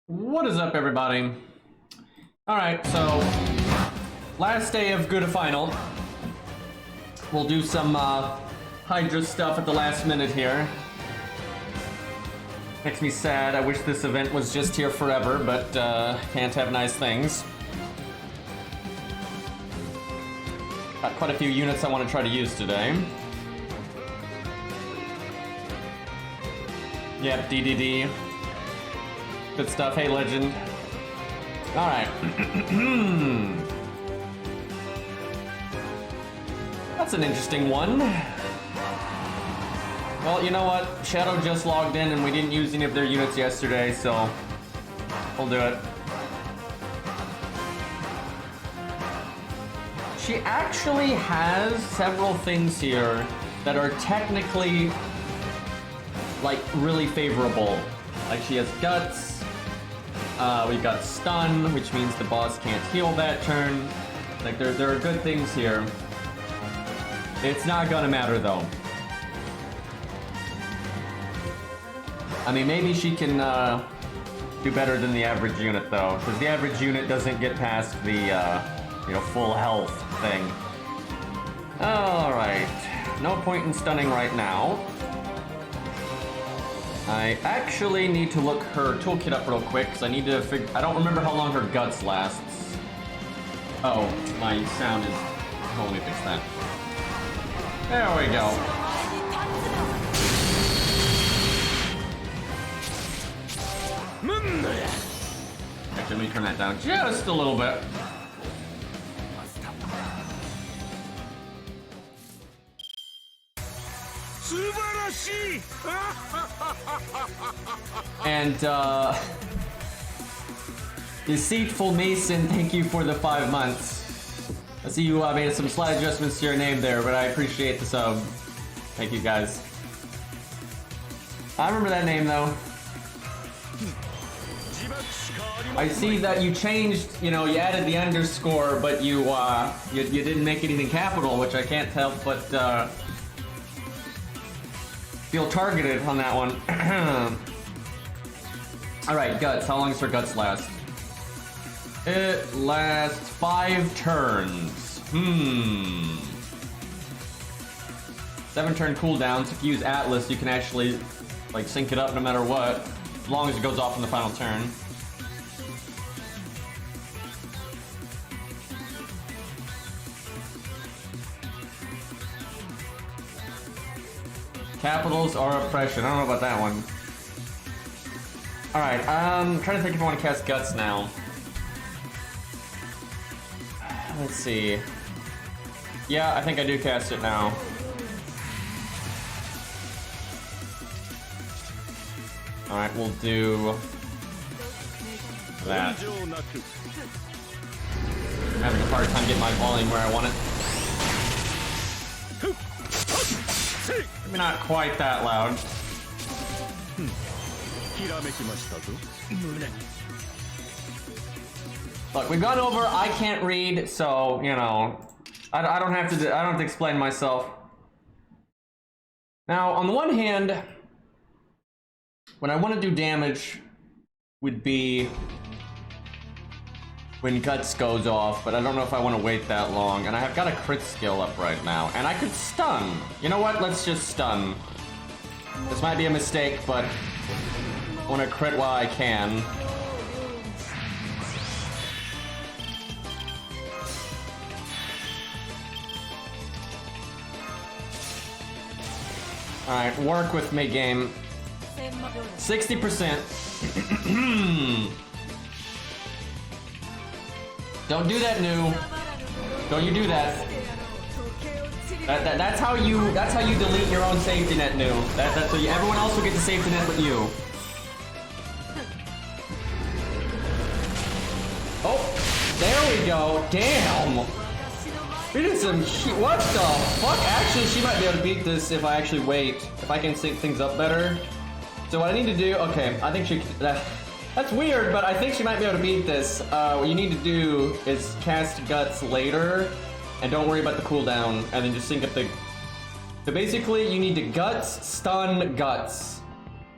What is up, everybody? Alright, so last day of Good Final. We'll do some Hydra stuff at the last minute here. Makes me sad. I wish this event was just here forever, but can't have nice things. Got quite a few units I want to try to use today. Yep, DDD. Good stuff. Hey, Legend. Alright. That's an interesting one. Well, you know what? Shadow just logged in and we didn't use any of their units yesterday, so we'll do it. She actually has several things here that are technically, like, really favorable. Like, she has Guts. We got Stun, which means the boss can't heal that turn. Like, there are good things here. It's not gonna matter, though. I mean, maybe she can do better than the average unit, though, because the average unit doesn't get past the, you know, full health thing. Alright. No point in stunning right now. I actually need to look her toolkit up real quick, because I need to figure... I don't remember how long her Guts lasts. Uh-oh, my sound is... Oh, let me fix that. There we go. Actually, let me turn that down just a little bit. And Deceitful Mason, thank you for the 5 months. I see you made some slight adjustments to your name there, but I appreciate the sub. Thank you, guys. I remember that name, though. I see that you changed, you know, you added the underscore, but you didn't make anything capital, which I can't help but feel targeted on that one. Alright, Guts. How long does her Guts last? It lasts 5 turns. 7-turn cooldowns. If you use Atlas, you can actually, like, sync it up no matter what, as long as it goes off in the final turn. Capitals or oppression. I don't know about that one. Alright, I'm trying to think if I want to cast Guts now. Let's see. Yeah, I think I do cast it now. Alright, we'll do that. I'm having a hard time getting my volume where I want it. Maybe not quite that loud. Look, we've gone over I can't read, so, you know, I don't have to explain myself. Now, on the one hand, when I want to do damage would be when Guts goes off, but I don't know if I want to wait that long. And I have got a crit skill up right now, and I could stun. You know what? Let's just stun. This might be a mistake, but I want to crit while I can. Alright, work with me, game. 60%. Don't do that, new. Don't you do that. That's how you delete your own safety net, new. That's so everyone else will get the safety net but you. Oh, there we go. Damn. We did some shit. What the fuck? Actually, she might be able to beat this if I actually wait. If I can sync things up better. So what I need to do, okay, I think she, that's weird, but I think she might be able to beat this. What you need to do is cast Guts later, and don't worry about the cooldown, and then just sync up the... So basically, you need to Guts, stun, Guts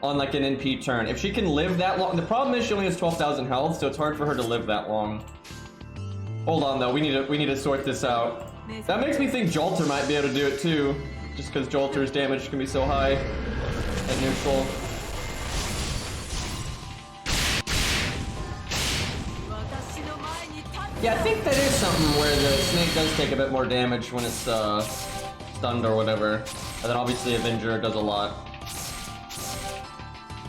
on like an NP turn. If she can live that long, the problem is she only has 12,000 health, so it's hard for her to live that long. Hold on though, we need to sort this out. That makes me think Jolter might be able to do it too, just because Jolter's damage can be so high at neutral. Yeah, I think that is something where the snake does take a bit more damage when it's stunned or whatever. And then obviously Avenger does a lot.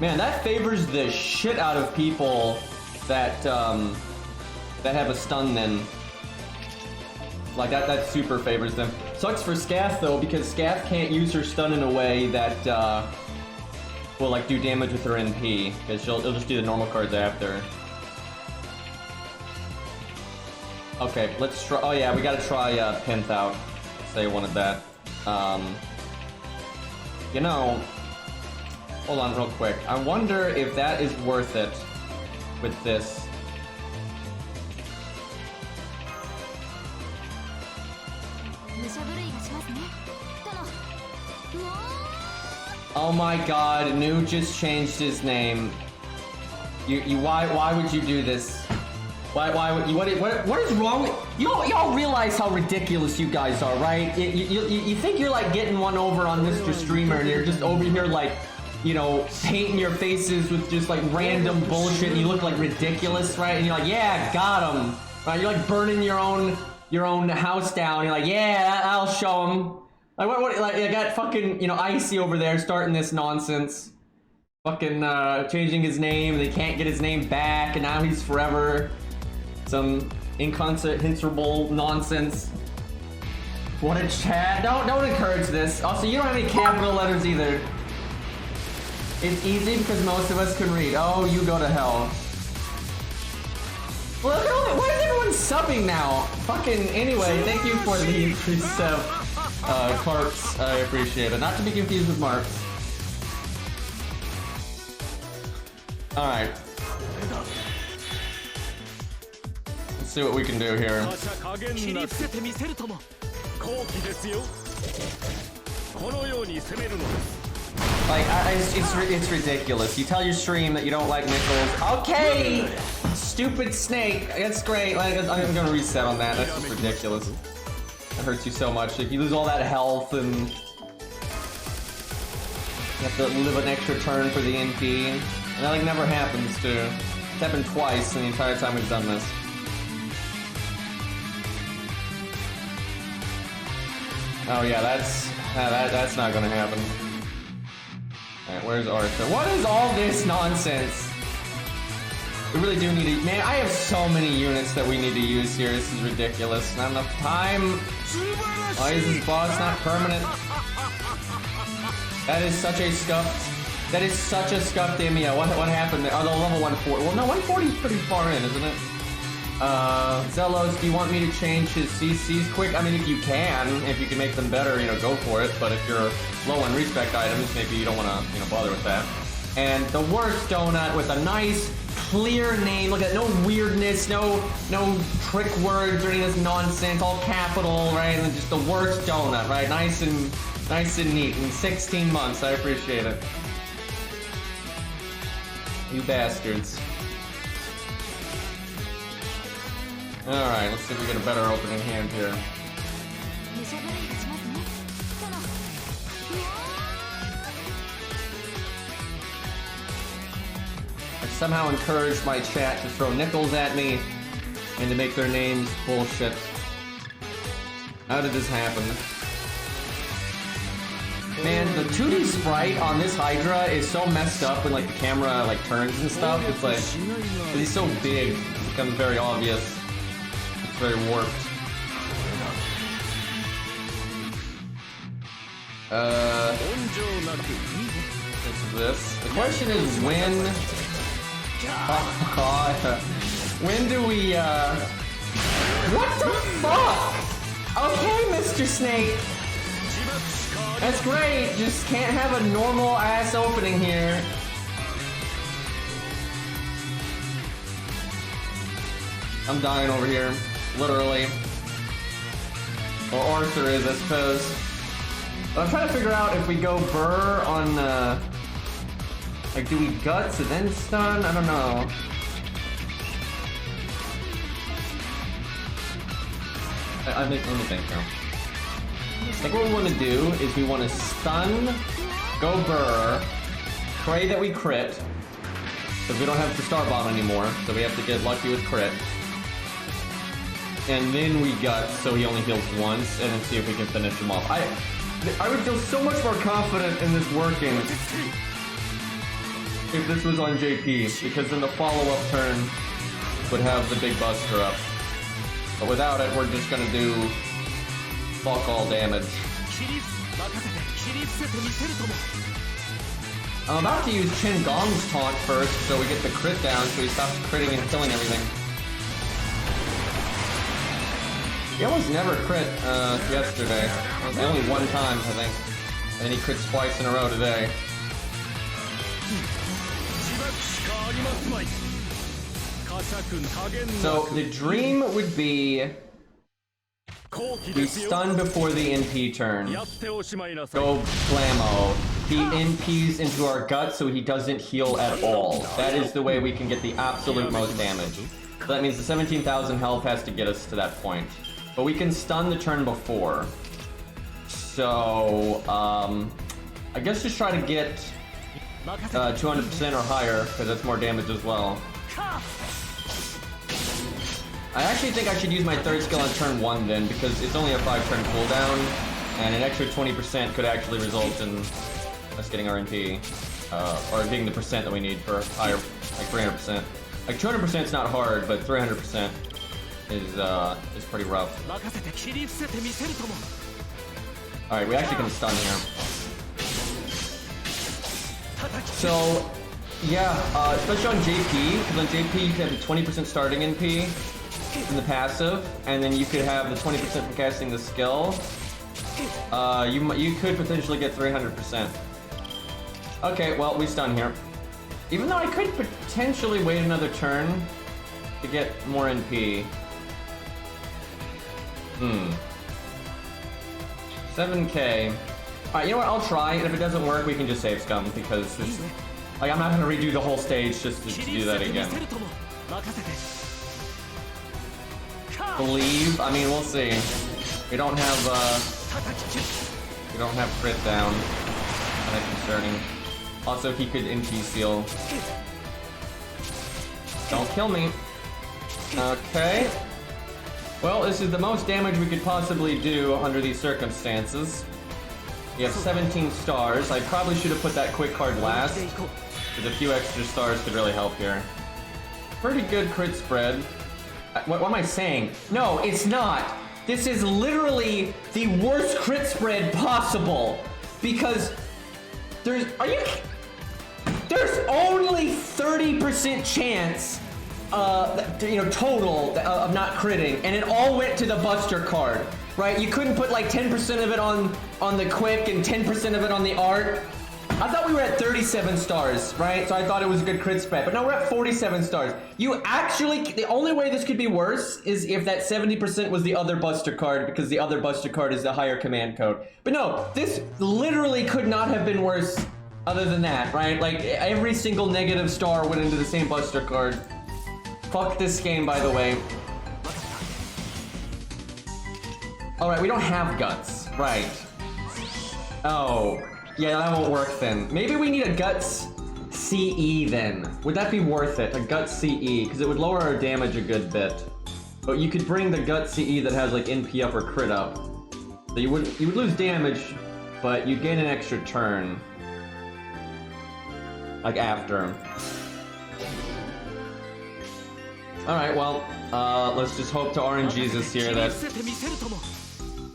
Man, that favors the shit out of people that that have a stun then. Like that super favors them. Sucks for Scath though, because Scath can't use her stun in a way that will like do damage with her NP, because she'll just do the normal cards after. Okay, let's try. Oh yeah, we gotta try Pinth out. They wanted that. You know, hold on real quick. I wonder if that is worth it with this. Oh my god, New just changed his name. Why would you do this? Why would you, what is wrong with y'all realize how ridiculous you guys are, right? You think you're like getting one over on Mr. Streamer, and you're just over here like, you know, painting your faces with just like random bullshit, and you look like ridiculous, right? And you're like, yeah, got him. Right? You're like burning your own house down. You're like, yeah, I'll show him. Like what like I got fucking, you know, Icy over there starting this nonsense. Fucking changing his name, they can't get his name back, and now he's forever. Some incomprehensible nonsense. What a chat. Don't encourage this. Also, you don't have any capital letters either. It's easy because most of us can read. Oh, you go to hell. Look at all that. Why is everyone subbing now? Fucking anyway, thank you for the increased Carps. I appreciate it. Not to be confused with Marks. Alright. Let's see what we can do here. Like, it's ridiculous. You tell your stream that you don't like Nichols. Okay! Stupid snake. That's great. Like, I'm gonna reset on that. That's just ridiculous. That hurts you so much. If you lose all that health and you have to live an extra turn for the NP. And that like never happens too. It's happened twice in the entire time we've done this. Oh yeah, that's not gonna happen. Alright, where's Arthur? What is all this nonsense? We really do need to... Man, I have so many units that we need to use here. This is ridiculous. Not enough time. Why is this boss not permanent? That is such a scuffed... That is such a scuffed Emia. What happened there? Oh, the level 140. Well, no, 140 is pretty far in, isn't it? Zelos, do you want me to change his CCs quick? I mean, if you can make them better, you know, go for it. But if you're low on respect items, maybe you don't want to, you know, bother with that. And the worst donut with a nice, clear name. Look at no weirdness, no trick words or any of this nonsense. All capital, right? And just the worst donut, right? Nice and neat. In 16 months, I appreciate it. You bastards. Alright, let's see if we get a better opening hand here. I somehow encouraged my chat to throw nickels at me and to make their names bullshit. How did this happen? Man, the 2D sprite on this Hydra is so messed up when like the camera like turns and stuff. It's like, he's so big, it becomes very obvious. It's very warped. It's this. The question is when... Oh god. When do we, What the fuck? Okay, Mr. Snake. That's great, just can't have a normal ass opening here. I'm dying over here, literally. Or Arthur is, I suppose. But I'm trying to figure out if we go burr on, like, do we guts and then stun? I don't know. Let me think now. I think what we want to do is we want to stun, go burr, pray that we crit, because we don't have the star bomb anymore, so we have to get lucky with crit. And then we gut, so he only heals once, and then see if we can finish him off. I would feel so much more confident in this working if this was on JP, because then the follow-up turn would have the big buster up. But without it, we're just gonna do fuck all damage. I'm about to use Chen Gong's taunt first, so we get the crit down, so he stops critting and killing everything. He almost never crit yesterday. Only one time, I think. And then he crits twice in a row today. So the dream would be we stun before the NP turn. Go blammo. He NPs into our gut so he doesn't heal at all. That is the way we can get the absolute most damage. So that means the 17,000 health has to get us to that point. But we can stun the turn before. So, I guess just try to get 200% or higher, because that's more damage as well. I actually think I should use my third skill on turn 1 then, because it's only a 5-turn cooldown, and an extra 20% could actually result in us getting our NP, or getting the percent that we need for higher, like 300%. Like 200% is not hard, but 300% is pretty rough. Alright, we actually can stun here. So, yeah, especially on JP, because on JP you can have the 20% starting NP in the passive, and then you could have the 20% from casting the skill. You could potentially get 300%. Okay, well, we stun here. Even though I could potentially wait another turn to get more NP. 7k. Alright, you know what? I'll try, and if it doesn't work, we can just save scum, because it's, like, I'm not gonna redo the whole stage just to do that again. Believe? I mean, we'll see. We don't have crit down. Kind of concerning. Also, he could NP seal. Don't kill me. Okay. Well, this is the most damage we could possibly do under these circumstances. We have 17 stars. I probably should have put that quick card last, because a few extra stars could really help here. Pretty good crit spread. What am I saying? No, it's not. This is literally the worst crit spread possible, because there's only 30% chance total of not critting, and it all went to the buster card, right? You couldn't put like 10% of it on the quick and 10% of it on the art. I thought we were at 37 stars, right? So I thought it was a good crit spread, but no, we're at 47 stars. You actually, the only way this could be worse is if that 70% was the other buster card, because the other buster card is the higher command code. But no, this literally could not have been worse other than that, right? Like, every single negative star went into the same buster card. Fuck this game, by the way. Alright, we don't have guts. Right. Oh. Yeah, that won't work then. Maybe we need a Guts CE then. Would that be worth it? A Guts CE? Because it would lower our damage a good bit. But you could bring the Guts CE that has like NP up or crit up. So you would lose damage, but you gain an extra turn. Like after. Alright, well, let's just hope to RNG's this here that...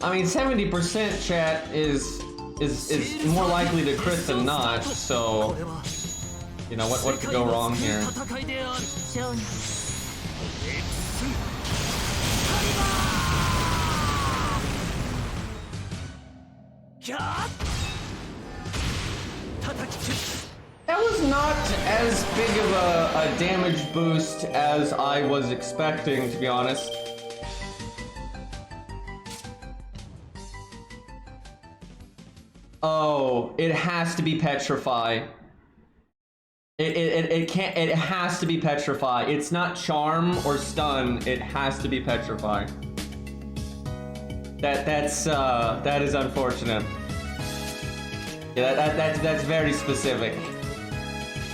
I mean, 70% chat is more likely to crit than not, so... You know, what could go wrong here? That was not as big of a damage boost as I was expecting, to be honest. Oh, it has to be Petrify. It can't, it has to be Petrify. It's not Charm or Stun, it has to be Petrify. That is unfortunate. Yeah, that's very specific.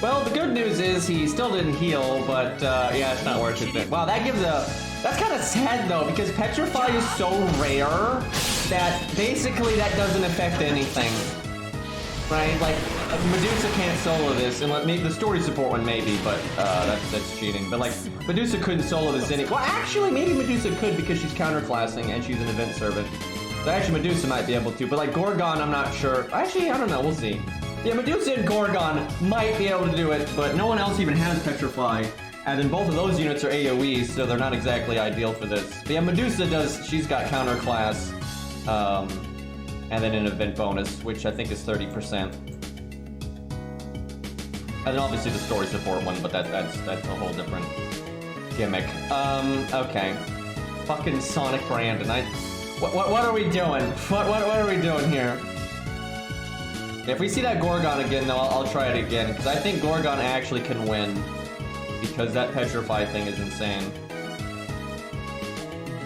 Well, the good news is he still didn't heal, but yeah, it's not worth it. Wow, that gives a... That's kind of sad though, because Petrify is so rare that basically that doesn't affect anything. Right? Like, Medusa can't solo this, and maybe the story support one maybe, but that's cheating. But like, Medusa couldn't solo this well, actually, maybe Medusa could because she's counterclassing and she's an event servant. So actually, Medusa might be able to, but like Gorgon, I'm not sure. Actually, I don't know, we'll see. Yeah, Medusa and Gorgon might be able to do it, but no one else even has Petrify. And then both of those units are AoE, so they're not exactly ideal for this. But yeah, Medusa does, she's got counterclass, and then an event bonus, which I think is 30%. And then obviously the story support one, but that's a whole different gimmick. Okay. Fucking Sonic Brandon, what are we doing? What are we doing here? If we see that Gorgon again, though, I'll try it again, because I think Gorgon actually can win, because that Petrify thing is insane.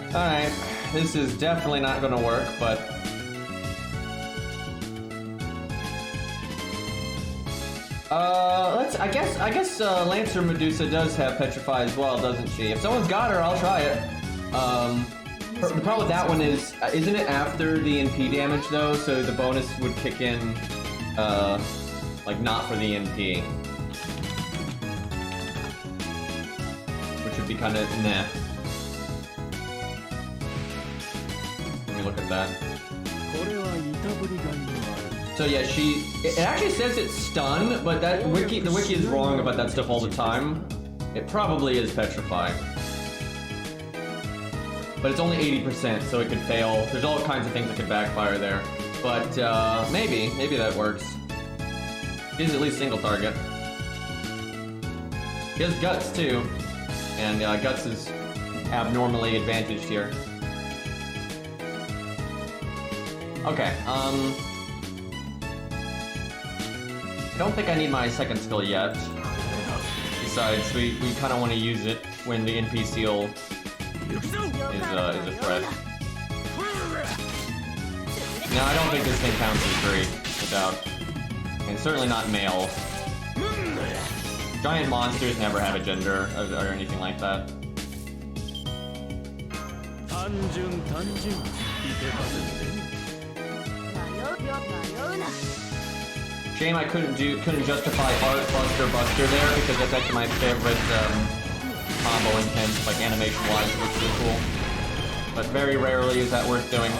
Alright, this is definitely not gonna work, but... I guess Lancer Medusa does have Petrify as well, doesn't she? If someone's got her, I'll try it. The problem with that one is, isn't it after the NP damage though? So the bonus would kick in, like not for the NP. Which would be kind of meh. Let me look at that. So yeah, it actually says it's stun, but the wiki is wrong about that stuff all the time. It probably is Petrify. But it's only 80%, so it could fail. There's all kinds of things that could backfire there. But maybe that works. He is at least single target. He has Guts too. And Guts is abnormally advantaged here. Okay, I don't think I need my second skill yet. Besides, we kind of want to use it when the NP seal is a threat. No, I don't think this thing counts as free without, and certainly not male. Giant monsters never have a gender or anything like that. Shame I couldn't justify Art Buster there because that's actually my favorite combo intent, like animation-wise, it looks really cool. But very rarely is that worth doing.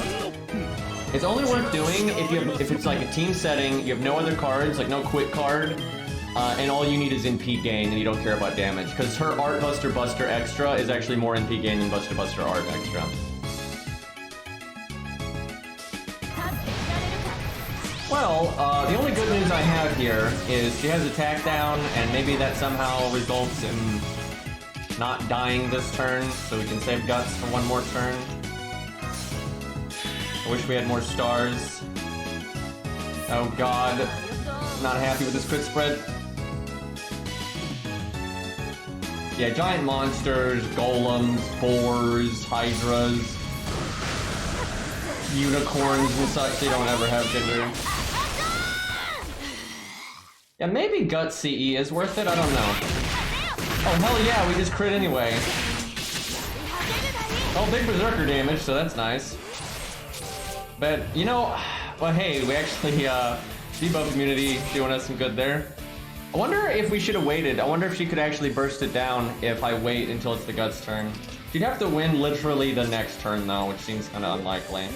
It's only worth doing if it's like a team setting, you have no other cards, like no quit card, and all you need is NP gain and you don't care about damage. Because her Art Buster Extra is actually more NP gain than Buster Art Extra. Well, the only good news I have here is she has attack down, and maybe that somehow results in not dying this turn, so we can save Guts for one more turn. I wish we had more stars. Oh god, not happy with this crit spread. Yeah, giant monsters, golems, boars, hydras, unicorns and such, they don't ever have gender. Yeah, maybe Guts CE is worth it, I don't know. Oh hell yeah, we just crit anyway. Oh, big berserker damage, so that's nice. But, you know, Well, hey, we actually, debuff immunity doing us some good there. I wonder if we should have waited. I wonder if she could actually burst it down if I wait until it's the Guts' turn. She'd have to win literally the next turn, though, which seems kind of unlikely.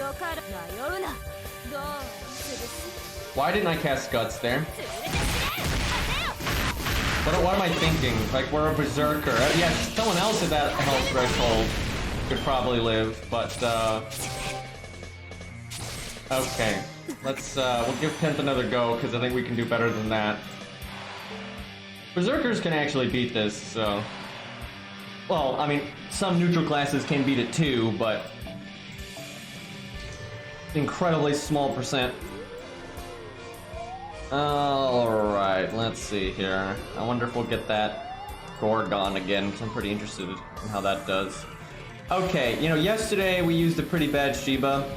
Why didn't I cast Guts there? What am I thinking? Like, we're a Berserker. Yeah, someone else at that health threshold could probably live, but, okay. Let's, we'll give Pent another go, because I think we can do better than that. Berserkers can actually beat this, so... Well, I mean, some neutral classes can beat it too, but... incredibly small percent. Alright, let's see here. I wonder if we'll get that Gorgon again, because I'm pretty interested in how that does. Okay, you know, yesterday we used a pretty bad Shiba.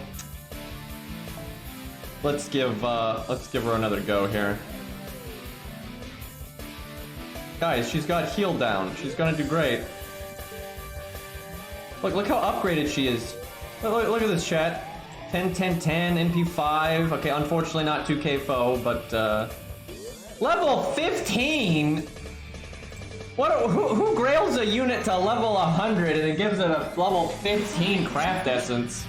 Let's give her another go here. Guys, she's got heal down. She's gonna do great. Look how upgraded she is. Look at this, chat. 10, 10, 10, NP5. Okay, unfortunately not 2k foe, but level 15? Who grails a unit to level 100 and it gives it a level 15 craft essence?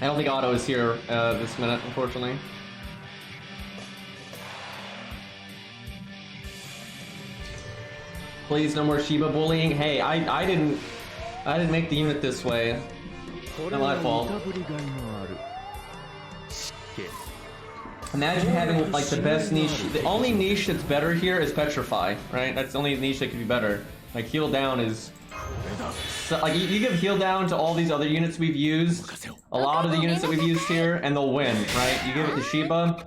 I don't think Otto is here this minute, unfortunately. Please, no more Shiba bullying. Hey, I didn't make the unit this way. Not my fault. Imagine having like the best niche. The only niche that's better here is Petrify, right? That's the only niche that could be better. Like heal down is. So, like you give heal down to all these other units we've used, a lot of the units that we've used here, and they'll win, right? You give it to Shiba,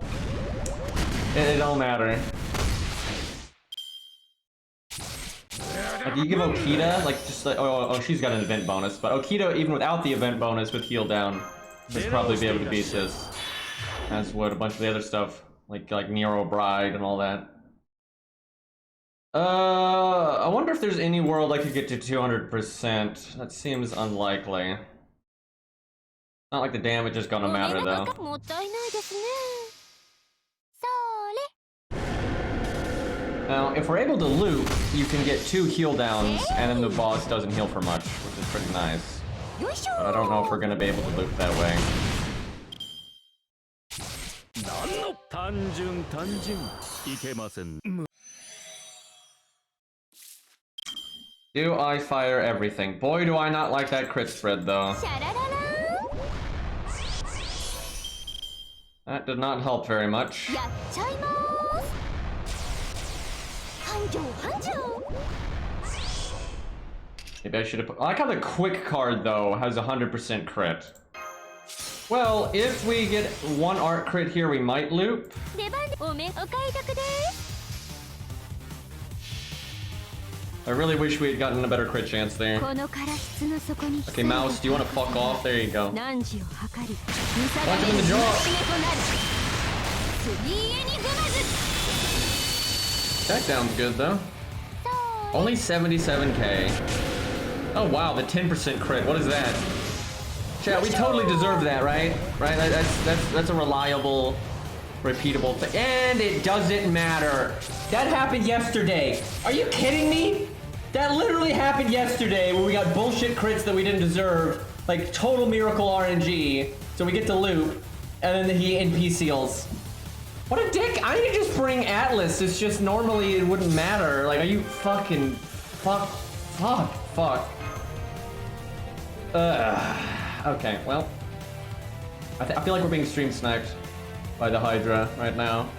it don't matter. Like you give Okita, like just like oh she's got an event bonus, but Okita even without the event bonus with heal down would probably be able to beat this. As would a bunch of the other stuff, like Nero Bride and all that. I wonder if there's any world I could get to 200%. That seems unlikely. Not like the damage is gonna matter though. Now, if we're able to loop, you can get 2 heal downs, and then the boss doesn't heal for much, which is pretty nice. But I don't know if we're gonna be able to loop that way. Do I fire everything? Boy, do I not like that crit spread, though. That did not help very much. Maybe I should have put... I like how the quick card, though, has 100% crit. Well, if we get 1 art crit here, we might loop. I really wish we had gotten a better crit chance there. Okay, Mouse, do you want to fuck off? There you go. Punch him in the jaw! That sounds good, though. Only 77k. Oh wow, the 10% crit. What is that? Chat, we totally deserve that, right? Right? That's a reliable, repeatable thing. And it doesn't matter. That happened yesterday. Are you kidding me? That literally happened yesterday when we got bullshit crits that we didn't deserve. Like total miracle RNG. So we get to loop, and then he NP seals. What a dick! I need to just bring Atlas. It's just normally it wouldn't matter. Like, are you fucking fuck? Okay, well, I feel like we're being stream sniped by the Hydra right now.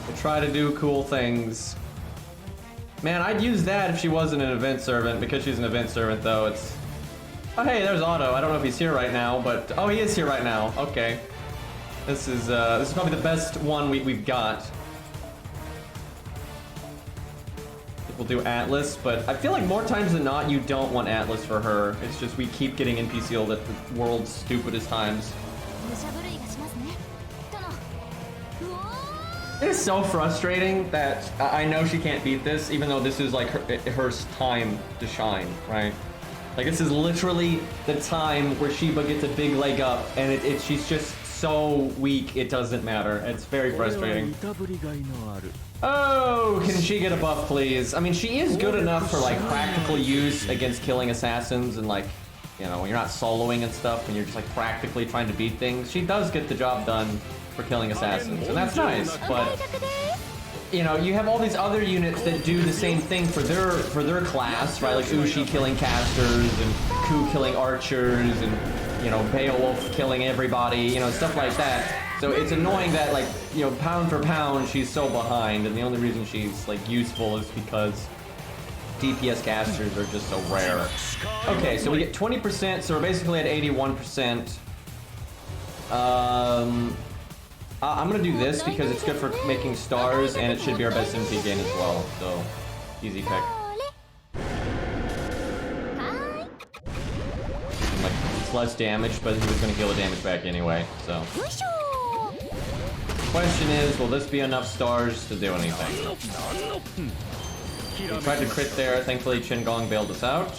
They try to do cool things. Man, I'd use that if she wasn't an event servant. Because she's an event servant, though, it's... Oh, hey, there's Otto. I don't know if he's here right now, but... Oh, he is here right now. Okay. This is probably the best one we've got. We'll do Atlas, but I feel like more times than not, you don't want Atlas for her. It's just we keep getting NP sealed at the world's stupidest times. It is so frustrating that I know she can't beat this, even though this is like her time to shine, right? Like, this is literally the time where Shiba gets a big leg up, and she's just so weak, it doesn't matter. It's very frustrating. Oh, can she get a buff, please? I mean, she is good enough for, like, practical use against killing assassins and, like, you know, when you're not soloing and stuff, when you're just, like, practically trying to beat things. She does get the job done for killing assassins, and that's nice, but... You know, you have all these other units that do the same thing for their class, right? Like Ushi killing casters, and Ku killing archers, and, you know, Beowulf killing everybody, you know, stuff like that. So it's annoying that, like, you know, pound for pound, she's so behind, and the only reason she's, like, useful is because DPS casters are just so rare. Okay, so we get 20%, so we're basically at 81%. I'm gonna do this because it's good for making stars, and it should be our best MP gain as well, so easy pick. And, like, it's less damage, but he was gonna heal the damage back anyway, so. Question is, will this be enough stars to do anything? We tried to crit there, thankfully Qingong bailed us out.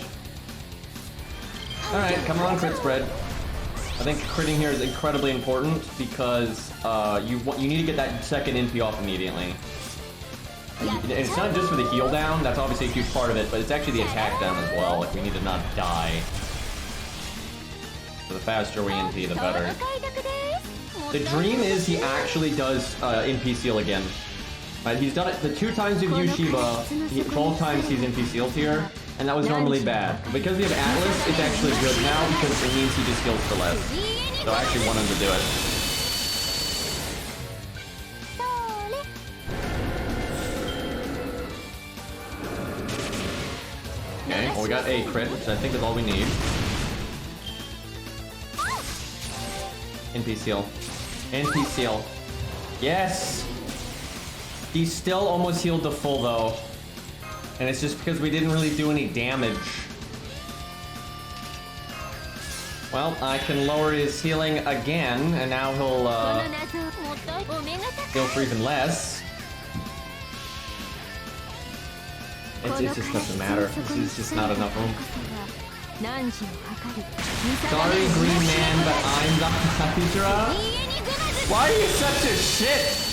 Alright, come on, crit spread. I think critting here is incredibly important because you need to get that second NP off immediately. And it's not just for the heal down, that's obviously a huge part of it, but it's actually the attack down as well. Like, we need to not die. So the faster we NP, the better. The dream is he actually does NP seal again. Right, he's done it the 2 times we've used Shiba, both times he's NP sealed here. And that was normally bad. Because we have Atlas, it's actually good now because it means he just heals for less. So I actually want him to do it. Okay, well we got a crit, which I think is all we need. NP seal. NP seal. Yes! He's still almost healed to full though. And it's just because we didn't really do any damage. Well, I can lower his healing again, and now he'll heal for even less. It just doesn't matter. This is just not enough room. Sorry, Green Man, but I'm the Hydra. Why are you such a shit?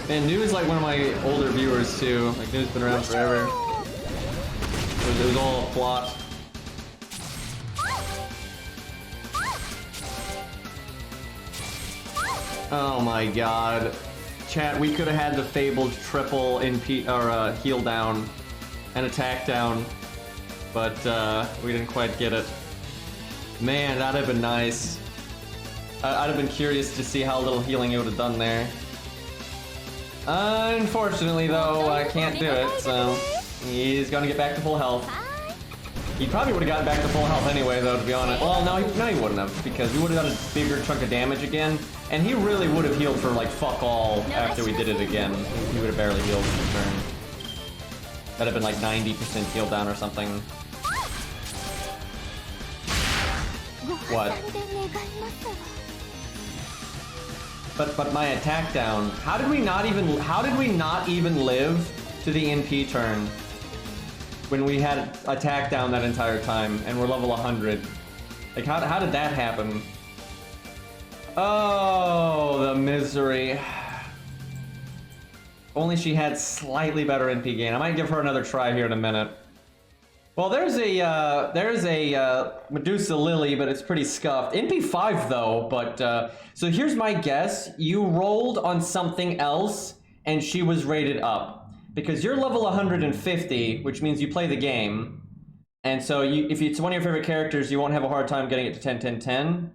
Man, New is like one of my older viewers too. Like, New's been around forever. It was all a plot. Oh my god. Chat, we could have had the fabled triple NP or heal down and attack down, but we didn't quite get it. Man, that'd have been nice. I'd have been curious to see how little healing you would have done there. Unfortunately, though, I can't do it, so he's gonna get back to full health. He probably would have gotten back to full health anyway, though, to be honest. Well, no, he wouldn't have, because we would have done a bigger chunk of damage again, and he really would have healed for, like, fuck all after we did it again. He would have barely healed in turn. That'd have been, like, 90% heal down or something. What? But my attack down. How did we not even live to the NP turn when we had attack down that entire time and we're level 100? Like, how did that happen? Oh, the misery. Only she had slightly better NP gain. I might give her another try here in a minute. Well, there's a Medusa Lily, but it's pretty scuffed. NP5 though, but so here's my guess. You rolled on something else and she was rated up. Because you're level 150, which means you play the game. And so if it's one of your favorite characters, you won't have a hard time getting it to 10-10-10.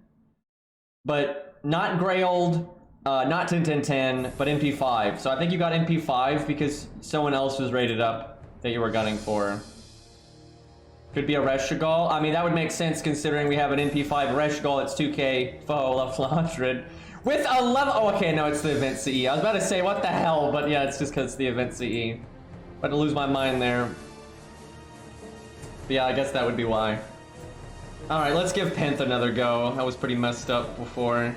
But not Grayold, not 10-10-10, but NP5. So I think you got NP5 because someone else was rated up that you were gunning for. Could be a Reshigal. I mean, that would make sense considering we have an NP5 Reshigal that's 2k foe level 100. With a level... Oh, okay, no, it's the event CE. I was about to say, what the hell? But yeah, it's just because it's the event CE. About to lose my mind there. But yeah, I guess that would be why. Alright, let's give Penth another go. That was pretty messed up before.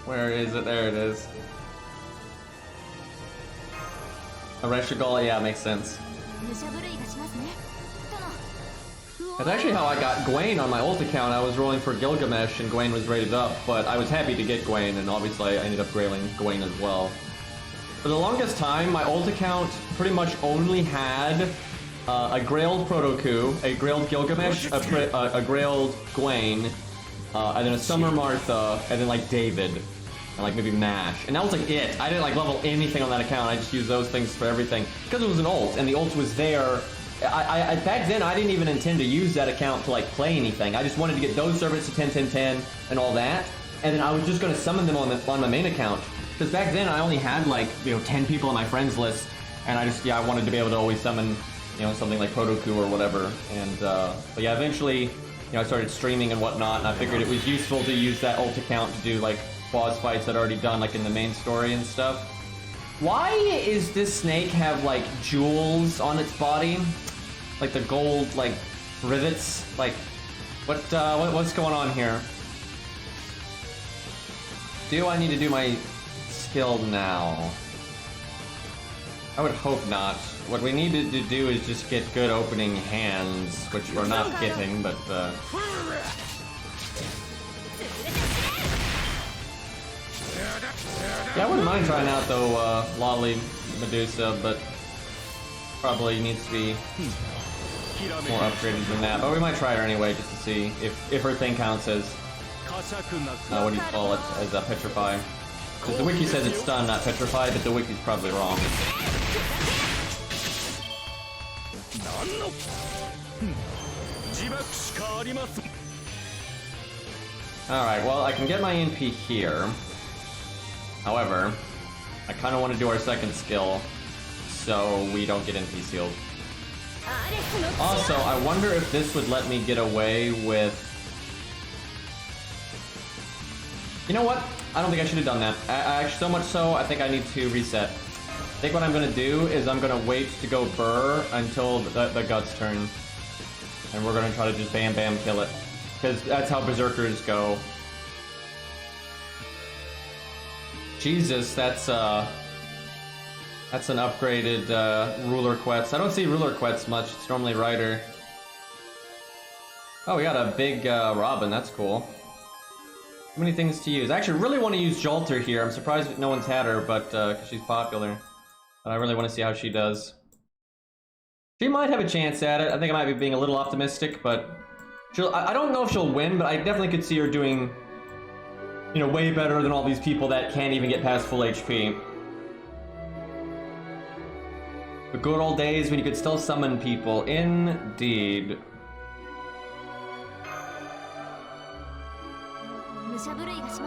Where is it? There it is. A Reshigal, yeah, makes sense. That's actually how I got Gwaine on my ult account. I was rolling for Gilgamesh and Gwaine was rated up, but I was happy to get Gwaine, and obviously I ended up grailing Gwaine as well. For the longest time, my ult account pretty much only had a grailed Protoku, a grailed Gilgamesh, a grailed Gwaine, and then a Summer Martha, and then like David, and like maybe Mash. And that was like it. I didn't like level anything on that account. I just used those things for everything. Because it was an ult, and the ult was there. Back then, I didn't even intend to use that account to like play anything. I just wanted to get those servants to 10, 10, 10, and all that. And then I was just going to summon them on my main account. Because back then, I only had like, 10 people on my friends list. And I wanted to be able to always summon, something like Protoku or whatever. And, but yeah, eventually, I started streaming and whatnot. And I figured it was useful to use that ult account to do like boss fights that I'd already done like in the main story and stuff. Why is this snake have like jewels on its body? Like the gold, like, rivets? Like, what's going on here? Do I need to do my skill now? I would hope not. What we needed to do is just get good opening hands, which we're not getting, but, yeah, I wouldn't mind trying out, though, Lolly Medusa, but probably needs to be more upgraded than that, but we might try her anyway just to see if her thing counts as what do you call it, as a Petrify. Because the wiki says it's stun, not Petrify, but the wiki's probably wrong. Alright, well, I can get my NP here. However, I kind of want to do our second skill so we don't get NP sealed. Also, I wonder if this would let me get away with... You know what? I don't think I should have done that. Actually, so much so, I think I need to reset. I think what I'm going to do is I'm going to wait to go Burr until the Guts turn. And we're going to try to just bam bam kill it. Because that's how Berserkers go. Jesus, that's an upgraded Ruler Quetz. I don't see Ruler Quetz much, it's normally Rider. Oh, we got a big Robin, that's cool. Too many things to use. I actually really want to use Jolter here. I'm surprised no one's had her, but because she's popular. But I really want to see how she does. She might have a chance at it. I think I might be being a little optimistic, but I don't know if she'll win, but I definitely could see her doing, way better than all these people that can't even get past full HP. The good old days when you could still summon people. Indeed.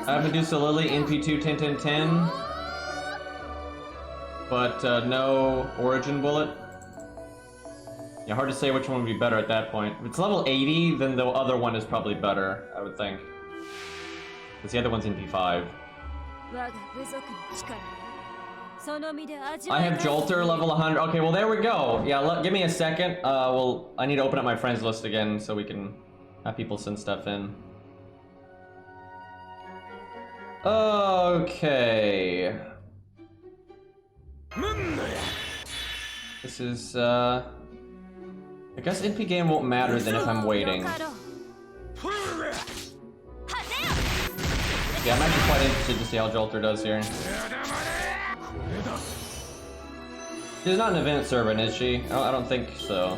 I have Medusa Lily, NP2, 10, 10, 10. But no Origin Bullet. Yeah, hard to say which one would be better at that point. If it's level 80, then the other one is probably better, I would think. Because the other one's NP5. I have Jolter, level 100. Okay, well, there we go. Yeah, give me a second. Well, I need to open up my friends list again so we can have people send stuff in. Okay. This is, I guess NP game won't matter then if I'm waiting. Yeah, I'm actually quite interested to see how Jolter does here. She's not an event servant, is she? I don't think so.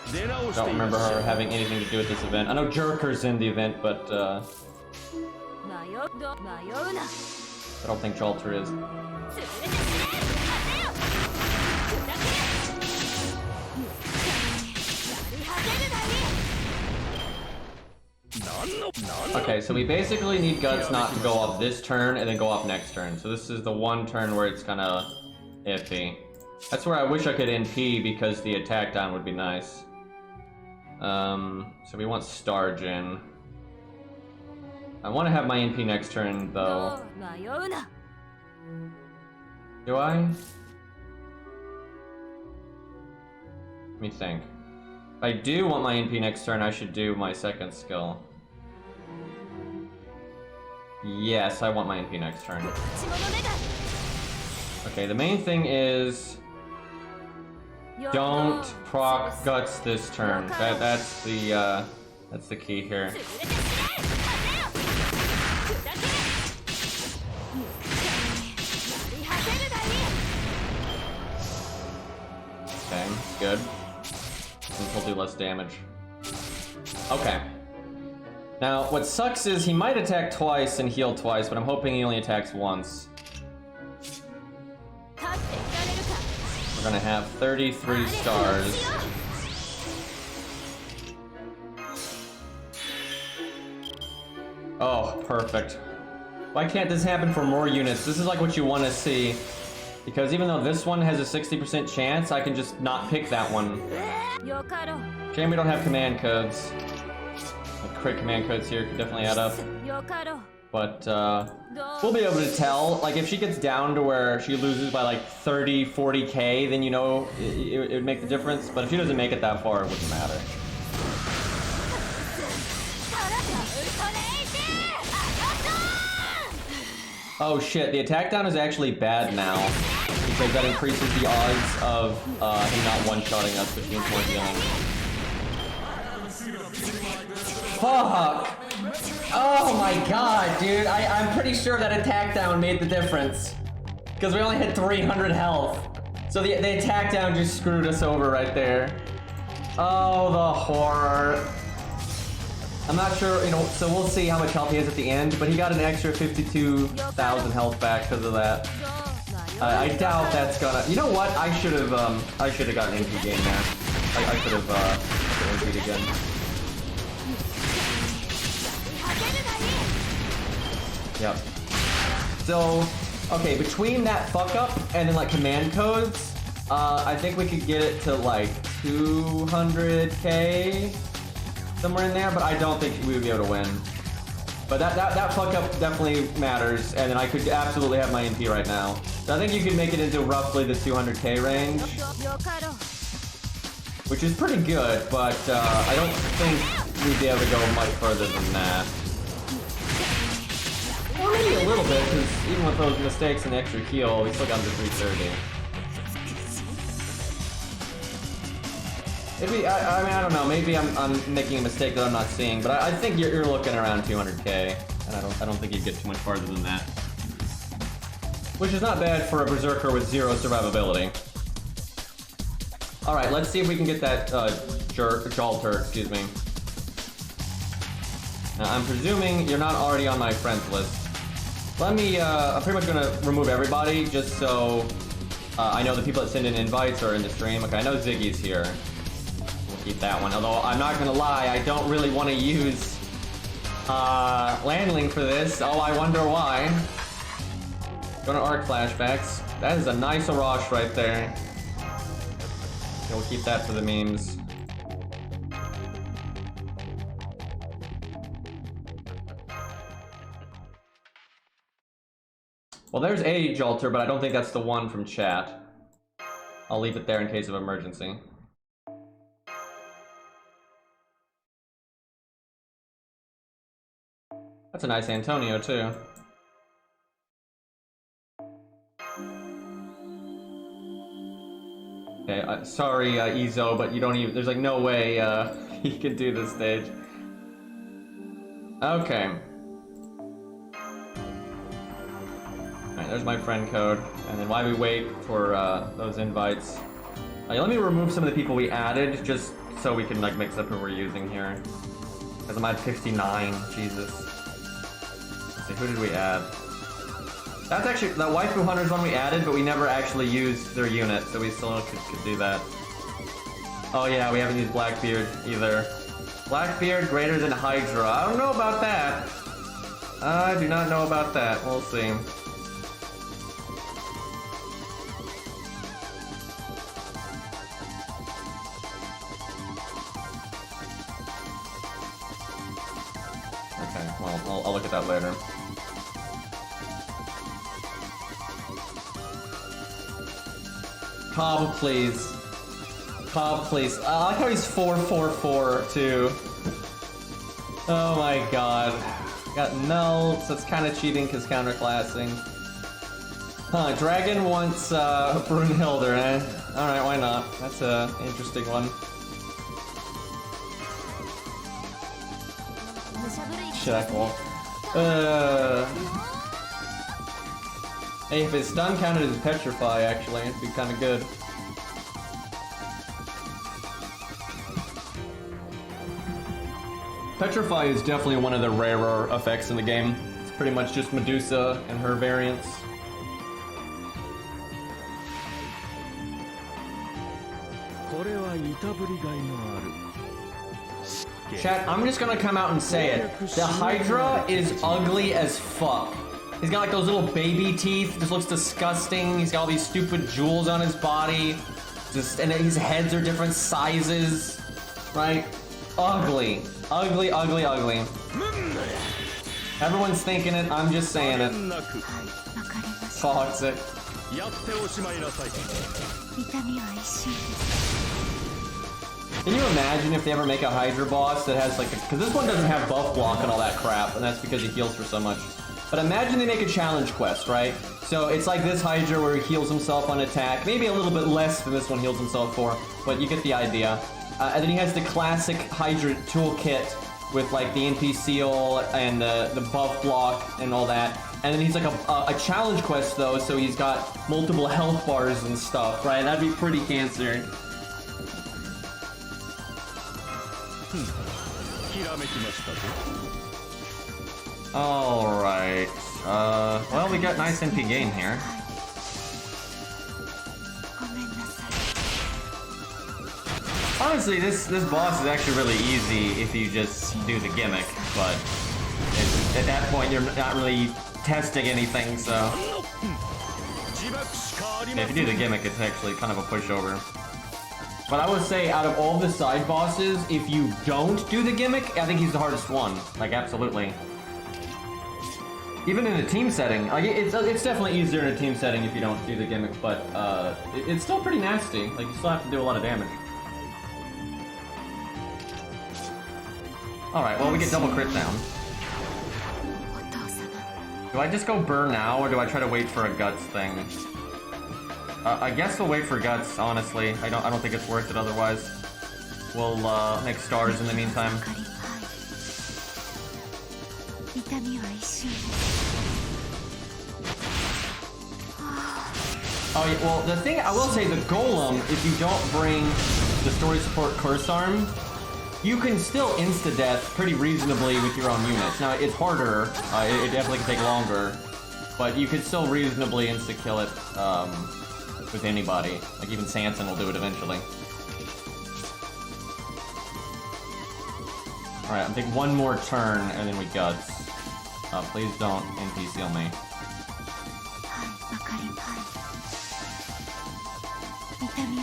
I don't remember her having anything to do with this event. I know Jerker's in the event, but I don't think Jolter is. Okay, so we basically need Guts not to go off this turn and then go off next turn. So this is the one turn where it's kind of iffy. That's where I wish I could NP because the attack down would be nice. So we want Starjin. I want to have my NP next turn though. Do I? Let me think. If I do want my NP next turn, I should do my second skill. Yes, I want my NP next turn. Okay, the main thing is Don't proc guts this turn. That's the key here. Okay, good. He'll do less damage. Okay. Now, what sucks is he might attack twice and heal twice, but I'm hoping he only attacks once. We're gonna have 33 stars. Oh, perfect. Why can't this happen for more units? This is like what you want to see. Because even though this one has a 60% chance, I can just not pick that one. Shame we don't have command codes. Like crit command codes here could definitely add up. But we'll be able to tell. Like if she gets down to where she loses by like 30, 40k, then you know it would make the difference. But if she doesn't make it that far, it wouldn't matter. Oh shit, the attack down is actually bad now. Because that increases the odds of him not one-shotting us, which means more healing. Fuck! Oh my god, dude. I'm pretty sure that attack down made the difference. Because we only had 300 health. So the attack down just screwed us over right there. Oh, the horror. I'm not sure, you know, so we'll see how much health he has at the end, but he got an extra 52,000 health back because of that. I doubt that's gonna... You know what? I should have gotten an MP game there. I should have MP'd again. Yep. So, okay, between that fuck up and then like command codes, I think we could get it to like 200k. Somewhere in there, but I don't think we would be able to win. But that fuck up definitely matters, and then I could absolutely have my MP right now. So I think you could make it into roughly the 200k range, which is pretty good, but I don't think we'd be able to go much further than that. Or maybe a little bit, because even with those mistakes and the extra heal, we still got to 330. Maybe, I mean, I don't know, maybe I'm making a mistake that I'm not seeing, but I think you're looking around 200k, and I don't think you'd get too much farther than that. Which is not bad for a Berserker with 0 survivability. Alright, let's see if we can get that, Jalter, excuse me. Now, I'm presuming you're not already on my friends list. Let me, I'm pretty much gonna remove everybody, just so, I know the people that send in invites are in the stream. Okay, I know Ziggy's here. Keep that one. Although I'm not gonna lie, I don't really want to use Landling for this. Oh, I wonder why. Go to arc flashbacks. That is a nice Arash right there. Okay, we'll keep that for the memes. Well, there's a Jalter, but I don't think that's the one from chat. I'll leave it there in case of emergency. That's a nice Antonio, too. Okay, sorry, Ezo, but you don't even... There's, like, no way, you can do this stage. Okay. Alright, there's my friend code. And then while we wait for, those invites... let me remove some of the people we added, just so we can, like, mix up who we're using here. Because I'm at 59, Jesus. Who did we add? That's actually, that Waifu Hunter's one we added, but we never actually used their unit, so we still could do that. Oh yeah, we haven't used Blackbeard either. Blackbeard greater than Hydra. I don't know about that. I do not know about that. We'll see. Okay, well, I'll look at that later. Cobb, please. Cobb, please. I like how he's 444 too. Oh my god. Got melts. That's kind of cheating because counterclassing. Huh, Dragon wants Brunhilde, eh? Alright, why not? That's a interesting one. Shackle. Hey, if his stun counted as Petrify, actually, it'd be kinda good. Petrify is definitely one of the rarer effects in the game. It's pretty much just Medusa and her variants. Chat, I'm just gonna come out and say it. The Hydra is ugly as fuck. He's got like those little baby teeth, just looks disgusting. He's got all these stupid jewels on his body. And his heads are different sizes, right? Ugly. Ugly, ugly, ugly. Everyone's thinking it, I'm just saying it. Toxic. Can you imagine if they ever make a Hydra boss that has like, because this one doesn't have buff block and all that crap, and that's because he heals for so much. But imagine they make a challenge quest, right? So it's like this Hydra where he heals himself on attack, maybe a little bit less than this one heals himself for, but you get the idea. And then he has the classic Hydra toolkit with like the NP seal and the buff block and all that. And then he's like a challenge quest though, so he's got multiple health bars and stuff, right? That'd be pretty cancer. Alright. Well, we got nice NP gain here. Honestly, this boss is actually really easy if you just do the gimmick, but at that point you're not really testing anything, so... Yeah, if you do the gimmick, it's actually kind of a pushover. But I would say, out of all the side bosses, if you don't do the gimmick, I think he's the hardest one. Like, absolutely. Even in a team setting, like it's definitely easier in a team setting if you don't do the gimmick, but it's still pretty nasty. Like, you still have to do a lot of damage. Alright, well, we get double crit down. Do I just go burn now, or do I try to wait for a guts thing? I guess we'll wait for guts, honestly. I don't think it's worth it otherwise. We'll make stars in the meantime. Oh yeah, well the thing I will say, the golem, if you don't bring the story support curse arm, you can still insta-death pretty reasonably with your own units. Now it's harder, it definitely can take longer, but you could still reasonably insta-kill it with anybody. Like even Sanson will do it eventually. Alright, I'm taking one more turn and then we guts. Please don't NP seal me.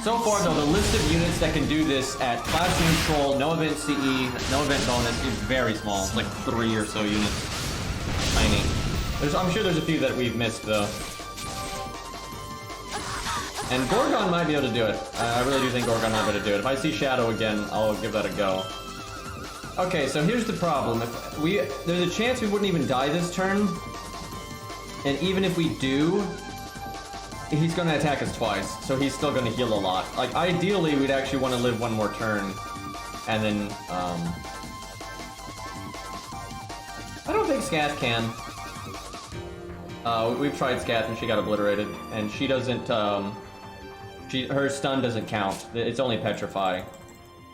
So far though, the list of units that can do this at class neutral, no event CE, no event bonus is very small. It's like 3 or so units. Tiny. I'm sure there's a few that we've missed though. And Gorgon might be able to do it. I really do think Gorgon might be able to do it. If I see Shadow again, I'll give that a go. Okay, so here's the problem. There's a chance we wouldn't even die this turn. And even if we do, he's gonna attack us twice, so he's still gonna heal a lot. Like, ideally, we'd actually want to live one more turn. And then, I don't think Scath can. We've tried Scath and she got obliterated. And she doesn't, her stun doesn't count. It's only Petrify.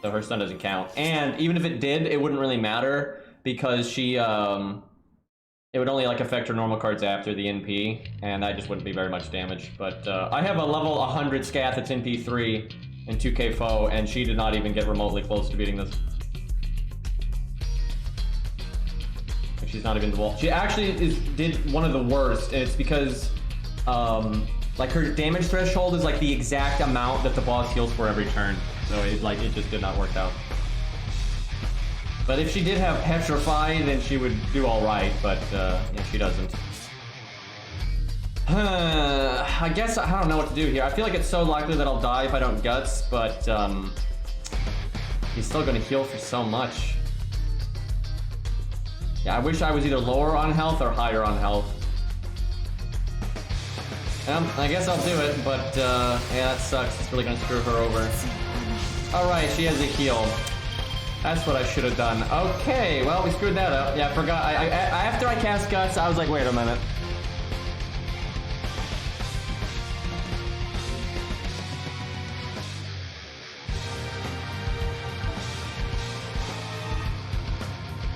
So her stun doesn't count. And even if it did, it wouldn't really matter because she, it would only like affect her normal cards after the NP, and that just wouldn't be very much damage. But I have a level 100 Scath that's NP 3 and 2k foe, and she did not even get remotely close to beating this. Like, she's not even the wall. She actually did one of the worst, and it's because like her damage threshold is like the exact amount that the boss heals for every turn. So it just did not work out. But if she did have Petrify, then she would do alright, but yeah, she doesn't. I guess I don't know what to do here. I feel like it's so likely that I'll die if I don't guts, but he's still gonna heal for so much. Yeah, I wish I was either lower on health or higher on health. I guess I'll do it, but yeah, that sucks. It's really gonna screw her over. Alright, she has a heal. That's what I should have done. Okay, well, we screwed that up. Yeah, I forgot. After I cast Guts, I was like, wait a minute.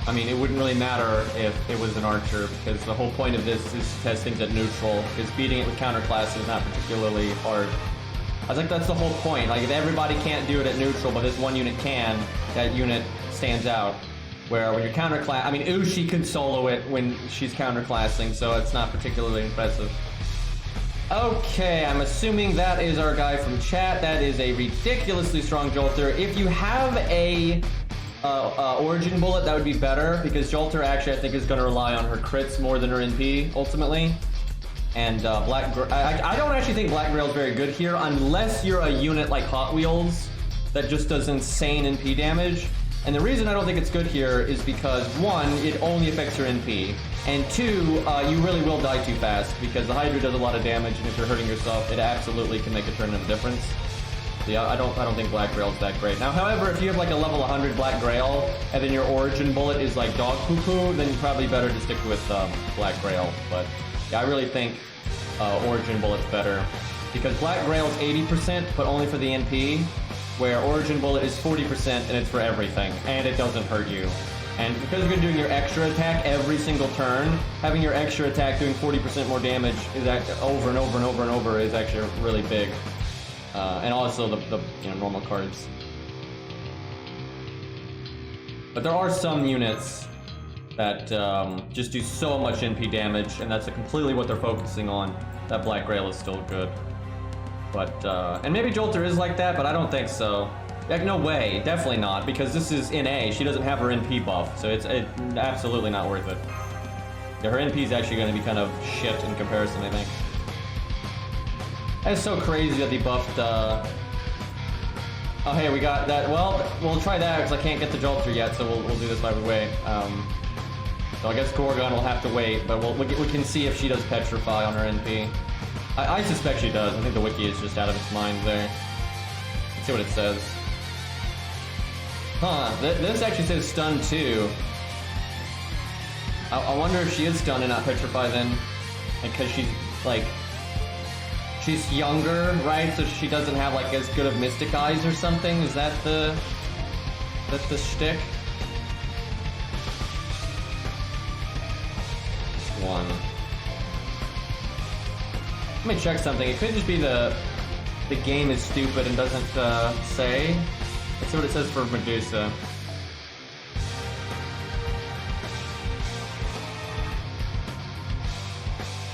I mean, it wouldn't really matter if it was an archer, because the whole point of this is to test things at neutral, because beating it with counterclass is not particularly hard. I was like, that's the whole point. Like, if everybody can't do it at neutral, but this one unit can, that unit stands out. Where when you're counterclass, I mean, Ushi can solo it when she's counterclassing, so it's not particularly impressive. Okay, I'm assuming that is our guy from chat. That is a ridiculously strong Jolter. If you have a origin bullet, that would be better, because Jolter actually I think is going to rely on her crits more than her NP ultimately. And I don't actually think Black Grail is very good here unless you're a unit like Hot Wheels that just does insane NP damage. And the reason I don't think it's good here is because, one, it only affects your NP, and two, you really will die too fast, because the Hydra does a lot of damage, and if you're hurting yourself, it absolutely can make a turn of difference. So yeah, I don't think Black Grail is that great. Now, however, if you have like a level 100 Black Grail, and then your origin bullet is like dog poo-poo, then you're probably better to stick with Black Grail. But yeah, I really think origin bullet's better, because Black Grail is 80%, but only for the NP, where origin bullet is 40% and it's for everything, and it doesn't hurt you. And because you're doing your extra attack every single turn, having your extra attack doing 40% more damage is over and over and over and over is actually really big. And also the normal cards. But there are some units that just do so much NP damage, and that's completely what they're focusing on. That Black Grail is still good. But, and maybe Jolter is like that, but I don't think so. Like, no way, definitely not, because this is NA, she doesn't have her NP buff, so it's absolutely not worth it. Yeah, her NP is actually going to be kind of shit in comparison, I think. That's so crazy that they buffed, oh hey, we got that, well, we'll try that, because I can't get the Jolter yet, so we'll do this by the way. So I guess Gorgon will have to wait, but we can see if she does Petrify on her NP. I suspect she does. I think the wiki is just out of its mind there. Let's see what it says. Huh, this actually says stun too. I wonder if she is stunned and not Petrify then. Because she's, like, she's younger, right? So she doesn't have, like, as good of Mystic Eyes or something? Is that the shtick? One. Let me check something. It could just be the game is stupid and doesn't say. Let's see what it says for Medusa.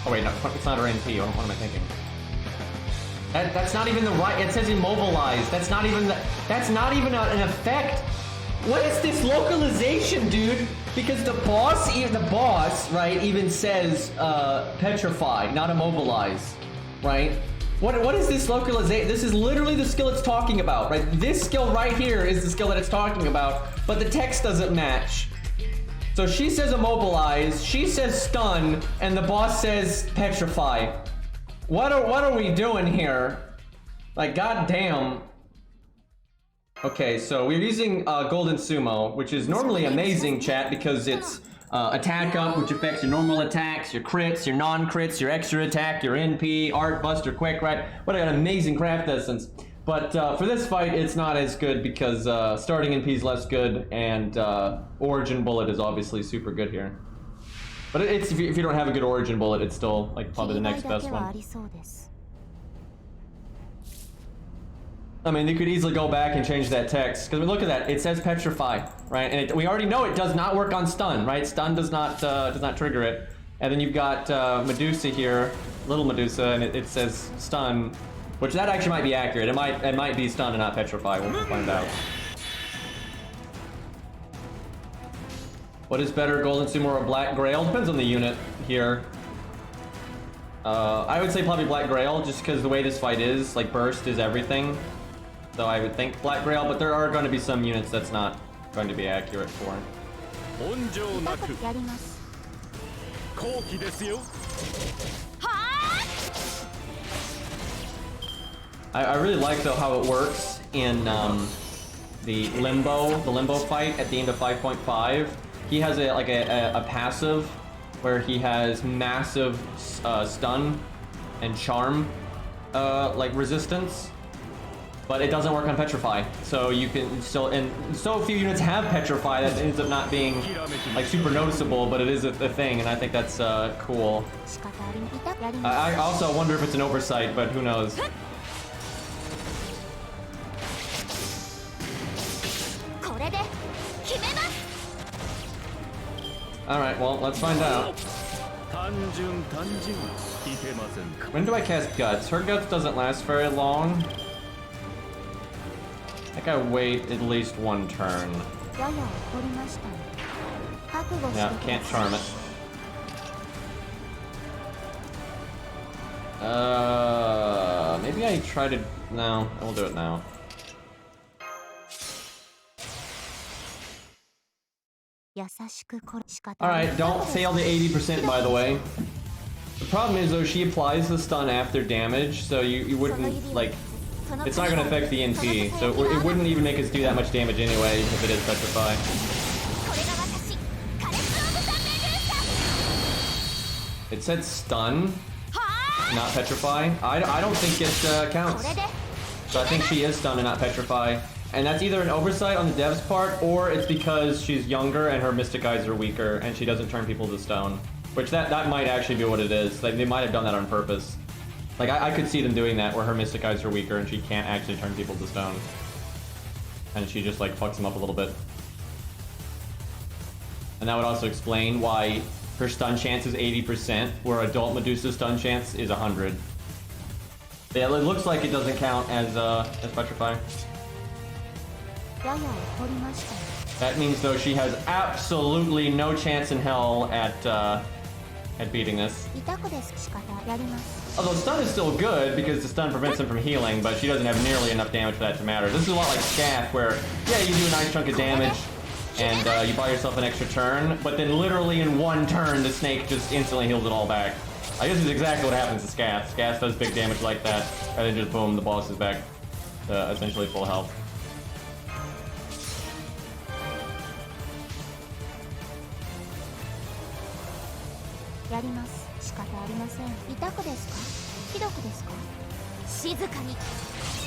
Oh wait, no, it's not her NP. What am I thinking? That's not even the right. It says immobilized. That's not even an effect. What is this localization, dude? Because the boss, right, even says petrify, not immobilize, right? What is this localization? This is literally the skill it's talking about, right? This skill right here is the skill that it's talking about, but the text doesn't match. So she says immobilize, she says stun, and the boss says petrify. What are we doing here? Like, goddamn. Okay, so we're using Golden Sumo, which is normally amazing, chat, because it's attack up, which affects your normal attacks, your crits, your non-crits, your extra attack, your NP, art, buster, quick, right? What an amazing craft essence. But for this fight, it's not as good because starting NP is less good, and Origin Bullet is obviously super good here. But it's if you don't have a good Origin Bullet, it's still like probably the next best one. I mean, you could easily go back and change that text, because look at that. It says Petrify, right? And we already know it does not work on stun, right? Stun does not trigger it. And then you've got Medusa here, little Medusa, and it says stun, which that actually might be accurate. It might be stun and not Petrify. We'll find out. What is better, Golden Sumo or Black Grail? Depends on the unit here. I would say probably Black Grail, just because the way this fight is, like burst is everything. So I would think Black Grail, but there are going to be some units that's not going to be accurate for. I really like though how it works in the limbo fight at the end of 5.5. He has a passive where he has massive stun and charm like resistance, but it doesn't work on Petrify. So you can still, and so few units have Petrify that ends up not being like super noticeable, but it is a thing, and I think that's cool. I also wonder if it's an oversight, but who knows. Alright, well, let's find out. When do I cast Guts? Her Guts doesn't last very long. I think I wait at least one turn. Yeah, can't charm it. Maybe I try to... No, I will do it now. Alright, don't fail the 80% by the way. The problem is though, she applies the stun after damage, so you wouldn't, like... It's not going to affect the NP, so it wouldn't even make us do that much damage anyway if it is Petrify. It said stun, not Petrify. I don't think it counts. So I think she is stun and not Petrify. And that's either an oversight on the dev's part, or it's because she's younger and her mystic eyes are weaker and she doesn't turn people to stone. Which that might actually be what it is. Like, they might have done that on purpose. Like, I could see them doing that, where her mystic eyes are weaker and she can't actually turn people to stone. And she just, like, fucks them up a little bit. And that would also explain why her stun chance is 80%, where adult Medusa's stun chance is 100. But yeah, it looks like it doesn't count as Petrify. That means, though, she has absolutely no chance in hell at beating this. Although stun is still good, because the stun prevents him from healing, but she doesn't have nearly enough damage for that to matter. This is a lot like Scath, where, yeah, you do a nice chunk of damage, and you buy yourself an extra turn, but then literally in one turn, the snake just instantly heals it all back. I guess this is exactly what happens to Scath. Scath does big damage like that, and then just boom, the boss is back to essentially full health.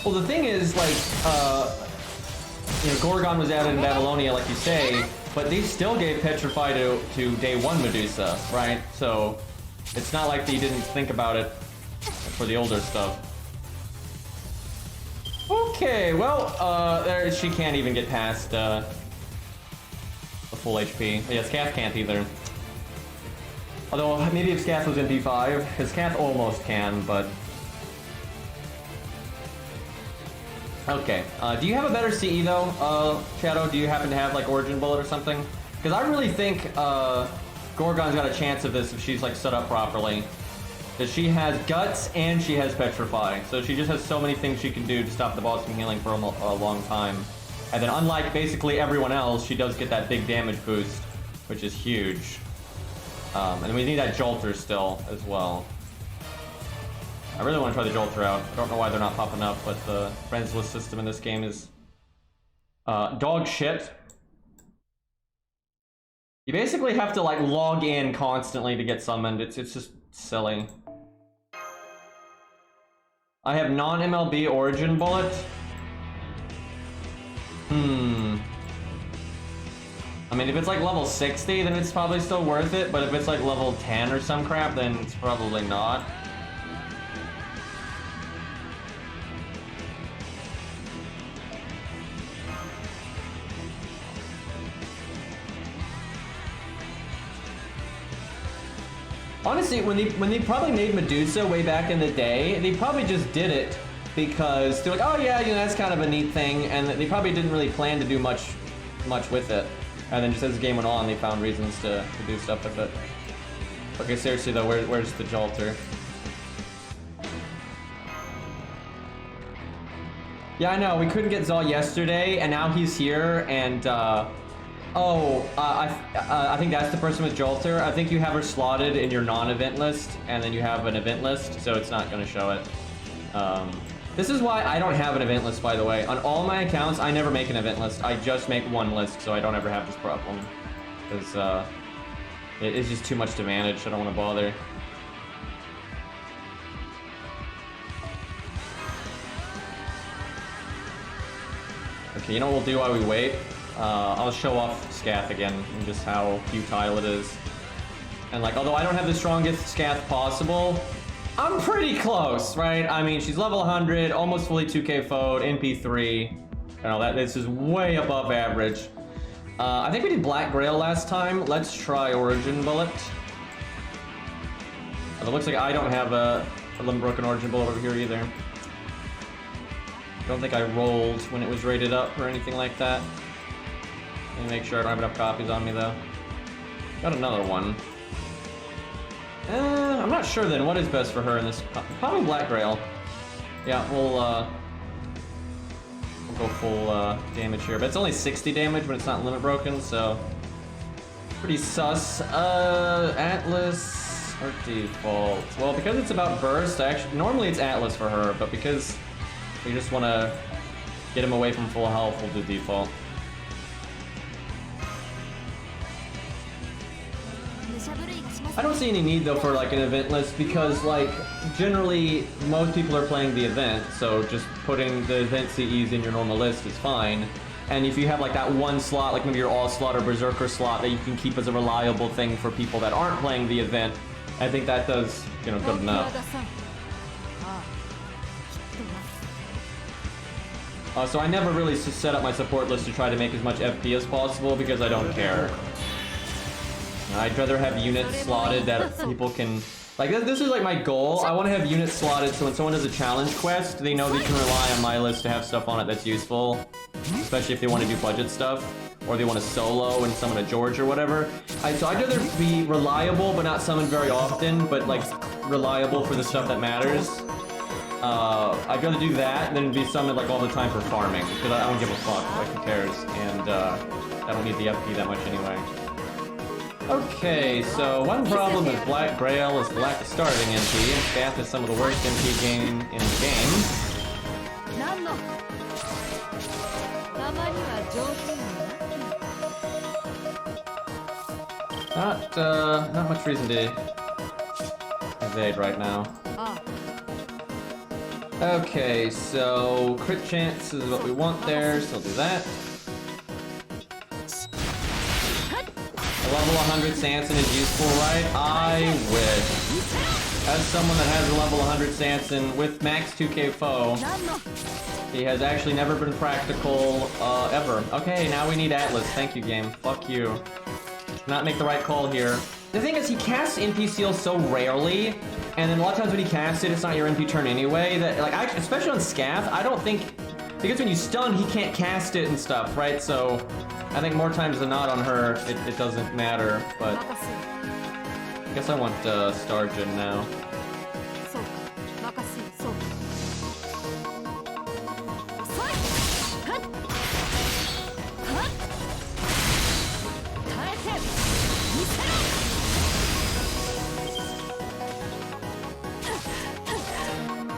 Well, the thing is, like, you know, Gorgon was added in Babylonia, like you say, but they still gave Petrify to Day 1 Medusa, right? So, it's not like they didn't think about it for the older stuff. Okay, well, there, she can't even get past the full HP. Yeah, Scath can't either. Although, maybe if Scath was in D5, because Scath almost can, but... Okay, do you have a better CE though, Shadow? Do you happen to have, like, Origin Bullet or something? Because I really think, Gorgon's got a chance of this if she's, like, set up properly. Because she has Guts and she has Petrify, so she just has so many things she can do to stop the boss from healing for a long time. And then, unlike basically everyone else, she does get that big damage boost, which is huge. And we need that Jolter still, as well. I really want to try the Jolter out. I don't know why they're not popping up, but the friends list system in this game is dog shit. You basically have to, like, log in constantly to get summoned. It's just silly. I have non-MLB Origin Bullet. I mean, if it's like level 60, then it's probably still worth it, but if it's like level 10 or some crap, then it's probably not. Honestly, when they probably made Medusa way back in the day, they probably just did it because they're like, oh yeah, you know, that's kind of a neat thing, and they probably didn't really plan to do much with it. And then just as the game went on, they found reasons to do stuff with it. Okay, seriously though, where's the Jolter? Yeah, I know, we couldn't get Zal yesterday, and now he's here, and I think that's the person with Jolter. I think you have her slotted in your non-event list, and then you have an event list, so it's not going to show it. This is why I don't have an event list, by the way. On all my accounts, I never make an event list. I just make one list, so I don't ever have this problem. Because it is just too much to manage. I don't want to bother. Okay, you know what we'll do while we wait? I'll show off Scath again and just how futile it is. And like, although I don't have the strongest Scath possible, I'm pretty close, right? I mean, she's level 100, almost fully 2k foed, NP3. You know, this is way above average. I think we did Black Grail last time. Let's try Origin Bullet. It looks like I don't have a Limb Broken Origin Bullet over here either. I don't think I rolled when it was rated up or anything like that. Let me make sure I don't have enough copies on me though. Got another one. I'm not sure then. What is best for her in this? Probably Black Grail. Yeah, we'll go full damage here. But it's only 60 damage when it's not limit broken, so pretty sus. Atlas or default? Well, because it's about burst, normally it's Atlas for her, but because we just want to get him away from full health, we'll do default. I don't see any need though for like an event list because like generally most people are playing the event, so just putting the event CEs in your normal list is fine. And if you have like that one slot, like maybe your all slot or berserker slot that you can keep as a reliable thing for people that aren't playing the event, I think that does, you know, good enough. So I never really set up my support list to try to make as much FP as possible because I don't care. I'd rather have units slotted that people can... Like, this is like my goal. I want to have units slotted so when someone does a challenge quest, they know they can rely on my list to have stuff on it that's useful. Especially if they want to do budget stuff, or they want to solo and summon a George or whatever. So I'd rather be reliable, but not summon very often, but like reliable for the stuff that matters. I'd rather do that than be summoned like all the time for farming, because I don't give a fuck, like who cares, and I don't need the FP that much anyway. Okay, so one problem with Black Grail is the lack of starting MP, and Scath is some of the worst MP game in the game. Not much reason to evade right now. Okay, so crit chance is what we want there, so I'll do that. A level 100 Sanson is useful, right? I wish. As someone that has a level 100 Sanson with max 2k foe, he has actually never been practical, ever. Okay, now we need Atlas. Thank you, game. Fuck you. Not make the right call here. The thing is, he casts NP Seal so rarely, and then a lot of times when he casts it, it's not your NP turn anyway, that, like, especially on Scath, I don't think... Because when you stun, he can't cast it and stuff, right? So... I think more times than not on her, it doesn't matter, but I guess I want Stargen now.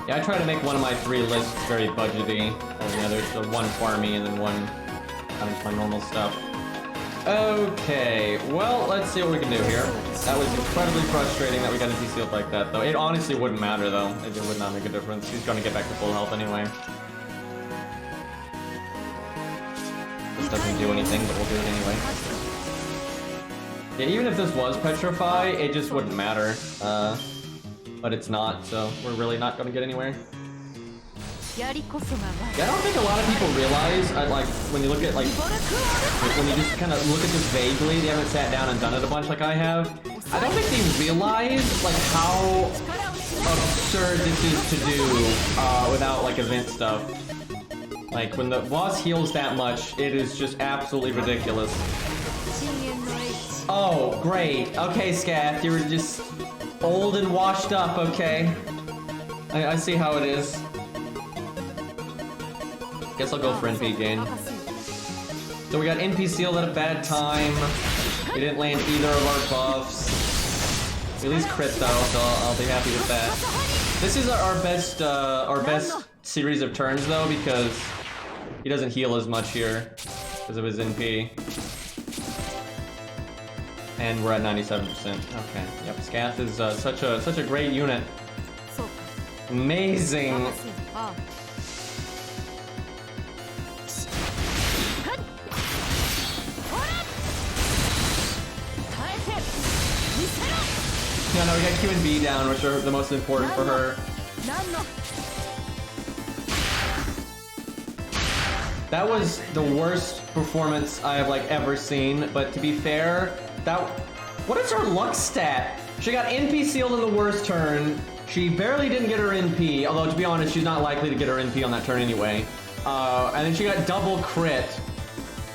Yeah, I try to make one of my 3 lists very budgety, and the other, so one farmy and then one kind of my normal stuff. Okay, well, let's see what we can do here. That was incredibly frustrating that we got NP sealed like that, though. It honestly wouldn't matter, though. It would not make a difference. He's going to get back to full health anyway. This doesn't do anything, but we'll do it anyway. Yeah, even if this was Petrify, it just wouldn't matter. But it's not, so we're really not going to get anywhere. Yeah, I don't think a lot of people realize, like, when you look at, like, when you just kind of look at this vaguely, they haven't sat down and done it a bunch like I have. I don't think they realize, like, how absurd this is to do without, like, event stuff. Like, when the boss heals that much, it is just absolutely ridiculous. Oh, great. Okay, Scath, you were just old and washed up, okay. I see how it is. Guess I'll go for NP gain. So we got NP sealed at a bad time. We didn't land either of our buffs. We at least crit though, so I'll be happy with that. This is our best series of turns though, because he doesn't heal as much here because of his NP. And we're at 97%. Okay. Yep. Scath is such a great unit. Amazing. Yeah, no, we got Q and B down, which are the most important for her. That was the worst performance I have like ever seen, but to be fair, what is her luck stat? She got NP sealed in the worst turn. She barely didn't get her NP, although to be honest, she's not likely to get her NP on that turn anyway. And then she got double crit.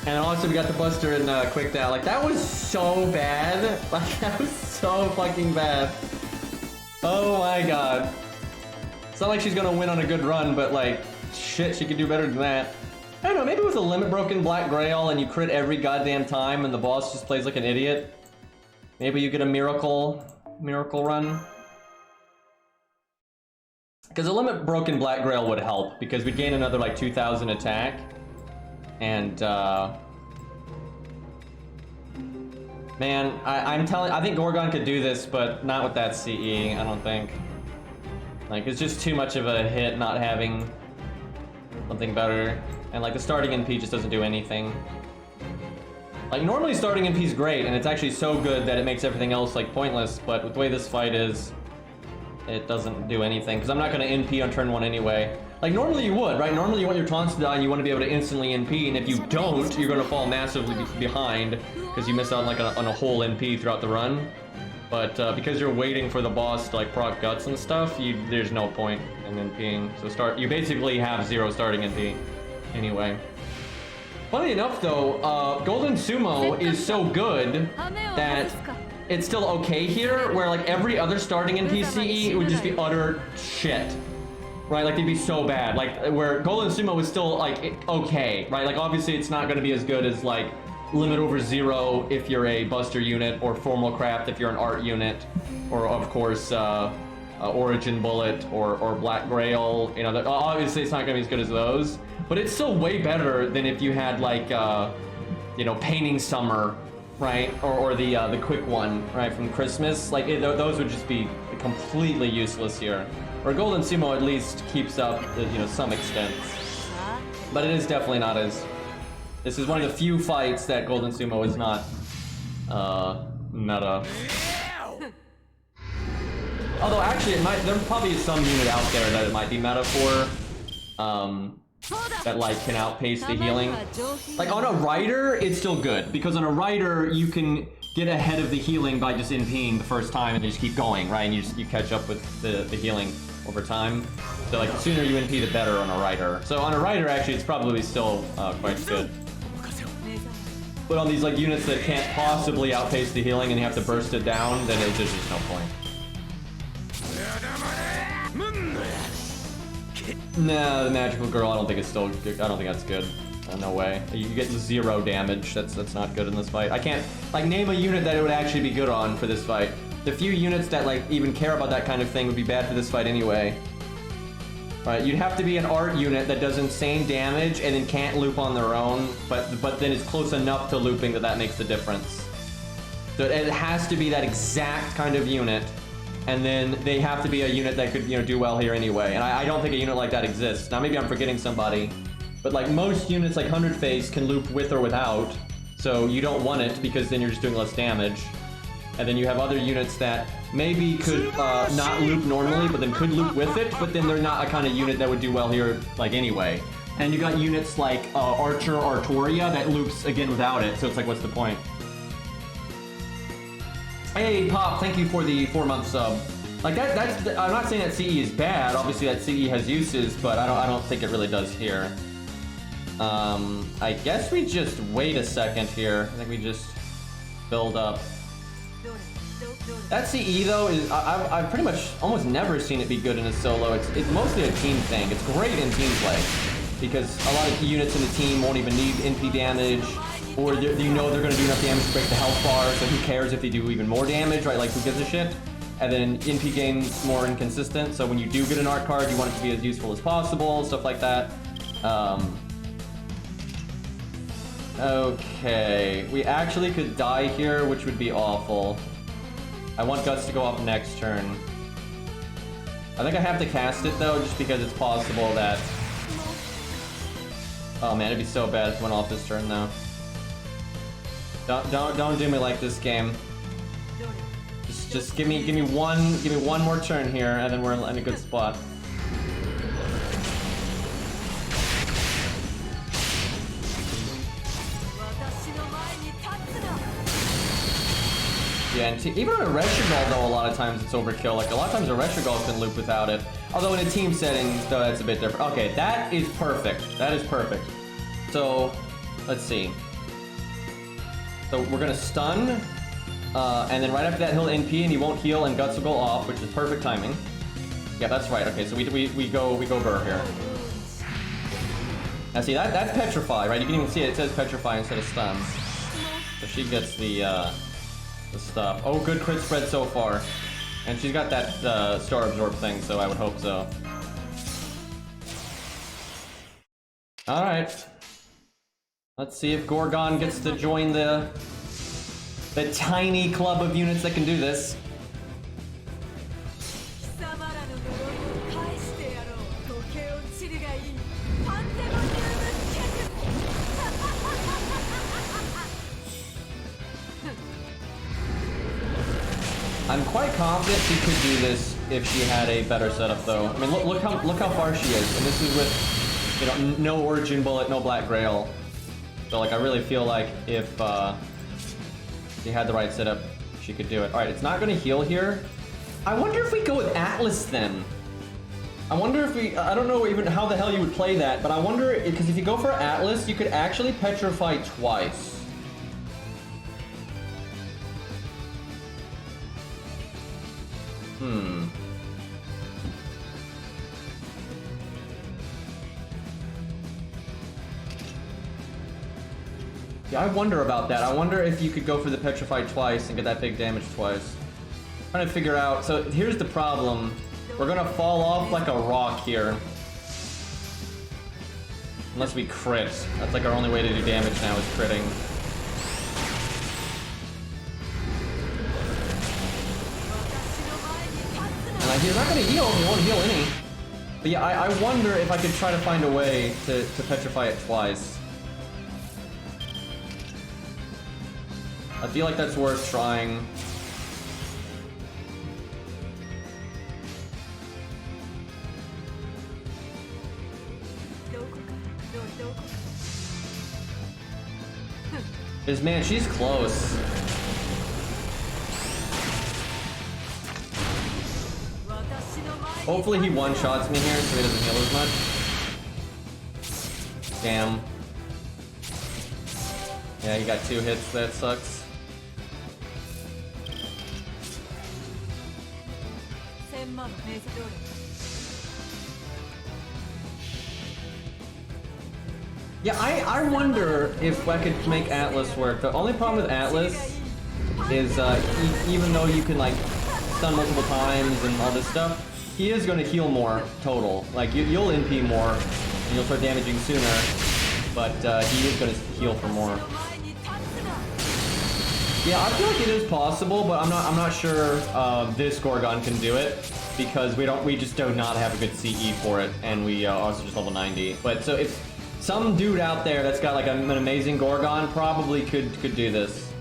And also we got the Buster and Quick Down. Like, that was so bad. Like, that was so fucking bad. Oh my god. It's not like she's gonna win on a good run, but like, shit, she could do better than that. I don't know, maybe with a limit broken Black Grail and you crit every goddamn time and the boss just plays like an idiot. Maybe you get a miracle run. Because a limit broken Black Grail would help, because we'd gain another like 2,000 attack. And man, I think Gorgon could do this, but not with that CE, I don't think. Like, it's just too much of a hit not having something better. And like the starting NP just doesn't do anything. Like, normally starting NP is great, and it's actually so good that it makes everything else like pointless, but with the way this fight is, it doesn't do anything, because I'm not going to NP on turn 1 anyway. Like, normally you would, right? Normally you want your taunts to die and you want to be able to instantly NP, and if you don't, you're going to fall massively behind, because you miss out like on a whole NP throughout the run. But because you're waiting for the boss to like proc guts and stuff, there's no point in NPing. So you basically have 0 starting NP anyway. Funny enough though, Golden Sumo is so good that it's still okay here, where like every other starting NPCE, it would just be utter shit. Right, like they'd be so bad. Like where Golden Sumo is still like okay, right? Like obviously it's not going to be as good as like Limit Over 0 if you're a Buster unit, or Formal Craft if you're an Art unit, or of course Origin Bullet or Black Grail. You know, obviously it's not going to be as good as those, but it's still way better than if you had like you know, Painting Summer, right? Or the quick one, right, from Christmas. Like those would just be completely useless here. Or Golden Sumo at least keeps up, you know, some extent. But it is definitely not as... This is one of the few fights that Golden Sumo is not meta. Although actually, there probably is some unit out there that it might be meta for. That like can outpace the healing. Like on a Rider, it's still good, because on a Rider you can get ahead of the healing by just NPing the first time and you just keep going, right? And you catch up with the healing over time. So like the sooner you NP, the better on a Rider. So on a Rider, actually, it's probably still quite good. But on these like units that can't possibly outpace the healing and you have to burst it down, then there's just no point. No, the Magical Girl, I don't think it's still good. I don't think that's good. No way. You get 0 damage. That's not good in this fight. I can't like name a unit that it would actually be good on for this fight. The few units that like even care about that kind of thing would be bad for this fight anyway. Right, you'd have to be an Art unit that does insane damage and then can't loop on their own, but then it's close enough to looping that makes the difference. So it has to be that exact kind of unit, and then they have to be a unit that could, you know, do well here anyway. And I don't think a unit like that exists. Now maybe I'm forgetting somebody, but like most units like 100 Face can loop with or without, so you don't want it because then you're just doing less damage. And then you have other units that maybe could not loop normally, but then could loop with it, but then they're not a kind of unit that would do well here, like, anyway. And you got units like Archer or Artoria that loops, again, without it, so it's like, what's the point? Hey, Pop, thank you for the 4-month sub. Like, I'm not saying that CE is bad, obviously that CE has uses, but I don't think it really does here. I guess we just wait a second here. I think we just build up. That CE though is I've pretty much almost never seen it be good in a solo. It's mostly a team thing. It's great in team play because a lot of units in the team won't even need NP damage, or you know they're going to do enough damage to break the health bar. So who cares if they do even more damage, right? Like who gives a shit? and then NP gain's more inconsistent, so when you do get an art card, you want it to be as useful as possible, stuff like that. Okay, we actually could die here, which would be awful. I want Guts to go off next turn. I think I have to cast it though, just because it's possible that... Oh man, it'd be so bad if it went off this turn though. Don't do me like this game. Just give me one more turn here, and then we're in a good spot. Yeah, and even a Retrogol though, a lot of times it's overkill. Like a lot of times a Retrogol can loop without it. Although in a team setting, though, that's a bit different. Okay, that is perfect. That is perfect. So, let's see. So we're gonna stun, and then right after that he'll NP and he won't heal and Guts will go off, which is perfect timing. Yeah, that's right. Okay, so we go Burr here. Now see that's Petrify, right? You can even see it says Petrify instead of stun. So she gets the stuff. Oh, good crit spread so far. And she's got that Star Absorb thing, so I would hope so. Alright. Let's see if Gorgon gets to join the tiny club of units that can do this. I'm quite confident she could do this if she had a better setup, though. I mean, look how far she is, and this is with, you know, no Origin Bullet, no Black Grail. So, like, I really feel like if she had the right setup, she could do it. All right, it's not going to heal here. I wonder if we go with Atlas then. I wonder if we, I don't know even how the hell you would play that, but I wonder, because if you go for Atlas, you could actually Petrify twice. Yeah, I wonder about that. I wonder if you could go for the Petrify twice and get that big damage twice. I'm trying to figure out. So here's the problem. We're gonna fall off like a rock here. Unless we crit. That's like our only way to do damage now is critting. And he's not gonna heal. He won't heal any. But yeah, I wonder if I could try to find a way to Petrify it twice. I feel like that's worth trying. Because, man, she's close. Hopefully he one-shots me here so he doesn't heal as much. Damn. Yeah, he got 2 hits. That sucks. Yeah, I wonder if I could make Atlas work. The only problem with Atlas is even though you can like stun multiple times and all this stuff, he is going to heal more total. Like you'll NP more and you'll start damaging sooner, but he is going to heal for more. Yeah, I feel like it is possible, but I'm not sure this Gorgon can do it because we just do not have a good CE for it, and we also just level 90. But so if some dude out there that's got like an amazing Gorgon probably could do this.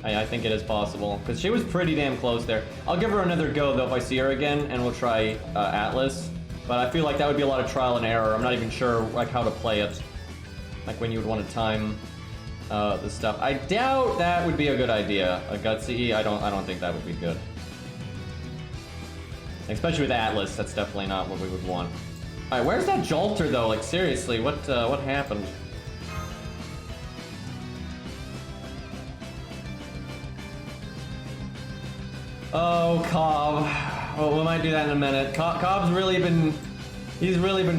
I think it is possible because she was pretty damn close there. I'll give her another go though if I see her again, and we'll try Atlas. But I feel like that would be a lot of trial and error. I'm not even sure like how to play it, like when you would want to time the stuff. I doubt that would be a good idea. A gut CE, I don't think that would be good. Especially with Atlas, that's definitely not what we would want. All right, where's that Jolter though? Like seriously, what happened? Oh, Cobb. Well, we might do that in a minute. Cobb's really been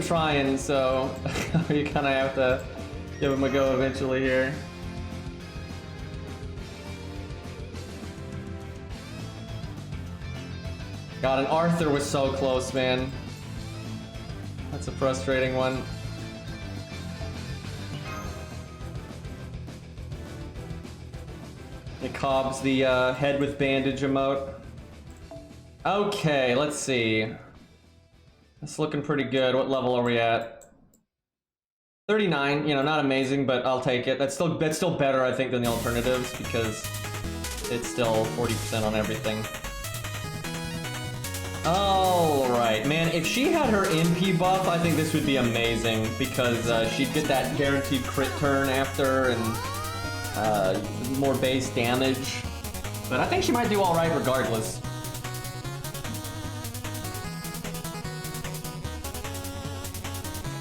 trying, so you kind of have to give him a go eventually here. God, and Arthur was so close, man. That's a frustrating one. It Cobb's the head with bandage emote. Okay, let's see. It's looking pretty good. What level are we at? 39, you know, not amazing, but I'll take it. That's still better, I think, than the alternatives, because it's still 40% on everything. Alright, man, if she had her MP buff, I think this would be amazing, because she'd get that guaranteed crit turn after, and more base damage. But I think she might do alright regardless.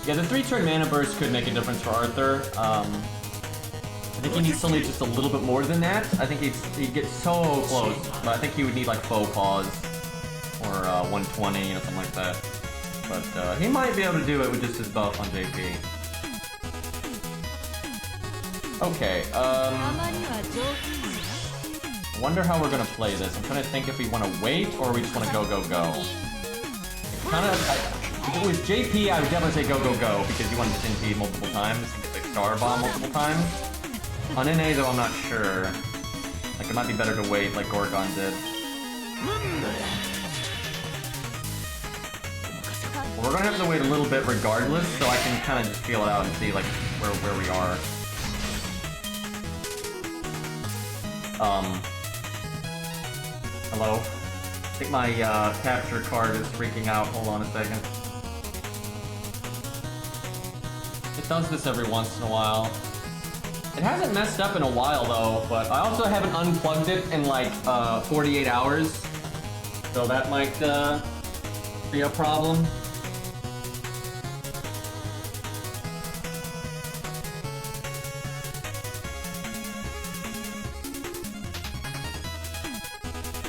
Yeah, the 3-turn mana burst could make a difference for Arthur. I think he needs something just a little bit more than that. I think he'd get so close, but I think he would need like Faux Pause or 120 or something like that. But he might be able to do it with just his buff on JP. Okay, I wonder how we're gonna play this. I'm trying to think if we want to wait or we just want to go, go, go. Kind of. If it was JP, I would definitely say go, go, go, because you want to just NP multiple times and get the Star Bomb multiple times. On NA, though, I'm not sure. Like, it might be better to wait, like Gorgon did. Well, we're gonna have to wait a little bit regardless, so I can kind of just feel it out and see, like, where we are. Hello? I think my capture card is freaking out. Hold on a second. It does this every once in a while. It hasn't messed up in a while though, but I also haven't unplugged it in like 48 hours. So that might be a problem.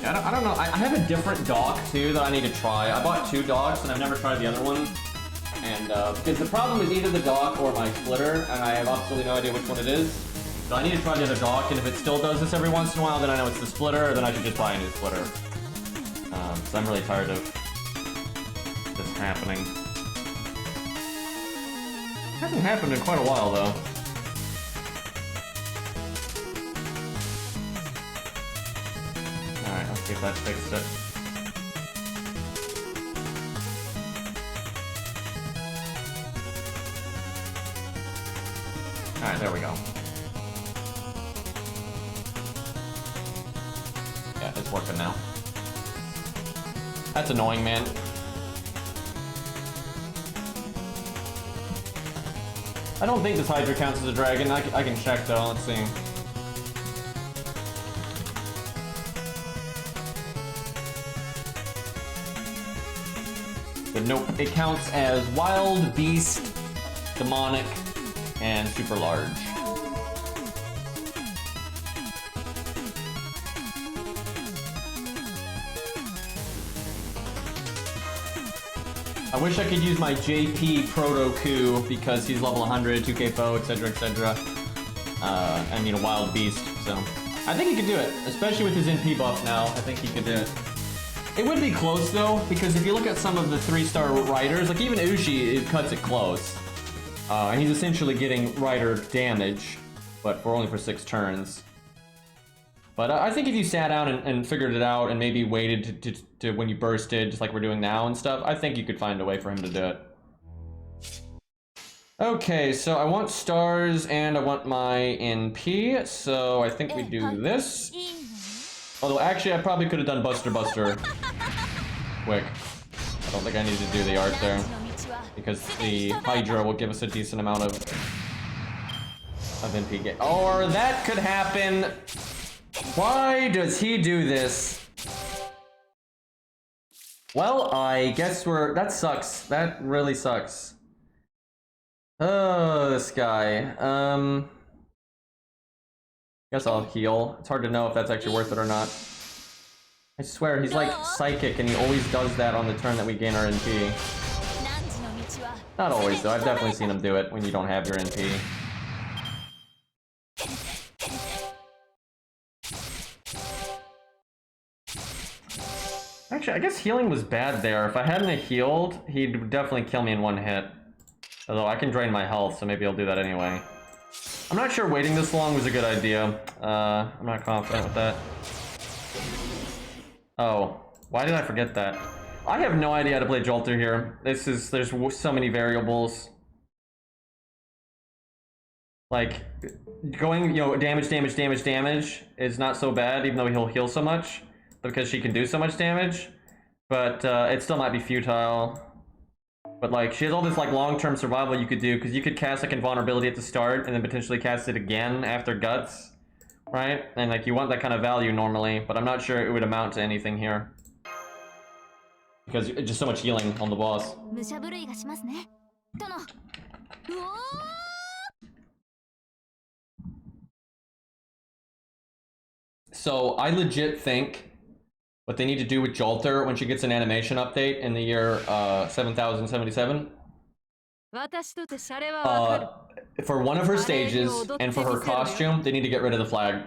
Yeah, I don't know. I have a different dock too that I need to try. I bought 2 docks and I've never tried the other one. And because the problem is either the dock or my splitter, and I have absolutely no idea which one it is. So I need to try the other dock, and if it still does this every once in a while, then I know it's the splitter, or then I should just buy a new splitter. So I'm really tired of this happening. It hasn't happened in quite a while, though. Alright, let's see if that fixed it. Alright, there we go. Yeah, it's working now. That's annoying, man. I don't think this Hydra counts as a dragon. I can check though, let's see. But nope, it counts as wild, beast, demonic, and super large. I wish I could use my JP Proto Coup because he's level 100, 2k foe, etc, etc. I mean, a wild beast, so I think he could do it, especially with his NP buff now. I think he could do it. It would be close though, because if you look at some of the 3-star riders, like even Ushi, it cuts it close. And he's essentially getting rider damage, but only for 6 turns. But I think if you sat down and figured it out and maybe waited to when you bursted, just like we're doing now and stuff, I think you could find a way for him to do it. Okay, so I want stars and I want my NP, so I think we do this. Although actually I probably could have done Buster quick. I don't think I need to do the art there, because the Hydra will give us a decent amount of NP gain. Or that could happen. Why does he do this? Well, I guess that sucks. That really sucks. Oh, this guy. Guess I'll heal. It's hard to know if that's actually worth it or not. I swear, he's like psychic and he always does that on the turn that we gain our NP. Not always though, I've definitely seen him do it when you don't have your NP. Actually, I guess healing was bad there. If I hadn't healed, he'd definitely kill me in one hit. Although I can drain my health, so maybe I'll do that anyway. I'm not sure waiting this long was a good idea. I'm not confident with that. Oh, why did I forget that? I have no idea how to play Jolter here. There's so many variables. Like, going, damage is not so bad, even though he'll heal so much, because she can do so much damage. But it still might be futile. But like, she has all this like long-term survival you could do, because you could cast like invulnerability at the start, and then potentially cast it again after Guts, right? And like, you want that kind of value normally, but I'm not sure it would amount to anything here. Because it's just so much healing on the boss. So I legit think what they need to do with Jolter when she gets an animation update in the year 7077, for one of her stages and for her costume, they need to get rid of the flag.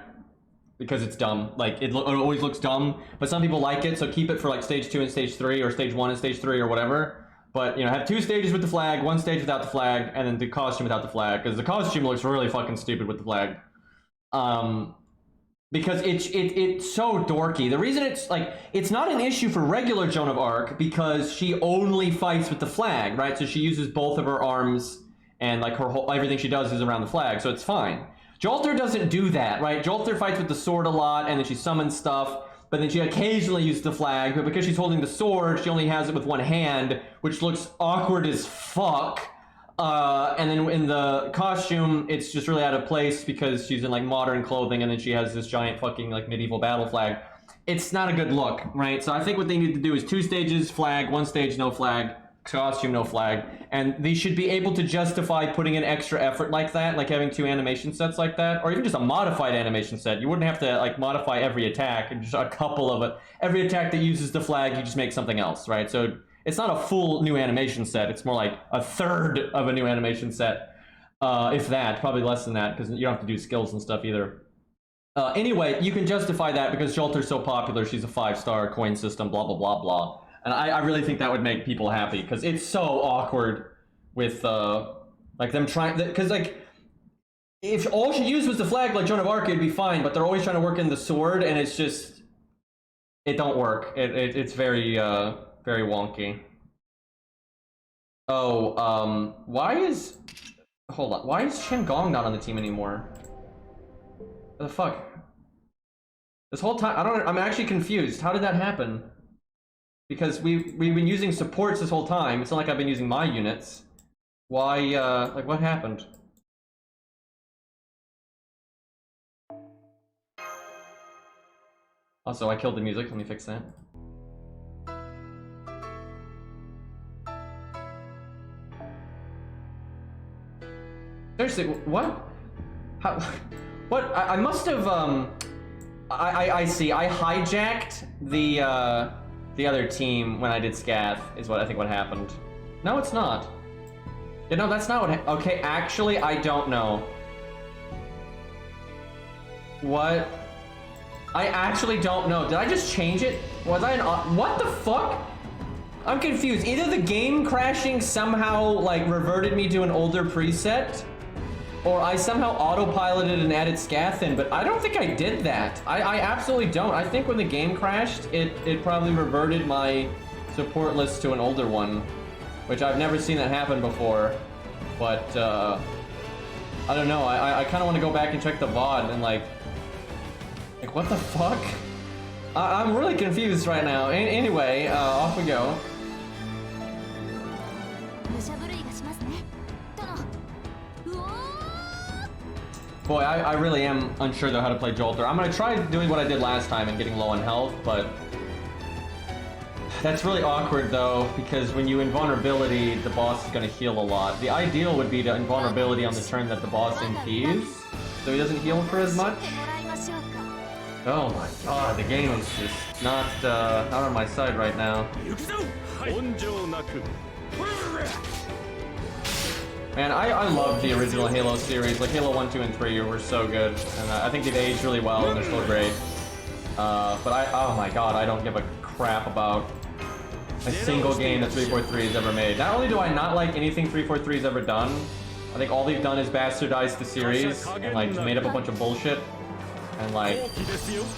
Because it's dumb. Like, it always looks dumb, but some people like it, so keep it for like stage 2 and stage 3, or stage 1 and stage 3, or whatever. But, have 2 stages with the flag, 1 stage without the flag, and then the costume without the flag, because the costume looks really fucking stupid with the flag. Because it's so dorky. The reason it's not an issue for regular Joan of Arc, because she only fights with the flag, right? So she uses both of her arms, and like everything she does is around the flag, so it's fine. Jolter doesn't do that, right? Jolter fights with the sword a lot, and then she summons stuff, but then she occasionally uses the flag, but because she's holding the sword, she only has it with one hand, which looks awkward as fuck. And then in the costume, it's just really out of place because she's in like modern clothing, and then she has this giant fucking like medieval battle flag. It's not a good look, right? So I think what they need to do is 2 stages, flag, 1 stage, no flag, costume, no flag, and they should be able to justify putting in extra effort like that, like having 2 animation sets like that, or even just a modified animation set. You wouldn't have to like modify every attack, and just a couple of it. Every attack that uses the flag, you just make something else, right? So it's not a full new animation set, it's more like a third of a new animation set, if that, probably less than that, because you don't have to do skills and stuff either. Anyway, you can justify that because Jolter's so popular, she's a 5-star coin system, blah blah blah blah. And I really think that would make people happy, because it's so awkward with like them trying, because like if all she used was the flag like Joan of Arc, it'd be fine, but they're always trying to work in the sword, and it's just, it don't work. It's very very wonky. Oh, why is Shen Gong not on the team anymore? What the fuck? This whole time, I'm actually confused. How did that happen? Because we've been using supports this whole time. It's not like I've been using my units. Why, like, what happened? Also, I killed the music. Let me fix that. Seriously, what? How? What? I must have, I see. I hijacked the other team when I did Scath, is what I think what happened. No, it's not. Yeah, no, that's not what okay, actually, I don't know. What? I actually don't know. Did I just change it? Was I what the fuck? I'm confused. Either the game crashing somehow, like, reverted me to an older preset, or I somehow autopiloted and added Scath in, but I don't think I did that. I absolutely don't. I think when the game crashed, it probably reverted my support list to an older one, which I've never seen that happen before. But, I don't know. I kind of want to go back and check the VOD and, like, what the fuck? I'm really confused right now. Anyway, off we go. Boy, I really am unsure though how to play Jolter. I'm gonna try doing what I did last time and getting low on health, but that's really awkward though, because when you invulnerability, the boss is gonna heal a lot. The ideal would be to invulnerability on the turn that the boss impedes, so he doesn't heal for as much. Oh my god, the game is just not on my side right now. Man, I love the original Halo series. Like Halo 1, 2, and 3 were so good, and I think they've aged really well and they're still great. But oh my god, I don't give a crap about a single game that 343 has ever made. Not only do I not like anything 343 has ever done, I think all they've done is bastardized the series and like made up a bunch of bullshit and like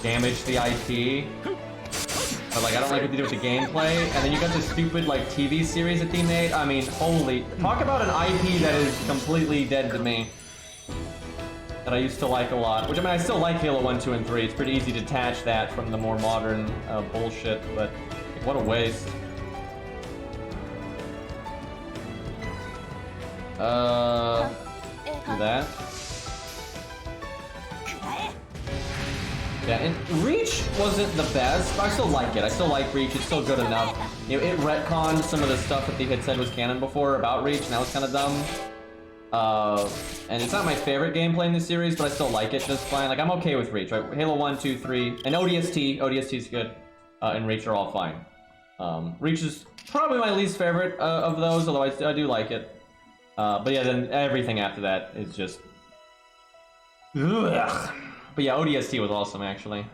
damaged the IP. But like I don't like what they do with the gameplay. And then you got this stupid like TV series that they made. I mean, holy, talk about an IP that is completely dead to me. That I used to like a lot. Which I mean, I still like Halo 1, 2, and 3. It's pretty easy to detach that from the more modern bullshit, but like, what a waste. Do that. Yeah, and Reach wasn't the best, but I still like it. I still like Reach. It's still good enough. You know, it retconned some of the stuff that they had said was canon before about Reach, and that was kind of dumb. And it's not my favorite gameplay in the series, but I still like it just fine. Like, I'm okay with Reach, right? Halo 1, 2, 3, and ODST. ODST is good. And Reach are all fine. Reach is probably my least favorite of those, although I do like it. But yeah, then everything after that is just... Ugh. But yeah, ODST was awesome, actually.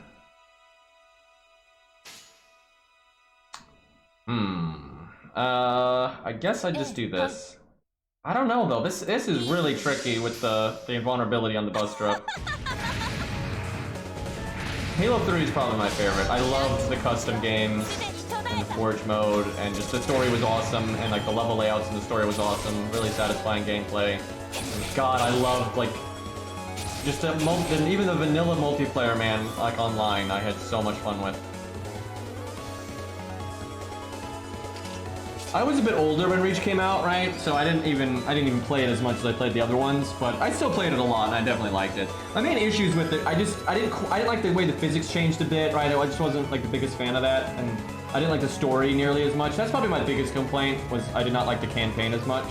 I guess I just do this. I don't know, though. This is really tricky with the invulnerability on the bus drop. Halo 3 is probably my favorite. I loved the custom games and the Forge mode, and just the story was awesome, and like the level layouts in the story was awesome. Really satisfying gameplay. And God, I loved like just even the vanilla multiplayer, man, like online. I had so much fun with. I was a bit older when Reach came out, right? So I didn't even play it as much as I played the other ones, but I still played it a lot, and I definitely liked it. My main issues with it, I didn't like the way the physics changed a bit, right? I just wasn't like the biggest fan of that, and I didn't like the story nearly as much. That's probably my biggest complaint, was I did not like the campaign as much.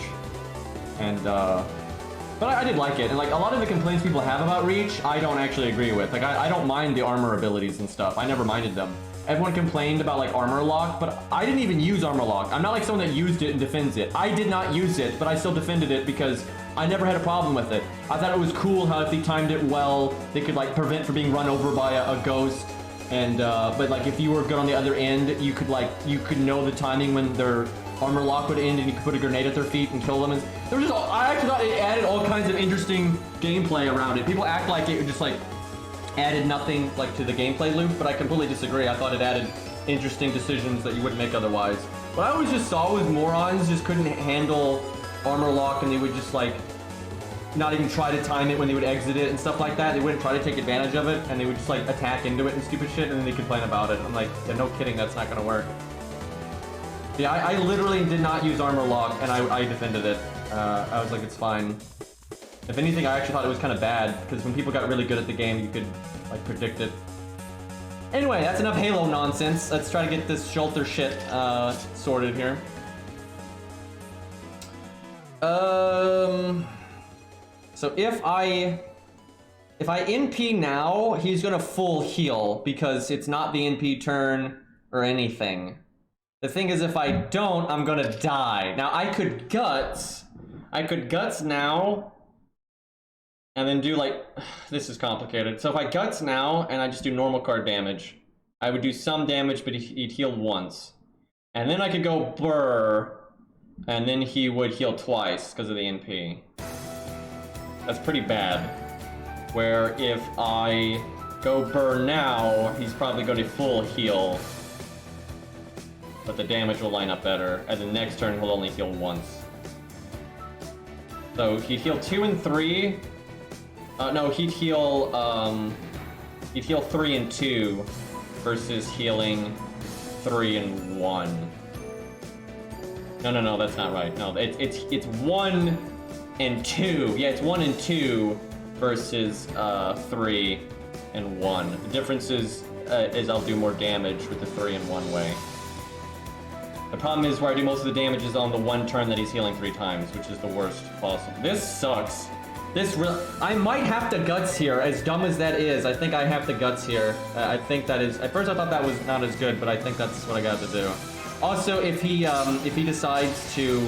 And but I did like it, and like a lot of the complaints people have about Reach, I don't actually agree with. Like I don't mind the armor abilities and stuff. I never minded them. Everyone complained about like armor lock, but I didn't even use armor lock. I'm not like someone that used it and defends it. I did not use it, but I still defended it because I never had a problem with it. I thought it was cool how if they timed it well, they could like prevent from being run over by a ghost. And but like if you were good on the other end, you could know the timing when their armor lock would end, and you could put a grenade at their feet and kill them. And there was just I actually thought it added all kinds of interesting gameplay around it. People act like it just like added nothing like to the gameplay loop, but I completely disagree. I thought it added interesting decisions that you wouldn't make otherwise. What I always just saw was morons just couldn't handle armor lock, and they would just like not even try to time it when they would exit it and stuff like that. They wouldn't try to take advantage of it, and they would just like attack into it and stupid shit, and then they complain about it. I'm like, yeah, no kidding, that's not gonna work. Yeah, I literally did not use armor lock, and I defended it. I was like, it's fine. If anything, I actually thought it was kind of bad, because when people got really good at the game, you could like predict it. Anyway, that's enough Halo nonsense. Let's try to get this shelter shit sorted here. So if I NP now, he's gonna full heal because it's not the NP turn or anything. The thing is, if I don't, I'm gonna die. Now I could guts now. And then do like, this is complicated. So if I guts now and I just do normal card damage, I would do some damage, but he'd heal once. And then I could go burr, and then he would heal twice because of the NP. That's pretty bad. Where if I go burr now, he's probably going to full heal. But the damage will line up better. And the next turn he'll only heal once. So he'd heal 2 and 3. No, he'd heal 3 and 2 versus healing 3 and 1. No, that's not right. No, it's 1 and 2. Yeah, it's 1 and 2 versus 3 and 1. The difference is I'll do more damage with the 3 and 1 way. The problem is where I do most of the damage is on the one turn that he's healing 3 times, which is the worst possible. This sucks. I might have to guts here, as dumb as that is. I think I have to guts here. I think that is... At first I thought that was not as good, but I think that's what I got to do. Also, if he decides to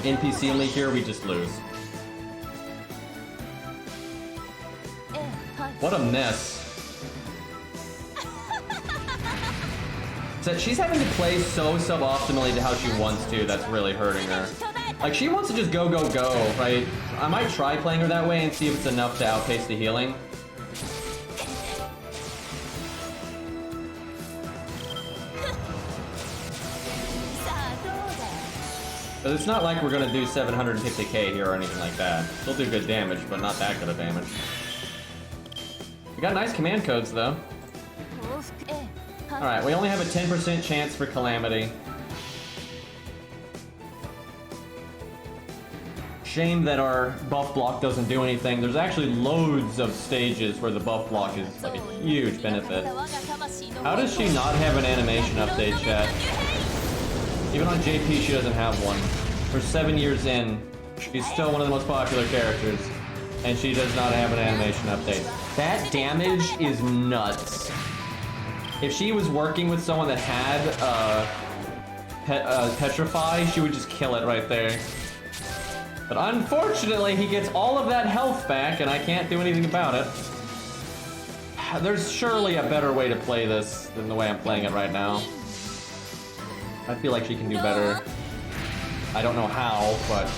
NPC me here, we just lose. What a mess. that she's having to play so suboptimally to how she wants to. That's really hurting her. Like, she wants to just go, go, go, right? I might try playing her that way and see if it's enough to outpace the healing. But it's not like we're gonna do 750k here or anything like that. Still do good damage, but not that good of damage. We got nice command codes, though. Alright, we only have a 10% chance for Calamity. Shame that our buff block doesn't do anything. There's actually loads of stages where the buff block is like a huge benefit. How does she not have an animation update, chat? Even on JP, she doesn't have one. For 7 years in, she's still one of the most popular characters, and she does not have an animation update. That damage is nuts. If she was working with someone that had Petrify, she would just kill it right there. But unfortunately, he gets all of that health back, and I can't do anything about it. There's surely a better way to play this than the way I'm playing it right now. I feel like she can do better. I don't know how, but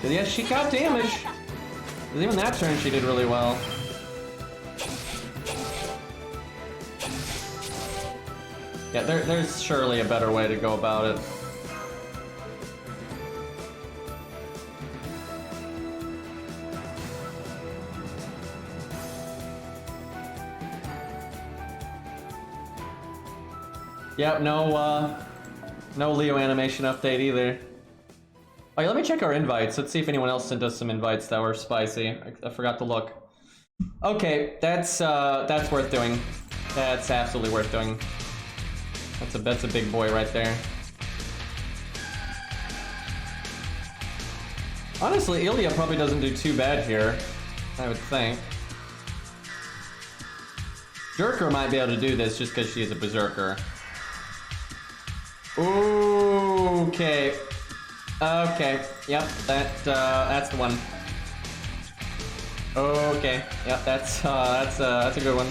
yes, she got damage. Even that turn, she did really well. Yeah, there's surely a better way to go about it. Yep, no Leo animation update either. Oh yeah, let me check our invites. Let's see if anyone else sent us some invites that were spicy. I forgot to look. Okay, that's worth doing. That's absolutely worth doing. That's a big boy right there. Honestly, Ilya probably doesn't do too bad here, I would think. Jerker might be able to do this just because she is a berserker. Okay. Okay. Yep. That's the one. Okay. Yep. That's a good one.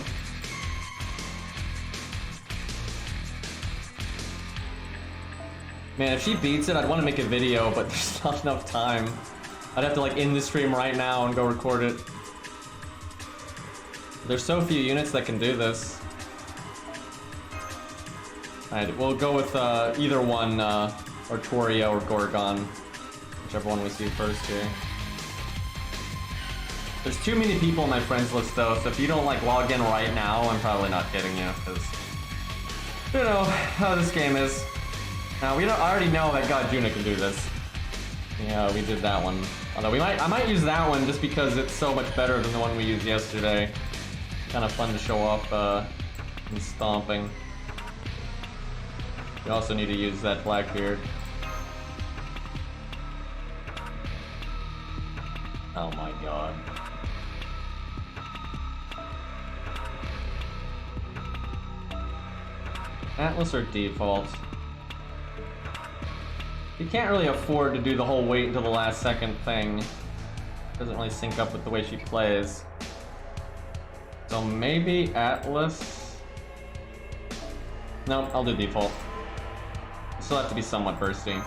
Man, if she beats it, I'd want to make a video, but there's not enough time. I'd have to like end the stream right now and go record it. There's so few units that can do this. Alright, we'll go with either one, or Toria or Gorgon. Whichever one we see first here. There's too many people on my friends list though, so if you don't like log in right now, I'm probably not getting you, because you know how this game is. Now I already know that God Juna can do this. Yeah, we did that one. Although I might use that one just because it's so much better than the one we used yesterday. Kind of fun to show off in stomping. You also need to use that Blackbeard. Oh my god. Atlas or default? You can't really afford to do the whole wait until the last second thing. Doesn't really sync up with the way she plays. So maybe Atlas? No, I'll do default. Still have to be somewhat bursty.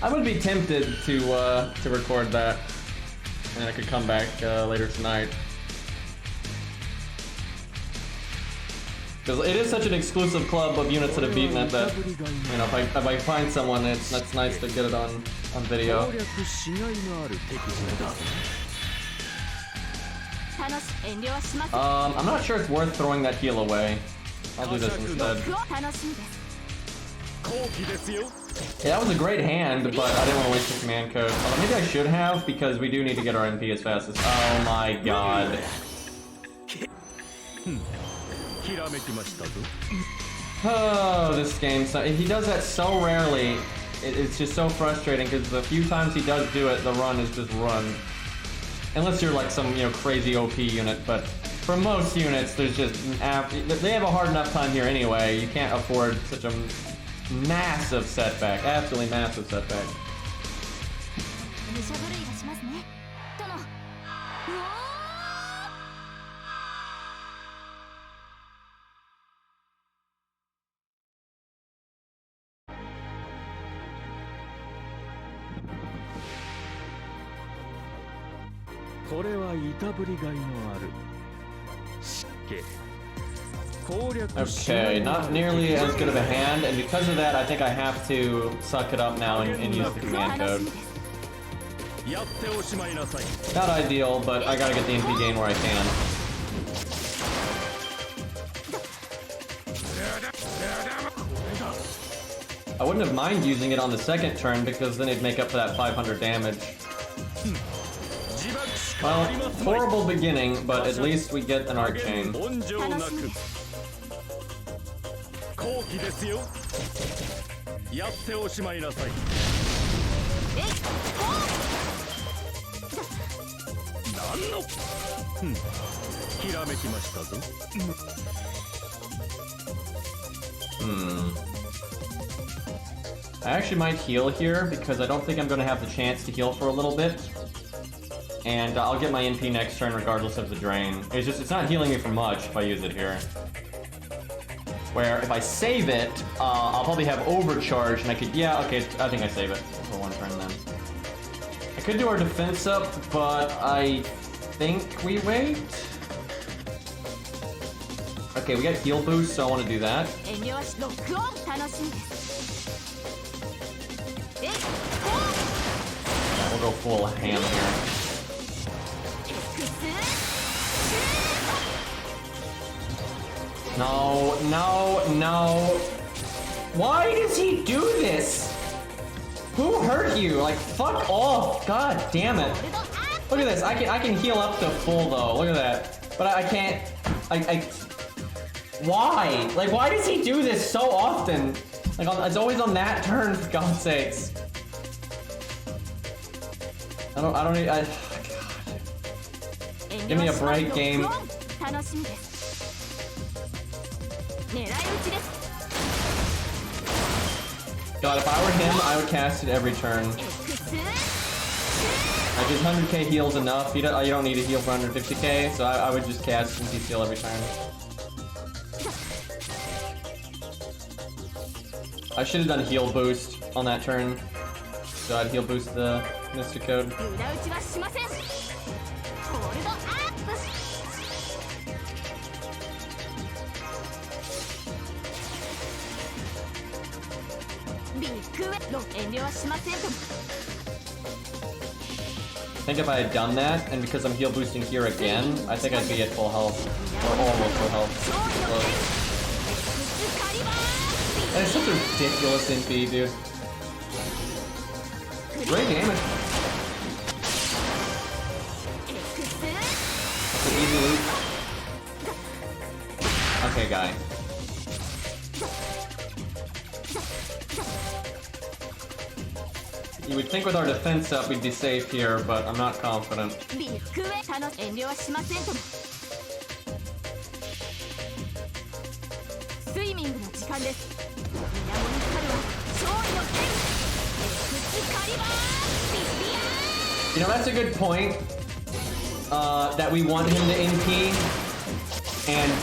I would be tempted to record that, and I could come back later tonight. Because it is such an exclusive club of units that have beaten it that, you know, if I find someone, that's nice to get it on video. I'm not sure it's worth throwing that heal away. I'll do this instead. Yeah, that was a great hand, but I didn't want to waste the command code. Although maybe I should have, because we do need to get our MP as fast as... Oh my god. Oh, this game. So, he does that so rarely. It's just so frustrating, because the few times he does do it, the run is just run. Unless you're like some, you know, crazy OP unit, but for most units, there's just... They have a hard enough time here anyway. You can't afford such a massive setback. Absolutely massive setback. Okay, not nearly as good of a hand, and because of that, I think I have to suck it up now and use the command code. Not ideal, but I gotta get the NP gain where I can. I wouldn't have minded using it on the second turn because then it'd make up for that 500 damage. Well, horrible beginning, but at least we get an Arcane. I actually might heal here because I don't think I'm going to have the chance to heal for a little bit. And I'll get my NP next turn regardless of the drain. It's not healing me for much if I use it here. Where if I save it, I'll probably have overcharge and I could, yeah, okay, I think I save it for one turn then. I could do our defense up, but I think we wait. Okay, we got heal boost, so I want to do that. Yeah, we'll go full ham here. No, no, no. Why does he do this? Who hurt you? Like, fuck off. God damn it. Look at this. I can heal up to full though. Look at that. But I can't. Why? Like, why does he do this so often? Like, it's always on that turn, for God's sakes. God. Give me a break, game. God, if I were him, I would cast it every turn. Like, his 100k heals enough. You don't need to heal for 150k, so I would just cast and heal every turn. I should have done heal boost on that turn. So I'd heal boost the Mystic Code. I think if I had done that, and because I'm heal boosting here again, I think I'd be at full health. Or almost full health. That is such a ridiculous NP, dude. Great damage. That's an easy loop. Okay, guy. You would think with our defense up we'd be safe here, but I'm not confident. You know, that's a good point. That we want him to NP, and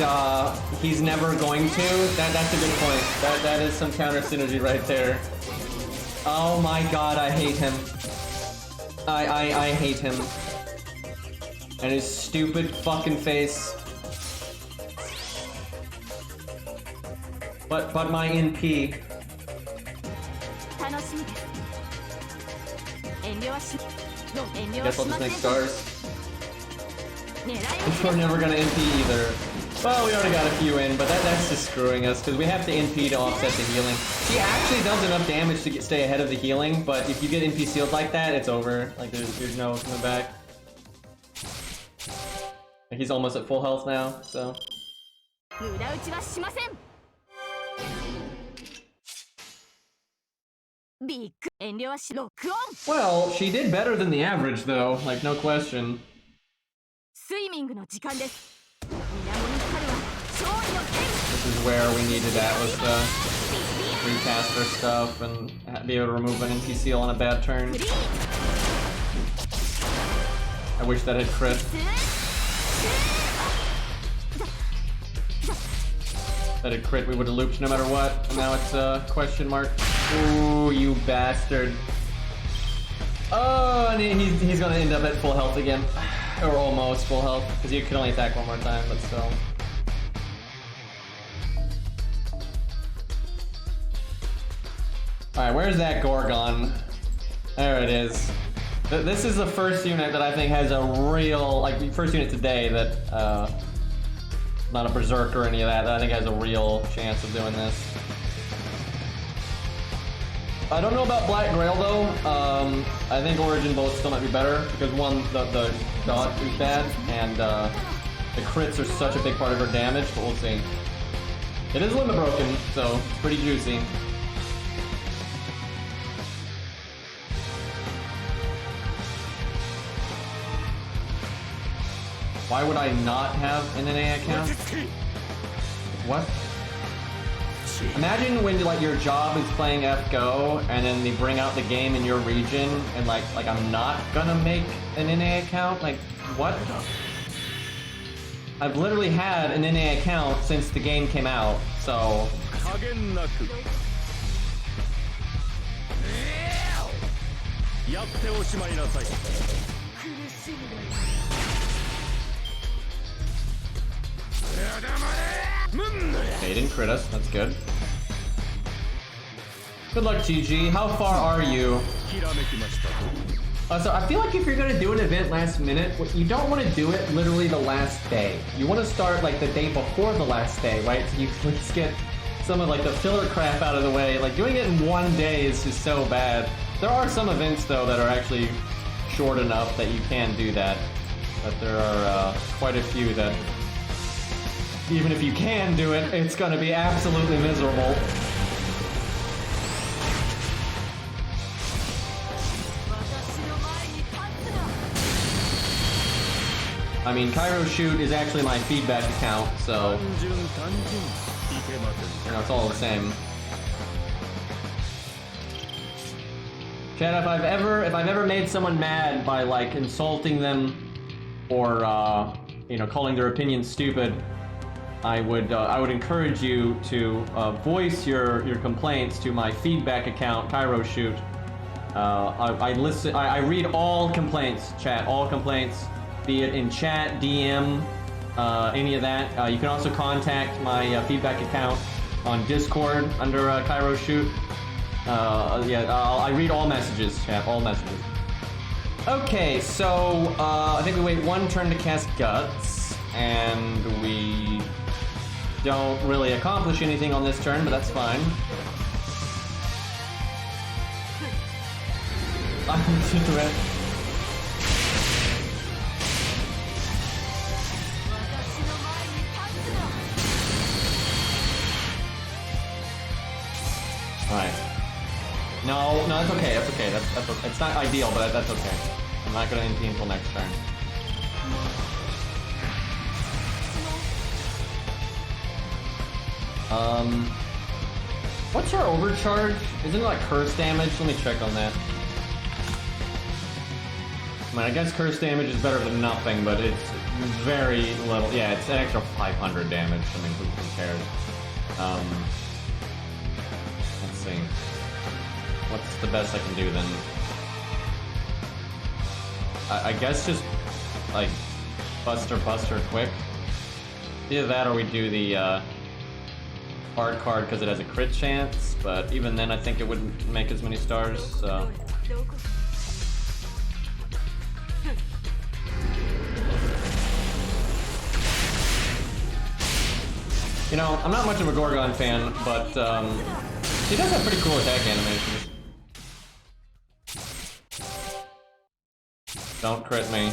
he's never going to. That's a good point. That is some counter synergy right there. Oh my god, I hate him. I hate him. And his stupid fucking face. But my NP. Guess I'll just make stars. We're never gonna NP either. Well, we already got a few in, but that's just screwing us, because we have to NP to offset the healing. He actually does enough damage to stay ahead of the healing, but if you get NP sealed like that, it's over. Like, there's no coming back. Like, he's almost at full health now, so... Well, she did better than the average, though. Like, no question. This is where we needed Atlas to recast our stuff and be able to remove an NP seal on a bad turn. I wish that had crit. That had crit, we would have looped no matter what. And now it's a question mark. Ooh, you bastard. Oh, and he's gonna end up at full health again. Or almost full health, because you can only attack one more time, but still. Alright, where's that Gorgon? There it is. This is the first unit that I think has a real, like, first unit today that, not a berserker or any of that I think has a real chance of doing this. I don't know about Black Grail though. I think Origin Bolt still might be better because one, the dodge is bad, and the crits are such a big part of her damage, but we'll see. It is limit broken, so it's pretty juicy. Why would I not have an NA account? What? Imagine when like your job is playing FGO and then they bring out the game in your region and like I'm not gonna make an NA account? Like, what? I've literally had an NA account since the game came out, so... Okay, he didn't crit us, that's good. Good luck, GG. How far are you? So I feel like if you're gonna do an event last minute, you don't want to do it literally the last day. You want to start like the day before the last day, right? So you can just get some of like the filler crap out of the way. Like doing it in one day is just so bad. There are some events though that are actually short enough that you can do that. But there are quite a few that, even if you can do it, it's gonna be absolutely miserable. I mean, Cairo Shoot is actually my feedback account, so you know, it's all the same. Chad, if I've ever made someone mad by like insulting them or you know, calling their opinion stupid, I would encourage you to voice your complaints to my feedback account, Cairo Shoot. I read all complaints, chat, all complaints, be it in chat, DM, any of that. You can also contact my feedback account on Discord under Cairo Shoot. I read all messages, chat, all messages. Okay, so I think we wait one turn to cast Guts, and we don't really accomplish anything on this turn, but that's fine. I'm into it. Alright. No, that's okay, that's okay. That's okay. It's not ideal, but that's okay. I'm not gonna NP until next turn. What's her overcharge? Isn't it like curse damage? Let me check on that. I mean, I guess curse damage is better than nothing, but it's very little. Yeah, it's an extra 500 damage. I mean, who cares? Let's see. What's the best I can do then? I guess just like Buster quick. Either that or we do the hard card because it has a crit chance, but even then I think it wouldn't make as many stars, so... You know, I'm not much of a Gorgon fan, but he does have pretty cool attack animations. Don't crit me.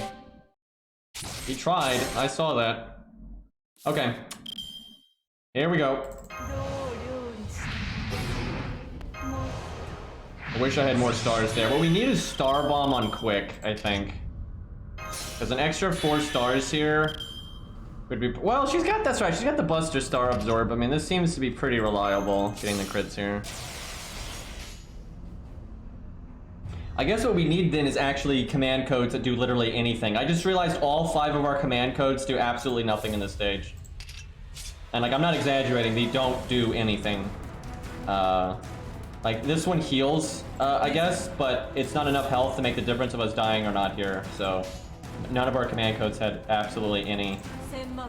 He tried, I saw that. Okay. Here we go. I wish I had more stars there. What we need is Star Bomb on Quick, I think. There's an extra 4 stars here. Could be, well, she's got, that's right, she's got the Buster Star Absorb. I mean, this seems to be pretty reliable, getting the crits here. I guess what we need then is actually command codes that do literally anything. I just realized all 5 of our command codes do absolutely nothing in this stage. And like, I'm not exaggerating, they don't do anything. Like, this one heals, I guess, but it's not enough health to make the difference of us dying or not here, so... none of our command codes had absolutely any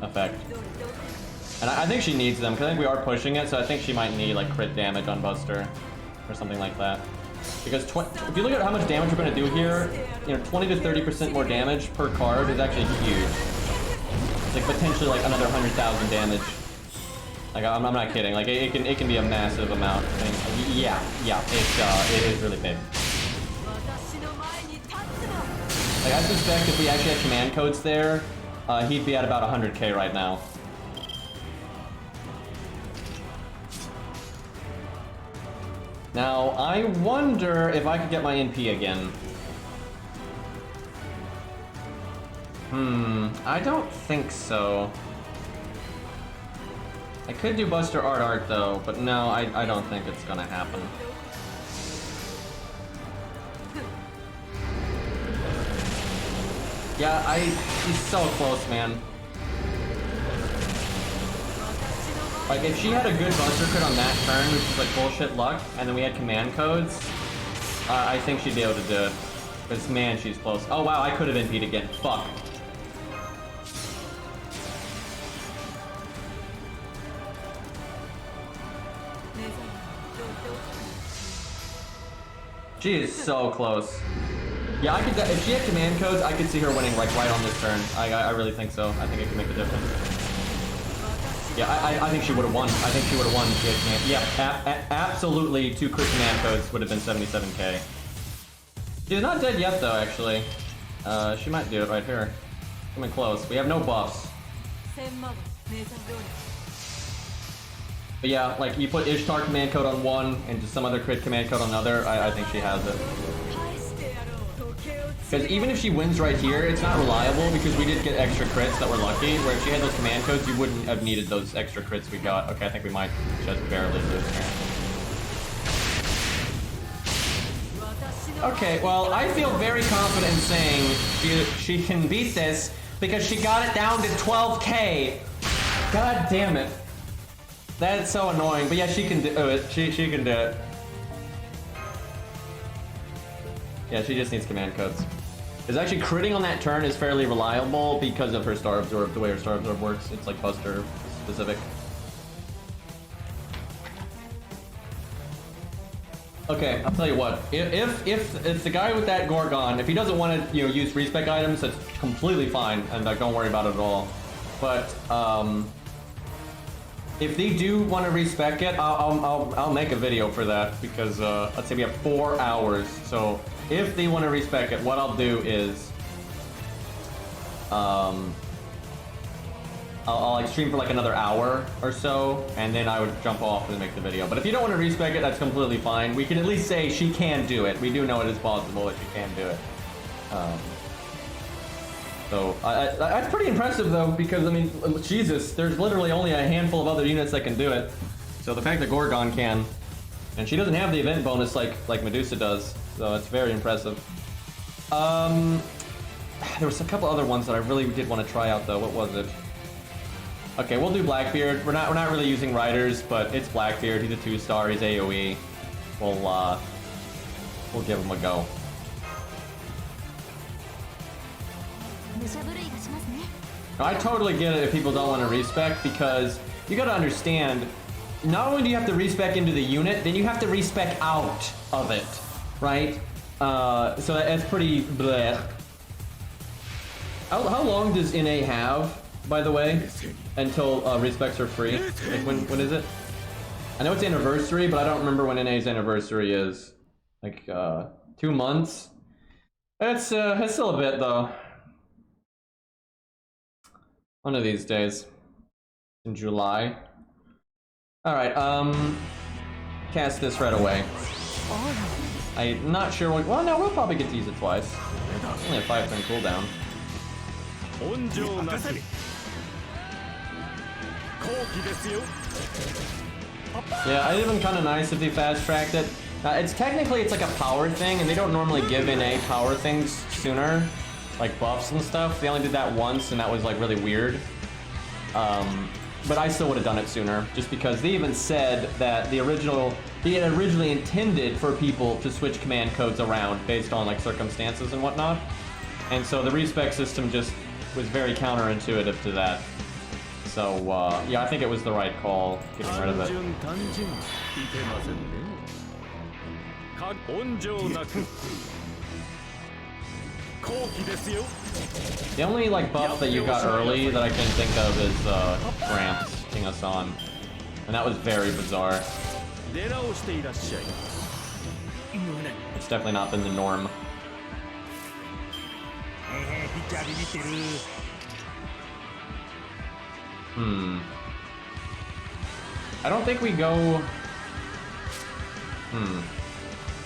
effect. And I think she needs them, because I think we are pushing it, so I think she might need like crit damage on Buster or something like that. Because if you look at how much damage we're going to do here, you know, 20 to 30% more damage per card is actually huge. It's like potentially like another 100,000 damage. Like I'm not kidding. Like it can be a massive amount. I mean, yeah, it is really big. Like I suspect if we actually had command codes there, he'd be at about 100k right now. Now, I wonder if I could get my NP again. I don't think so. I could do Buster Art though, but no, I don't think it's gonna happen. Yeah, he's so close, man. Like, if she had a good Buster crit on that turn, which is like bullshit luck, and then we had command codes, I think she'd be able to do it. Because, man, she's close. Oh, wow, I could have NP'd again. Fuck. She is so close. Yeah, I could. If she had command codes, I could see her winning like right on this turn. I really think so. I think it could make a difference. Yeah, I think she would have won. I think she would have won if she had command. Yeah, absolutely. 2 crit command codes would have been 77k. She's not dead yet though, actually. She might do it right here. Coming close. We have no buffs. But yeah, like you put Ishtar command code on one and just some other crit command code on another, I think she has it. Because even if she wins right here, it's not reliable because we did get extra crits that were lucky, where if she had those command codes, you wouldn't have needed those extra crits we got. Okay, I think we might just barely lose here. Okay, well, I feel very confident in saying she can beat this because she got it down to 12k. God damn it. That's so annoying, but yeah, she can do it. She can do it. Yeah, she just needs command codes. Because actually critting on that turn is fairly reliable because of her Star Absorb, the way her Star Absorb works. It's like Buster specific. Okay, I'll tell you what. If the guy with that Gorgon, if he doesn't want to, use respec items, that's completely fine, and don't worry about it at all. But if they do want to respec it, I'll make a video for that because let's say we have 4 hours. So if they want to respec it, what I'll do is I'll like stream for like another hour or so, and then I would jump off and make the video. But if you don't want to respec it, that's completely fine. We can at least say she can do it. We do know it is possible that she can do it. So that's pretty impressive though, because I mean, Jesus, there's literally only a handful of other units that can do it. So the fact that Gorgon can, and she doesn't have the event bonus like Medusa does, so it's very impressive. There was a couple other ones that I really did want to try out though. What was it? Okay, we'll do Blackbeard. We're not really using Riders, but it's Blackbeard. He's a 2-star. He's AOE. We'll give him a go. Now, I totally get it if people don't want to respec, because you gotta understand, not only do you have to respec into the unit, then you have to respec out of it, right? So that's pretty bleh. How long does NA have, by the way, until respecs are free? Like when is it? I know it's anniversary, but I don't remember when NA's anniversary is. Like 2 months? It's still a bit though. One of these days. In July. Alright, cast this right away. I'm not sure what. Well, no, we'll probably get to use it twice. Only a 5-turn cooldown. Yeah, it'd have been kind of nice if they fast-tracked it. It's like a power thing, and they don't normally give NA power things sooner. Like buffs and stuff. They only did that once, and that was like really weird. But I still would have done it sooner, just because they even said that they had originally intended for people to switch command codes around based on like circumstances and whatnot. And so the respec system just was very counterintuitive to that. So, yeah, I think it was the right call, getting rid of it. The only, like, buff that you got early that I can think of is, Gramps, King Hassan. And that was very bizarre. It's definitely not been the norm. I don't think we go...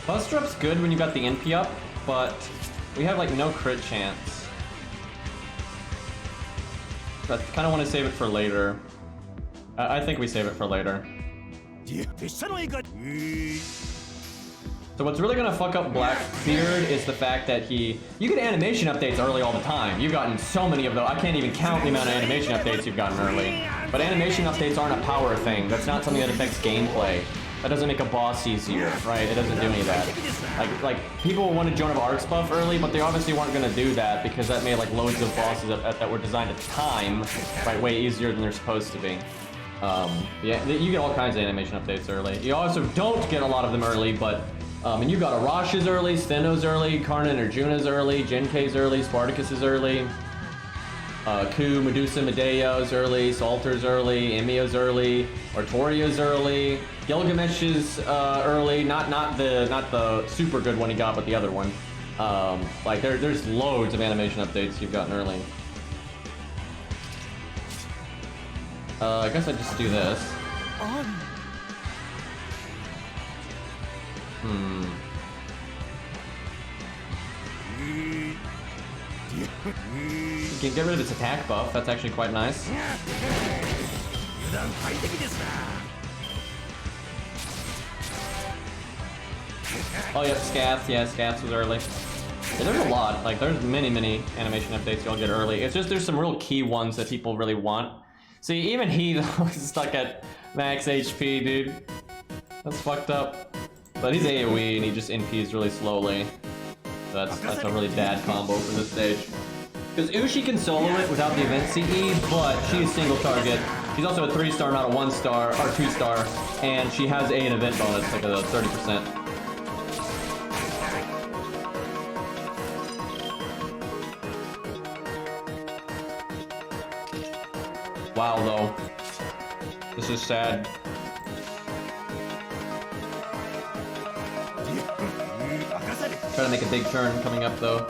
Bust drop's good when you got the NP up, but we have like no crit chance. But I kind of want to save it for later. I think we save it for later. So what's really gonna fuck up Blackbeard is the fact that you get animation updates early all the time. You've gotten so many of those. I can't even count the amount of animation updates you've gotten early. But animation updates aren't a power thing. That's not something that affects gameplay. That doesn't make a boss easier, right? It doesn't do any of that. Like people wanted Joan of Arc's buff early, but they obviously weren't gonna do that because that made like loads of bosses that were designed at the time, right, way easier than they're supposed to be. Yeah, you get all kinds of animation updates early. You also don't get a lot of them early, but and you got Arash's early, Steno's early, Karna and Arjuna's early, Genkei's early, Spartacus is early, Ku, Medusa, Medea's early, Salter's early, Emio's early, Artoria's early, Gilgamesh's early, not the super good one he got, but the other one. Like there's loads of animation updates you've gotten early. I guess I just do this. You can get rid of its attack buff, that's actually quite nice. Oh yeah, Scath, yeah, Scath was early. Yeah, there's a lot, like there's many animation updates you'll get early. It's just there's some real key ones that people really want. See, even he though is stuck at max HP, dude. That's fucked up. But he's AoE and he just NPs really slowly. So that's a really bad combo for this stage. Because Ushi can solo it without the event CE, but she's single target. She's also a 3-star, not a 1-star, or 2-star, and she has an event bonus, like a 30%. Wow, though. This is sad. Try to make a big turn coming up, though.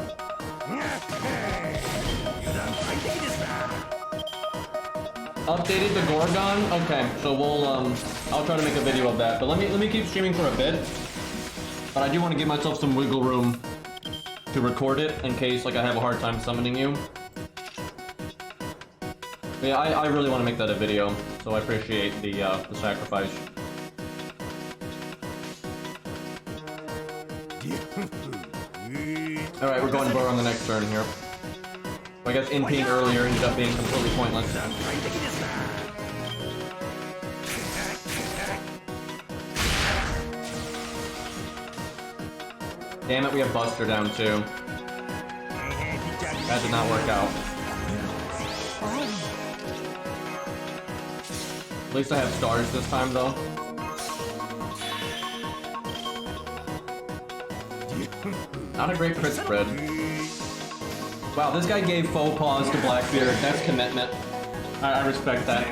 Updated the Gorgon? Okay, so we'll, I'll try to make a video of that. But let me keep streaming for a bit. But I do want to give myself some wiggle room to record it in case, like, I have a hard time summoning you. But yeah, I really want to make that a video, so I appreciate the sacrifice. Alright, we're going Burr on the next turn here. I guess NPing earlier ended up being completely pointless. Damn it, we have Buster down too. That did not work out. At least I have stars this time though. Not a great crit spread. Wow, this guy gave faux pas to Blackbeard. That's commitment. I respect that.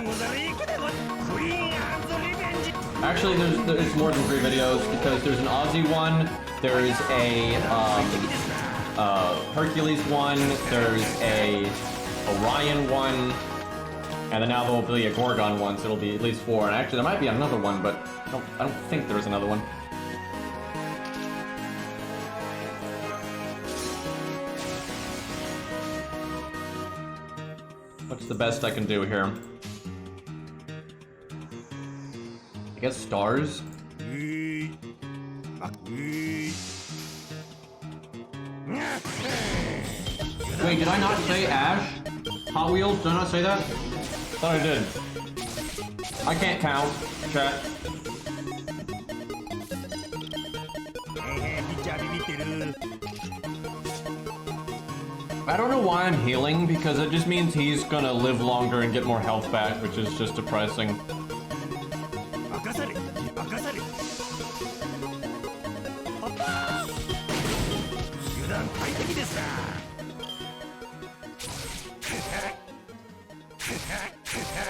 Actually, there's more than 3 videos because there's an Aussie one, there's a Hercules one, there's a Orion one, and then now there will be a Gorgon one, so it'll be at least 4. And actually, there might be another one, but I don't think there's another one. What's the best I can do here? I guess stars? Wait, did I not say Ash? Hot Wheels? Did I not say that? Thought I did. I can't count, chat. I don't know why I'm healing, because it just means he's gonna live longer and get more health back, which is just depressing.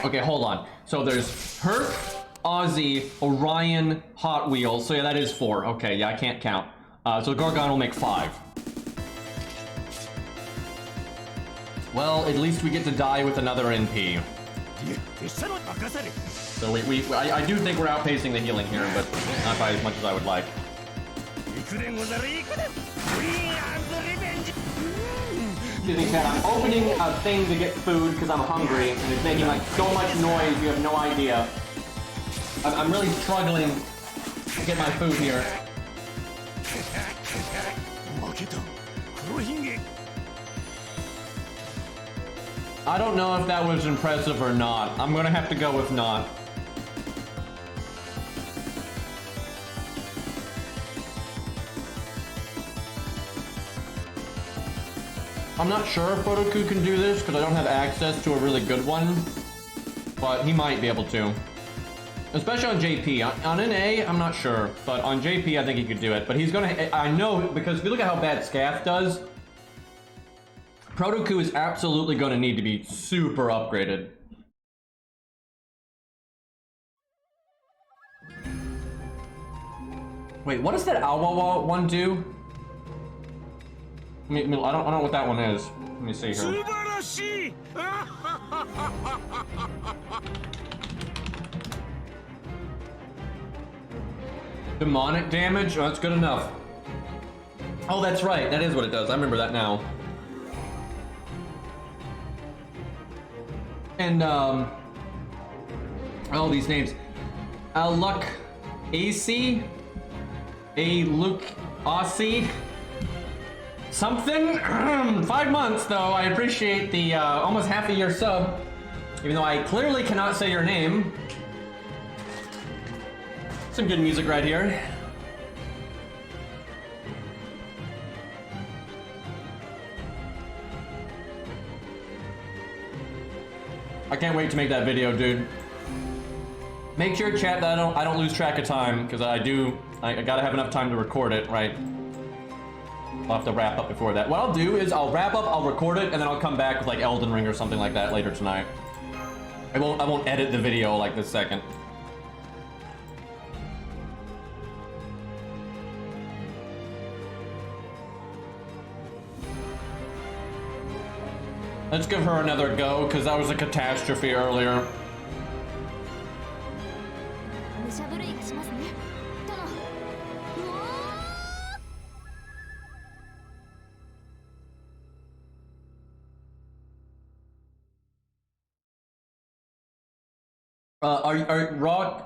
Okay, hold on. So there's Herc, Ozzy, Orion, Hot Wheels. So yeah, that is 4. Okay, yeah, I can't count. So Gorgon will make 5. Well, at least we get to die with another NP. So I do think we're outpacing the healing here, but not by as much as I would like. Excuse me, Chad, I'm opening a thing to get food because I'm hungry, and it's making like so much noise, you have no idea. I'm really struggling to get my food here. I don't know if that was impressive or not. I'm gonna have to go with not. I'm not sure if Photoku can do this because I don't have access to a really good one, but he might be able to. Especially on JP. On NA, I'm not sure, but on JP, I think he could do it. But he's gonna, I know, because if you look at how bad Scath does, Photoku is absolutely gonna need to be super upgraded. Wait, what does that Awawa one do? I mean, I don't know what that one is. Let me see here. Demonic damage? Oh, that's good enough. Oh, that's right. That is what it does. I remember that now. And, all these names. Luck AC? Luke Aussie? Something? 5 months, though. I appreciate the almost half a year sub. Even though I clearly cannot say your name. Some good music right here. I can't wait to make that video, dude. Make sure, chat, that I don't lose track of time, because I gotta have enough time to record it, right? I'll have to wrap up before that. What I'll do is I'll wrap up, I'll record it, and then I'll come back with like Elden Ring or something like that later tonight. I won't edit the video like this second. Let's give her another go, because that was a catastrophe earlier.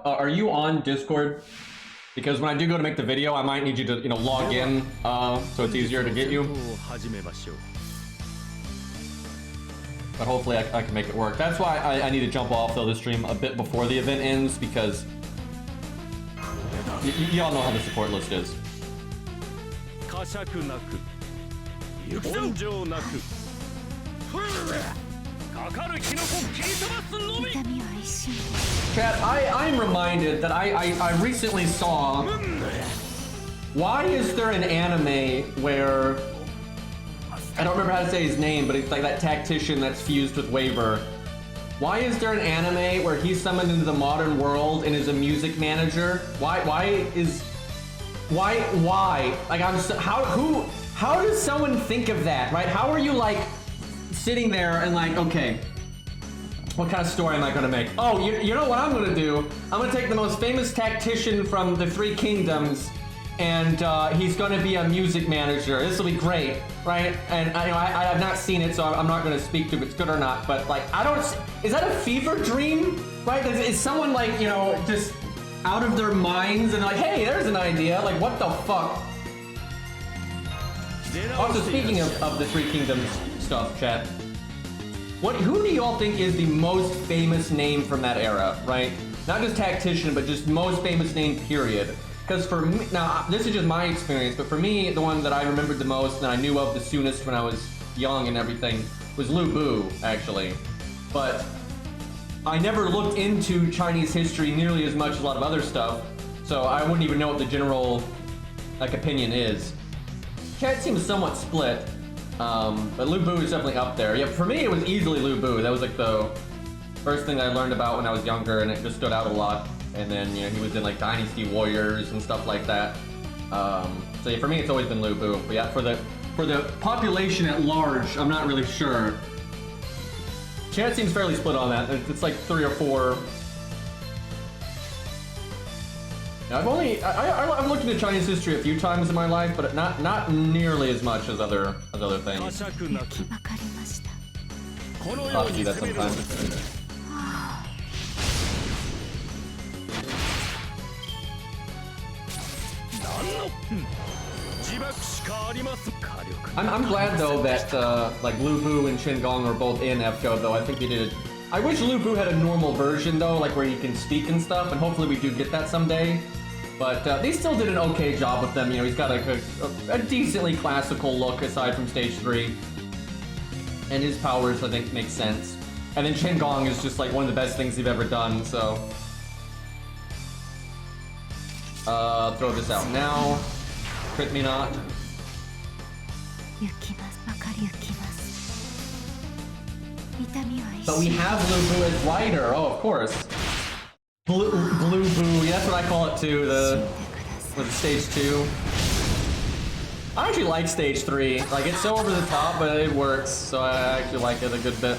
Are you on Discord? Because when I do go to make the video, I might need you to, log in, so it's easier to get you. But hopefully I can make it work. That's why I need to jump off though the stream a bit before the event ends, because y'all know how the support list is. Chat, I'm reminded that I recently saw, why is there an anime where, I don't remember how to say his name, but it's like that tactician that's fused with Waver. Why is there an anime where he's summoned into the modern world and is a music manager? Why? Like, how does someone think of that, right? How are you like sitting there and like, okay, what kind of story am I gonna make? Oh, you know what I'm gonna do? I'm gonna take the most famous tactician from the Three Kingdoms, and he's gonna be a music manager. This will be great, right? And I have not seen it, so I'm not gonna speak to if it's good or not, but like, is that a fever dream, right? Is someone like, just out of their minds and like, hey, there's an idea, like what the fuck? Also, speaking of the Three Kingdoms stuff, chat, who do y'all think is the most famous name from that era, right? Not just tactician, but just most famous name, period. Because for me, now this is just my experience, but for me, the one that I remembered the most and I knew of the soonest when I was young and everything was Lubu, actually. But I never looked into Chinese history nearly as much as a lot of other stuff, so I wouldn't even know what the general like opinion is. Chat seems somewhat split, but Lubu is definitely up there. Yeah, for me it was easily Lubu. That was like the first thing I learned about when I was younger, and it just stood out a lot. And then, you know, he was in like Dynasty Warriors and stuff like that. So yeah, for me it's always been Lubu. But yeah, for the population at large, I'm not really sure. Chat seems fairly split on that. It's like 3 or 4. Now, I've looked into Chinese history a few times in my life, but not nearly as much as other things. I'll do that sometimes. I'm glad though that like Lubu and Qingong are both in FGO though. I think they did. I wish Lubu had a normal version though, like where you can speak and stuff, and hopefully we do get that someday. But they still did an okay job with them. You know, he's got a decently classical look aside from stage 3, and his powers I think make sense. And then Qingong is just like one of the best things they've ever done. So throw this out now. Crit me not. But we have Lubu as Rider. Oh, of course. Blue Boo. Yeah, that's what I call it too. With stage 2. I actually like stage 3. Like, it's so over the top, but it works. So I actually like it a good bit.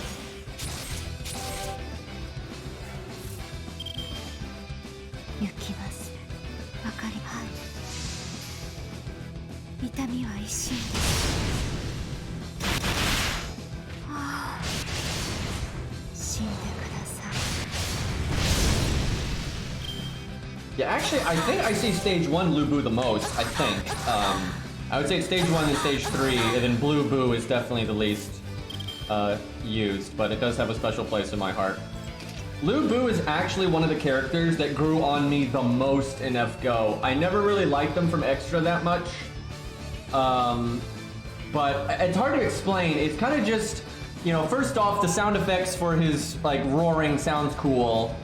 Yeah, actually, I think I see stage 1 Lubu the most, I think. I would say stage 1 and stage 3, and then Blue Boo is definitely the least used, but it does have a special place in my heart. Lubu is actually one of the characters that grew on me the most in FGO. I never really liked them from Extra that much. But it's hard to explain. It's kind of just, you know, first off, the sound effects for his, like, roaring sounds cool.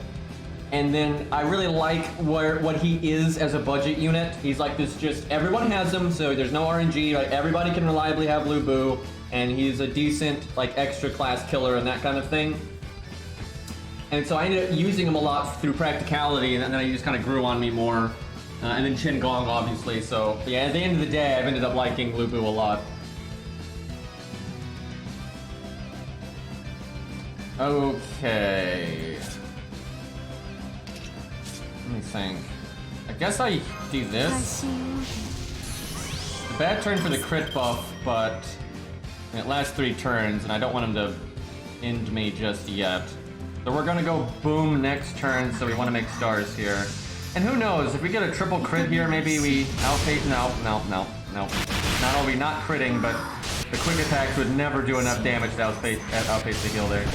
And then I really like what he is as a budget unit. He's like this just, everyone has him, so there's no RNG, like everybody can reliably have Lubu, and he's a decent, like, extra class killer and that kind of thing. And so I ended up using him a lot through practicality, and then he just kind of grew on me more. And then Qingong, obviously, so yeah, at the end of the day, I've ended up liking Lubu a lot. Okay. Let me think. I guess I do this. A bad turn for the crit buff, but it lasts 3 turns, and I don't want him to end me just yet. So we're gonna go boom next turn, so we want to make stars here. And who knows, if we get a triple crit here, maybe we outpace. No. Not only not critting, but the quick attacks would never do enough damage to outpace the heal there.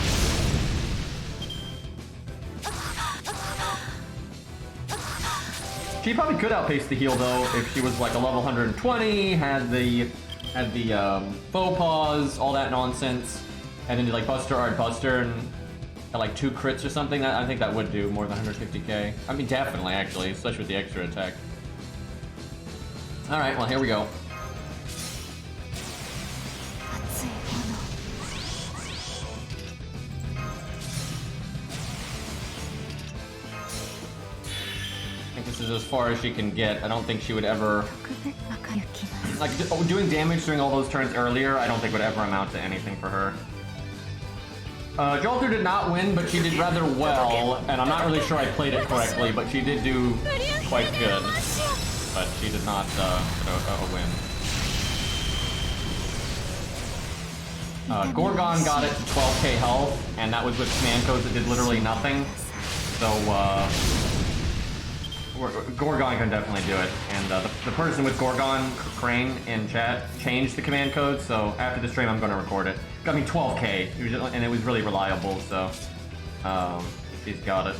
She probably could outpace the heal though if she was like a level 120, had the faux pause, all that nonsense, and then did like Buster Art Buster and had like 2 crits or something. I think that would do more than 150k. I mean, definitely actually, especially with the extra attack. All right, well here we go. This is as far as she can get. I don't think she would ever... Like, doing damage during all those turns earlier, I don't think would ever amount to anything for her. Jolter did not win, but she did rather well, and I'm not really sure I played it correctly, but she did do quite good. But she did not get a win. Gorgon got it to 12k health, and that was with command codes that did literally nothing. So, Gorgon can definitely do it, and the person with Gorgon, Crane, in chat, changed the command code, so after the stream I'm going to record it. Got me 12k, and it was really reliable, so she's got it.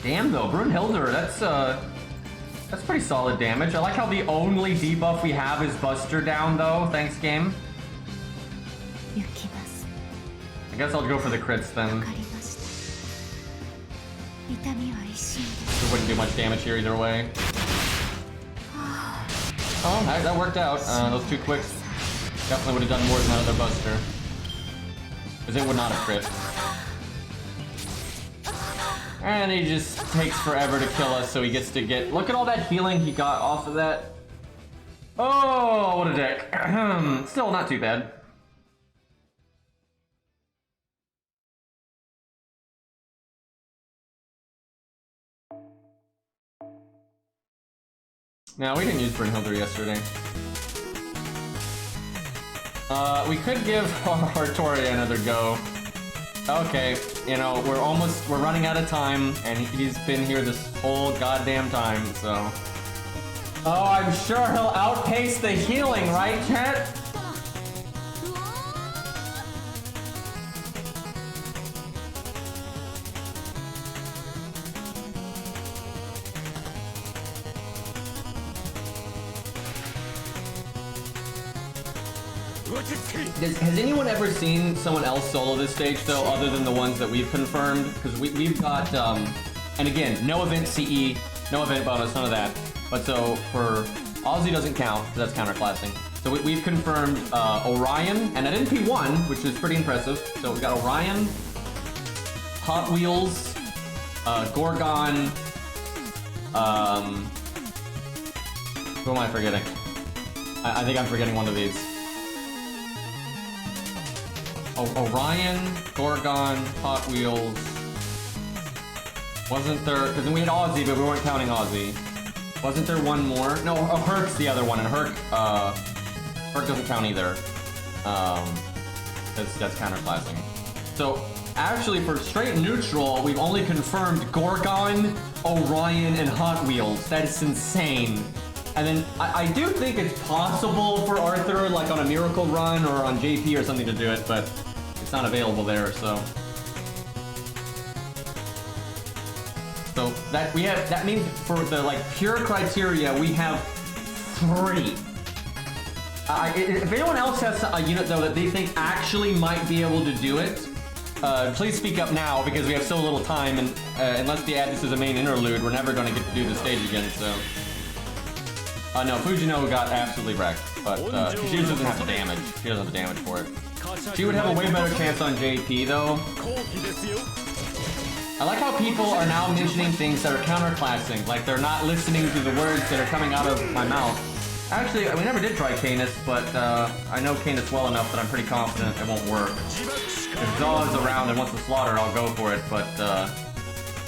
Damn though, Brunhilde, that's pretty solid damage. I like how the only debuff we have is Buster down though, thanks game. I guess I'll go for the crits then. It wouldn't do much damage here either way. Oh, that worked out. Those two quicks definitely would have done more than that other buster. Because it would not have crit. And he just takes forever to kill us, so he gets to get... Look at all that healing he got off of that. Oh, what a dick. Still not too bad. No, we didn't use Brynhilder yesterday. We could give Artoria another go. Okay, you know, we're running out of time, and he's been here this whole goddamn time, so... Oh, I'm sure he'll outpace the healing, right, chat? Has anyone ever seen someone else solo this stage, though, other than the ones that we've confirmed? Because we've got, and again, no event CE, no event bonus, none of that. But so, for Ozzy doesn't count, because that's counterclassing. So we've confirmed Orion, and at NP1, which is pretty impressive. So we've got Orion, Hot Wheels, Gorgon, who am I forgetting? I think I'm forgetting one of these. Orion, Gorgon, Hot Wheels. Wasn't there, because we had Ozzy, but we weren't counting Ozzy. Wasn't there one more? No, Herc's the other one, and Herc doesn't count either. That's counterclassing. So, actually, for straight neutral, we've only confirmed Gorgon, Orion, and Hot Wheels. That is insane. And then, I do think it's possible for Arthur, like on a Miracle Run or on JP or something to do it, but it's not available there, so... So that means for the like pure criteria we have 3. If anyone else has a unit though that they think actually might be able to do it, please speak up now because we have so little time, and unless they add this as a main interlude, we're never going to get to do the stage again. So no, Fujino got absolutely wrecked, but she just doesn't have the damage. She doesn't have the damage for it. She would have a way better chance on JP though. I like how people are now mentioning things that are counterclassing, like they're not listening to the words that are coming out of my mouth. Actually, we never did try Canis, but I know Canis well enough that I'm pretty confident it won't work. If Zaw is around and wants to slaughter, I'll go for it, but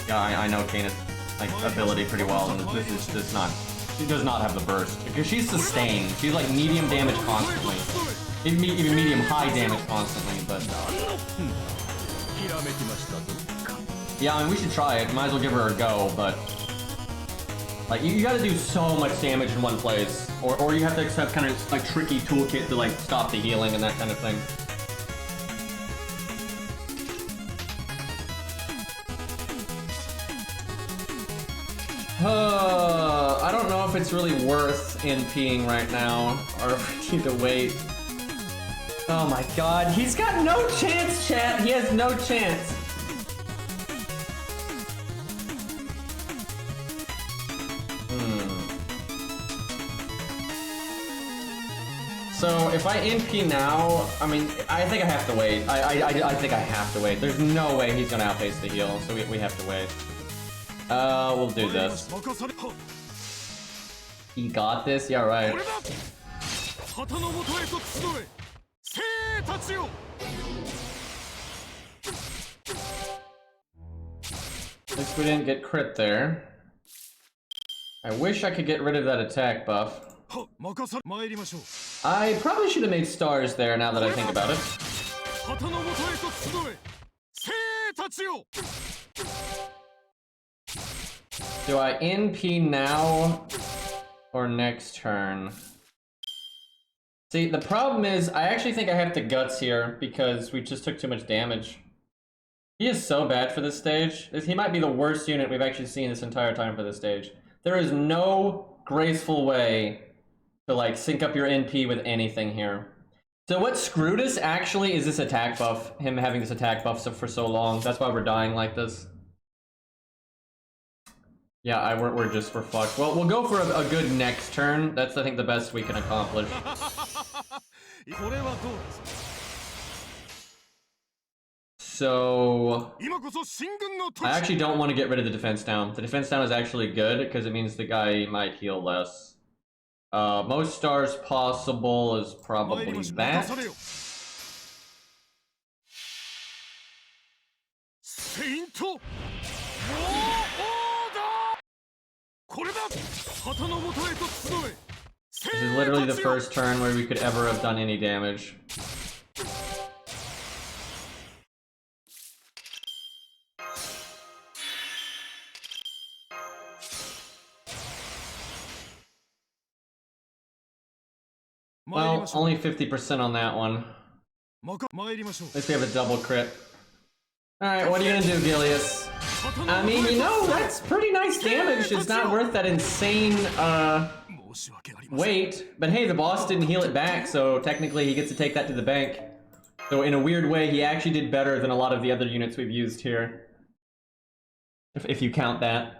yeah, I know Canis' like ability pretty well, and this is just not... She does not have the burst, because she's sustained. She's like medium damage constantly. Even medium high damage constantly, but... Yeah, I mean, we should try it. Might as well give her a go, but... Like, you gotta do so much damage in one place. Or you have to have kind of, like, tricky toolkit to, like, stop the healing and that kind of thing. I don't know if it's really worth NPing right now, or if we need to wait. Oh my god, he's got no chance, chat! He has no chance! So, if I NP now, I mean, I think I have to wait. I think I have to wait. There's no way he's gonna outpace the heal, so we have to wait. We'll do this. He got this? Yeah, right. At least we didn't get crit there. I wish I could get rid of that attack buff. I probably should have made stars there now that I think about it. Do I NP now or next turn? See, the problem is I actually think I have to guts here because we just took too much damage. He is so bad for this stage. He might be the worst unit we've actually seen this entire time for this stage. There is no graceful way to like sync up your NP with anything here. So what screwed us actually is this attack buff. Him having this attack buff for so long. That's why we're dying like this. Yeah, we're fucked. Well, we'll go for a good next turn. That's, I think, the best we can accomplish. So I actually don't want to get rid of the defense down. The defense down is actually good because it means the guy might heal less. Most stars possible is probably that. This is literally the first turn where we could ever have done any damage. Well, only 50% on that one. At least we have a double crit. Alright, what are you gonna do, Gilius? I mean, you know, that's pretty nice damage. It's not worth that insane, weight. But hey, the boss didn't heal it back, so technically he gets to take that to the bank. So in a weird way, he actually did better than a lot of the other units we've used here. If you count that.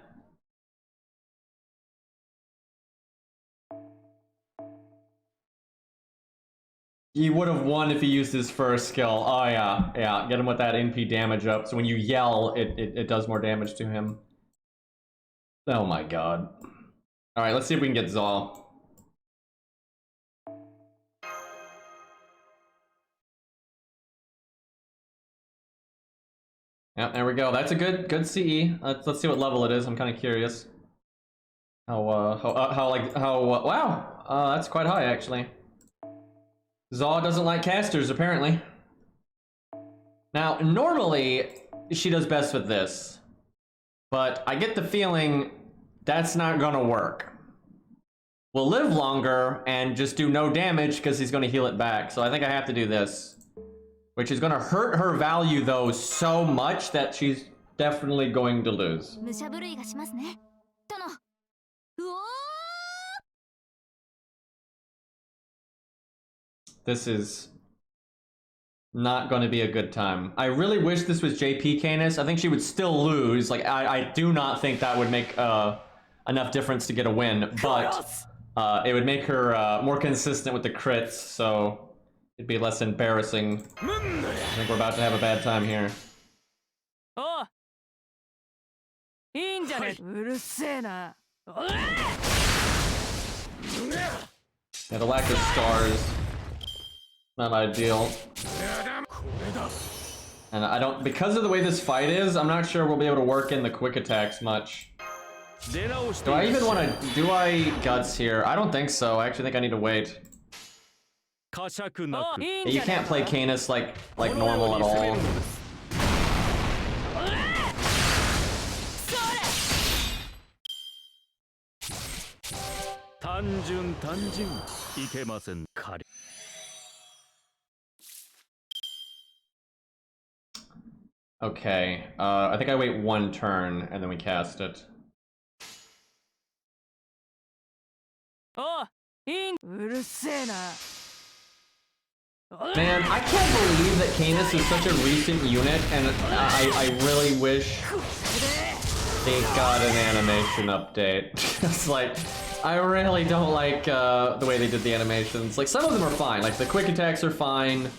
He would have won if he used his first skill. Oh yeah, yeah. Get him with that NP damage up, so when you yell, it does more damage to him. Oh my god. Alright, let's see if we can get Zal. Yeah, there we go. That's a good CE. Let's see what level it is. I'm kind of curious. Wow. That's quite high, actually. Zaw doesn't like casters, apparently. Now, normally, she does best with this. But I get the feeling that's not gonna work. We'll live longer and just do no damage because he's gonna heal it back. So I think I have to do this. Which is gonna hurt her value, though, so much that she's definitely going to lose. This is not going to be a good time. I really wish this was JP Canis. I think she would still lose. Like, I do not think that would make enough difference to get a win, but it would make her more consistent with the crits, so it'd be less embarrassing. I think we're about to have a bad time here. Yeah, the lack of stars. Not ideal. And I don't, because of the way this fight is, I'm not sure we'll be able to work in the quick attacks much. Do I even want to, do I guts here? I don't think so. I actually think I need to wait. You can't play Canis like normal at all. Okay, I think I wait one turn and then we cast it. Man, I can't believe that Canis is such a recent unit, and I really wish they got an animation update. It's like, I really don't like the way they did the animations. Like, some of them are fine. Like, the quick attacks are fine.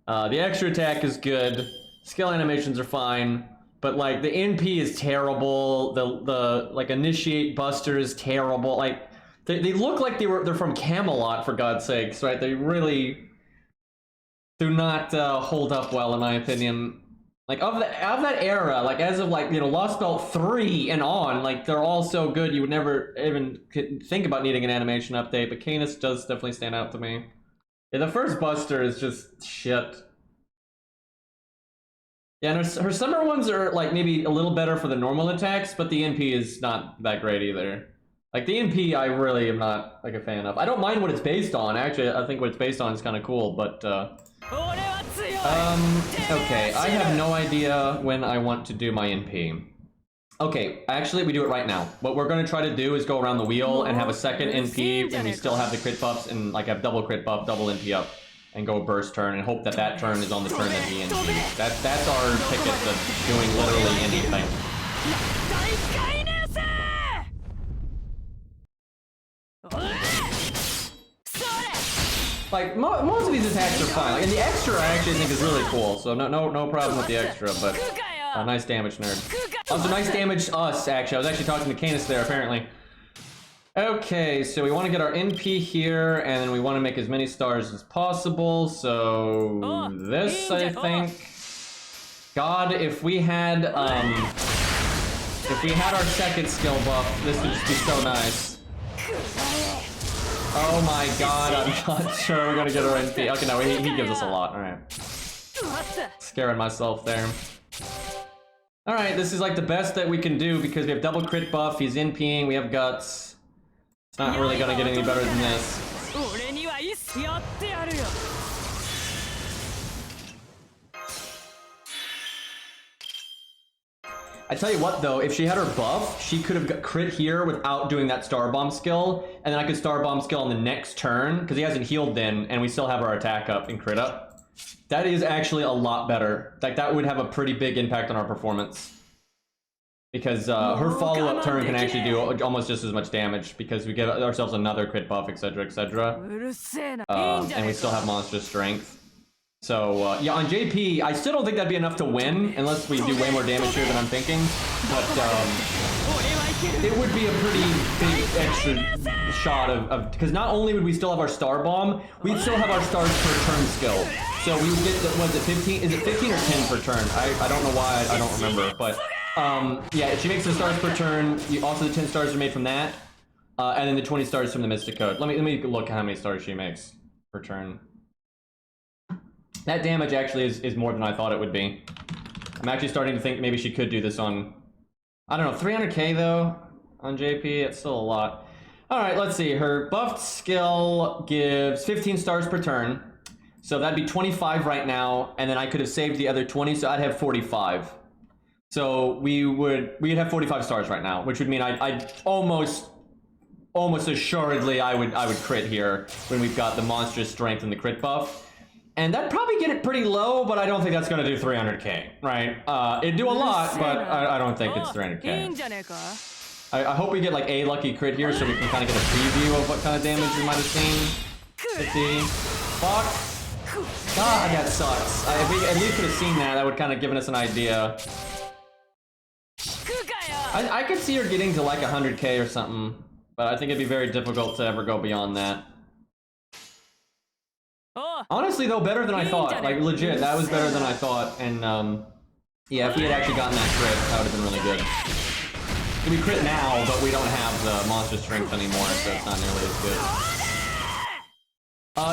The extra attack is good. Skill animations are fine. But, like, the NP is terrible. The like, Initiate Buster is terrible. Like, they look like they're from Camelot, for God's sakes, right? They really do not hold up well, in my opinion. Like, of that era, like, as of, like, you know, Lost Belt 3 and on, like, they're all so good you would never even think about needing an animation update, but Canis does definitely stand out to me. Yeah, the first Buster is just shit. Yeah, and her summer ones are, like, maybe a little better for the normal attacks, but the NP is not that great either. Like, the NP I really am not, like, a fan of. I don't mind what it's based on, actually. I think what it's based on is kind of cool, but, okay, I have no idea when I want to do my NP. Okay, actually, we do it right now. What we're going to try to do is go around the wheel and have a second NP, and we still have the crit buffs, and, like, have double crit buff, double NP up. and go burst turn and hope that that turn is on the turn that he NPs. That's our ticket to doing literally anything. Like most of these attacks are fine. Like, and the extra I actually think is really cool. So no problem with the extra, but nice damage, nerd. Also nice damage us actually. I was actually talking to Canis there apparently. Okay, so we want to get our NP here, and then we want to make as many stars as possible. So this, I think. God, if we had our second skill buff, this would just be so nice. Oh my God, I'm not sure we're gonna get our NP. Okay, no, he gives us a lot. All right, scaring myself there. All right, this is like the best that we can do because we have double crit buff. He's NPing. We have guts. It's not really gonna get any better than this. I tell you what though, if she had her buff, she could have got crit here without doing that star bomb skill, and then I could star bomb skill on the next turn because he hasn't healed then, and we still have our attack up and crit up. That is actually a lot better. Like that would have a pretty big impact on our performance. Because her follow-up turn can actually do almost just as much damage because we get ourselves another crit buff, etc, etc. And we still have monster strength. So yeah, on JP, I still don't think that'd be enough to win unless we do way more damage here than I'm thinking. But it would be a pretty big extra shot of because not only would we still have our star bomb, we'd still have our stars per turn skill. So we would get was it 15? Is it 15 or 10 per turn? I don't know why, I don't remember, but. Yeah, she makes the stars per turn. Also, the 10 stars are made from that, and then the 20 stars from the Mystic Code. Let me look at how many stars she makes per turn. That damage actually is more than I thought it would be. I'm actually starting to think maybe she could do this on, I don't know, 300k though on JP. It's still a lot. All right, let's see. Her buffed skill gives 15 stars per turn, so that'd be 25 right now, and then I could have saved the other 20, so I'd have 45. So we'd have 45 stars right now, which would mean I'd almost assuredly I would crit here when we've got the monstrous strength and the crit buff, and that'd probably get it pretty low, but I don't think that's gonna do 300k, right? It'd do a lot, but I don't think it's 300k. I hope we get like a lucky crit here so we can kind of get a preview of what kind of damage we might have seen. Let's see. Fuck. God, that sucks. If we at least could have seen that, that would kind of given us an idea. I could see her getting to like 100k or something, but I think it'd be very difficult to ever go beyond that. Honestly though, better than I thought. Like legit, that was better than I thought. And yeah, if we had actually gotten that crit, that would have been really good. We crit now, but we don't have the monster strength anymore, so it's not nearly as good.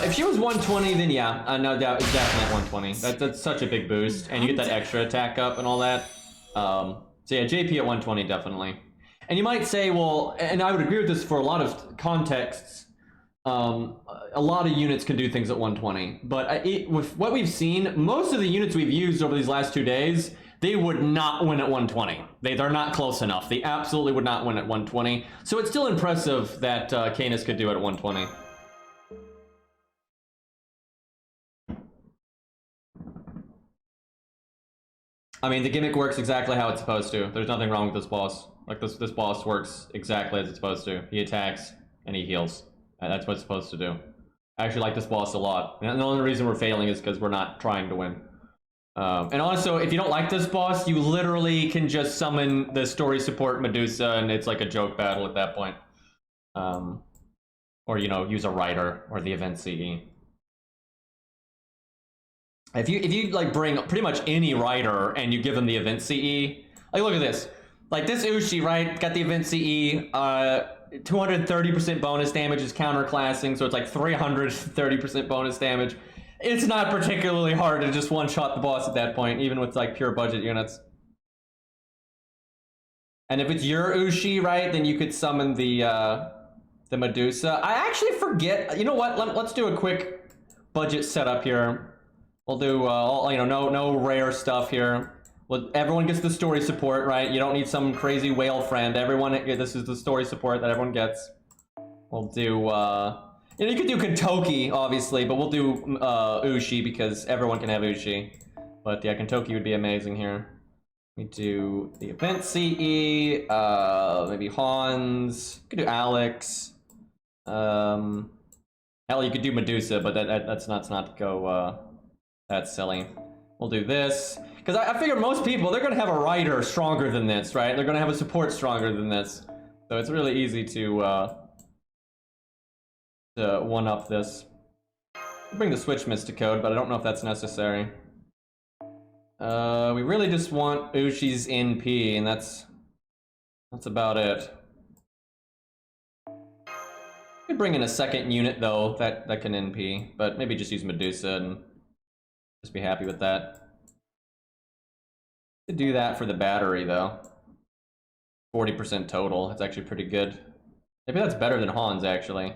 If she was 120, then yeah, no doubt, it's definitely 120. That's such a big boost, and you get that extra attack up and all that. So yeah, JP at 120 definitely. And you might say, well, and I would agree with this for a lot of contexts. A lot of units can do things at 120, but with what we've seen, most of the units we've used over these last 2 days, they would not win at 120. They're not close enough. They absolutely would not win at 120. So it's still impressive that Canis could do it at 120. I mean, the gimmick works exactly how it's supposed to. There's nothing wrong with this boss. Like, this boss works exactly as it's supposed to. He attacks, and he heals. And that's what it's supposed to do. I actually like this boss a lot. And the only reason we're failing is because we're not trying to win. And also, if you don't like this boss, you literally can just summon the story support Medusa, and it's like a joke battle at that point. Or, you know, use a writer, or the event CE. If you like bring pretty much any writer and you give them the event CE, like look at this, like this Ushi, right, got the event CE, 230% bonus damage is counterclassing, so it's like 330% bonus damage. It's not particularly hard to just one-shot the boss at that point, even with like pure budget units. And if it's your Ushi, right, then you could summon the Medusa. I actually forget, you know what, let's do a quick budget setup here. We'll do, you know, no rare stuff here. Well, everyone gets the story support, right? You don't need some crazy whale friend. Everyone, this is the story support that everyone gets. We'll do, You know, you could do Kentoki, obviously, but we'll do Ushi because everyone can have Ushi. But yeah, Kentoki would be amazing here. We do the event CE, maybe Hans. You could do Alex. Hell, you could do Medusa, but that's not go. That's silly. We'll do this because I figure most people, they're gonna have a rider stronger than this, right? They're gonna have a support stronger than this, so it's really easy to one up this. I'll bring the switch Mysticode, but I don't know if that's necessary. We really just want Ushi's NP, and that's about it. Could bring in a second unit though that can NP, but maybe just use Medusa and just be happy with that. Could do that for the battery though. 40% total. That's actually pretty good. Maybe that's better than Hans actually.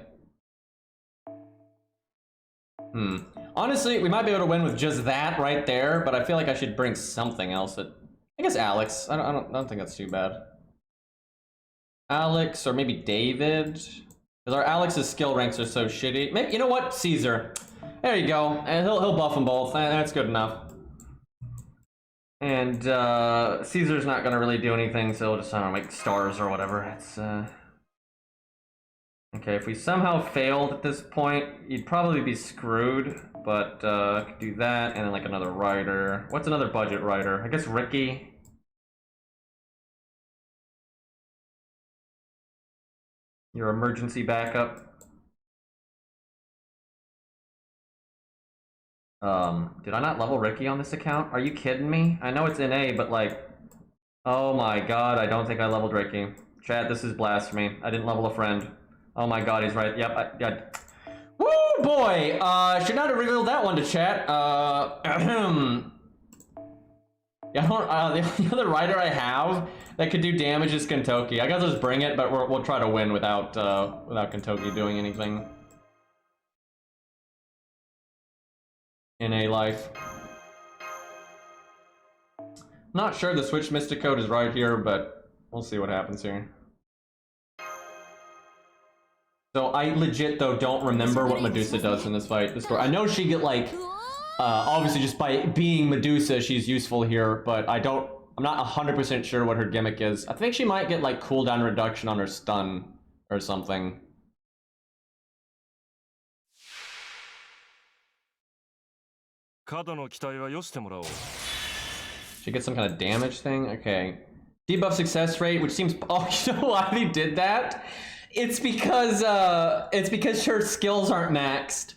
Honestly, we might be able to win with just that right there, but I feel like I should bring something else. I guess Alex. I don't think that's too bad. Alex or maybe David, because our Alex's skill ranks are so shitty. Maybe, you know what? Caesar. There you go. And he'll buff them both. That's good enough. And Caesar's not gonna really do anything, so we'll just, I don't know, make stars or whatever. It's okay, if we somehow failed at this point, you'd probably be screwed, but I could do that, and then like another rider. What's another budget rider? I guess Ricky. Your emergency backup. Did I not level Ricky on this account? Are you kidding me? I know it's NA, but like, oh my god, I don't think I leveled Ricky. Chat, this is blasphemy. I didn't level a friend. Oh my god, he's right. Yep, yeah. Woo, boy! Should not have revealed that one to chat. Yeah, the other rider I have that could do damage is Kentoki. I guess I'll just bring it, but we'll try to win without Kentoki doing anything. In a life. Not sure the switch Mysticode is right here, but we'll see what happens here. So I legit though don't remember what Medusa does in this fight. I know she get like, obviously just by being Medusa she's useful here, but I'm not 100% sure what her gimmick is. I think she might get like cooldown reduction on her stun or something. She gets some kind of damage thing? Okay. Debuff success rate, which seems, oh, you know why they did that? It's because her skills aren't maxed.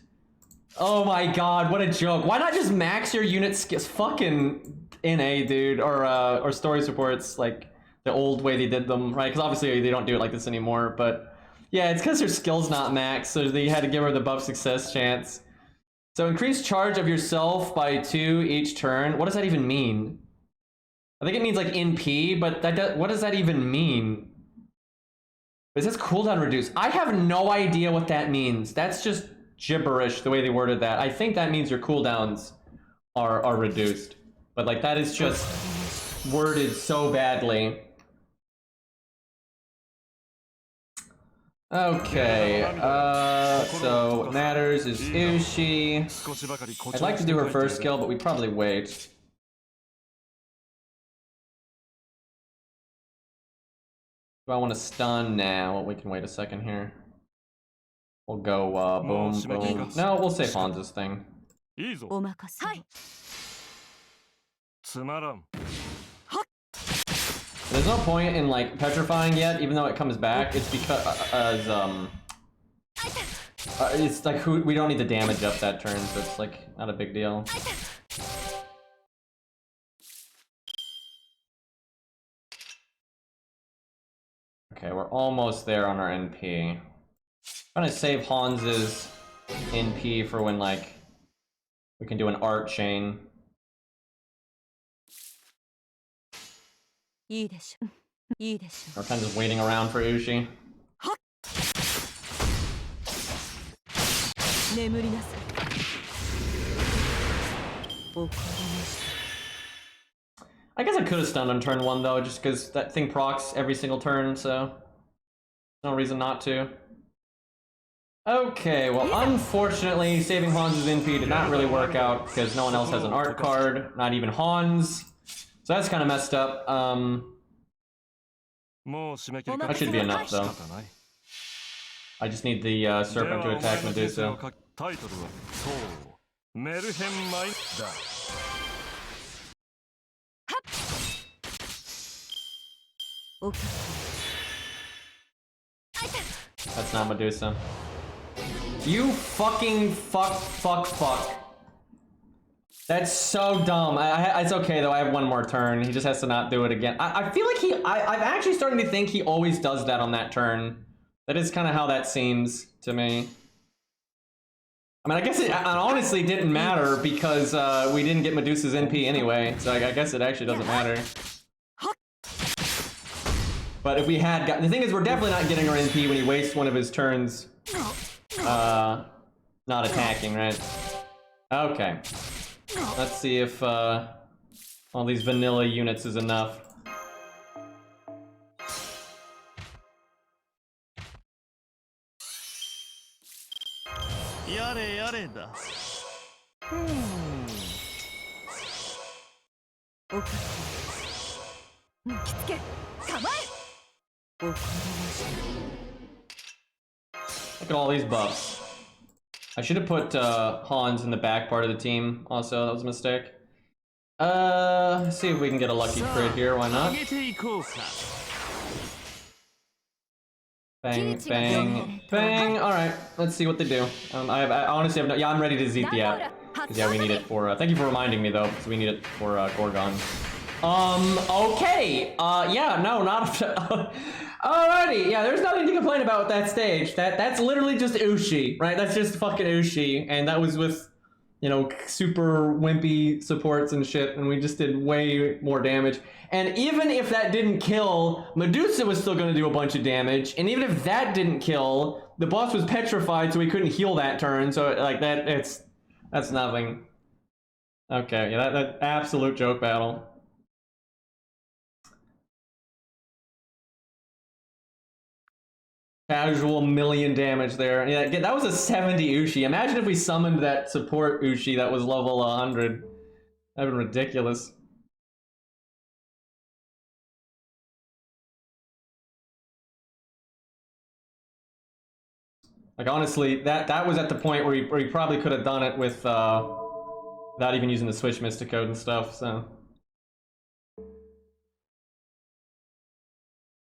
Oh my god, what a joke. Why not just max your unit skills? Fucking NA, dude, or story supports, like the old way they did them, right? Because obviously they don't do it like this anymore, but yeah, it's because her skill's not maxed, so they had to give her the buff success chance. So increase charge of yourself by 2 each turn. What does that even mean? I think it means like NP, but what does that even mean? It says cooldown reduced. I have no idea what that means. That's just gibberish the way they worded that. I think that means your cooldowns are reduced. But like that is just worded so badly. Okay, so what matters is Ushi. I'd like to do her first skill, but we probably wait. Do I want to stun now? We can wait a second here. We'll go boom, boom. No, we'll save Hans's thing. There's no point in like petrifying yet, even though it comes back. It's because it's like we don't need the damage up that turn, so it's like not a big deal. Okay, we're almost there on our NP. I'm gonna save Hans's NP for when like we can do an art chain. We're kind of just waiting around for Ushi. I guess I could have stunned on turn 1 though, just because that thing procs every single turn, so no reason not to. Okay, well, unfortunately, saving Hans' NP did not really work out because no one else has an art card, not even Hans. So that's kind of messed up. That should be enough, though. I just need the Serpent to attack Medusa. That's not Medusa. You fucking fuck. That's so dumb. It's okay though, I have one more turn. He just has to not do it again. I feel like I'm actually starting to think he always does that on that turn. That is kind of how that seems to me. I mean, I guess it honestly didn't matter because we didn't get Medusa's NP anyway. So I guess it actually doesn't matter. But if we had got, the thing is, we're definitely not getting our NP when he wastes one of his turns not attacking, right? Okay. Let's see if all these vanilla units is enough. Look at all these buffs. I should have put Hans in the back part of the team also, that was a mistake. Let's see if we can get a lucky crit here, why not? Bang, bang, bang. Alright, let's see what they do. I honestly have no, yeah, I'm ready to Zeep the app. Because yeah, we need it for, thank you for reminding me though, because we need it for Gorgon. Okay, yeah, no, not, alrighty, yeah, there's nothing to complain about with that stage. That's literally just Ushi, right? That's just fucking Ushi, and that was with, you know, super wimpy supports and shit, and we just did way more damage. And even if that didn't kill, Medusa was still gonna do a bunch of damage, and even if that didn't kill, the boss was petrified, so he couldn't heal that turn, so like that's nothing. Okay, yeah, that absolute joke battle. Casual million damage there. Yeah, that was a 70 Ushi. Imagine if we summoned that support Ushi that was level 100. That'd been ridiculous. Like honestly, that was at the point where he probably could have done it with without even using the Switch Mystic Code and stuff, so.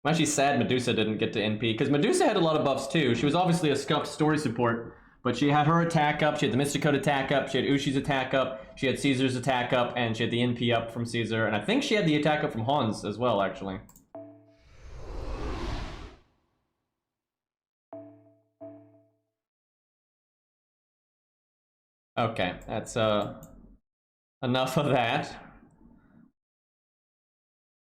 I'm actually sad Medusa didn't get to NP, because Medusa had a lot of buffs too. She was obviously a scuffed story support, but she had her attack up, she had the Mystic Code attack up, she had Ushi's attack up, she had Caesar's attack up, and she had the NP up from Caesar, and I think she had the attack up from Hans as well, actually. Okay, that's enough of that.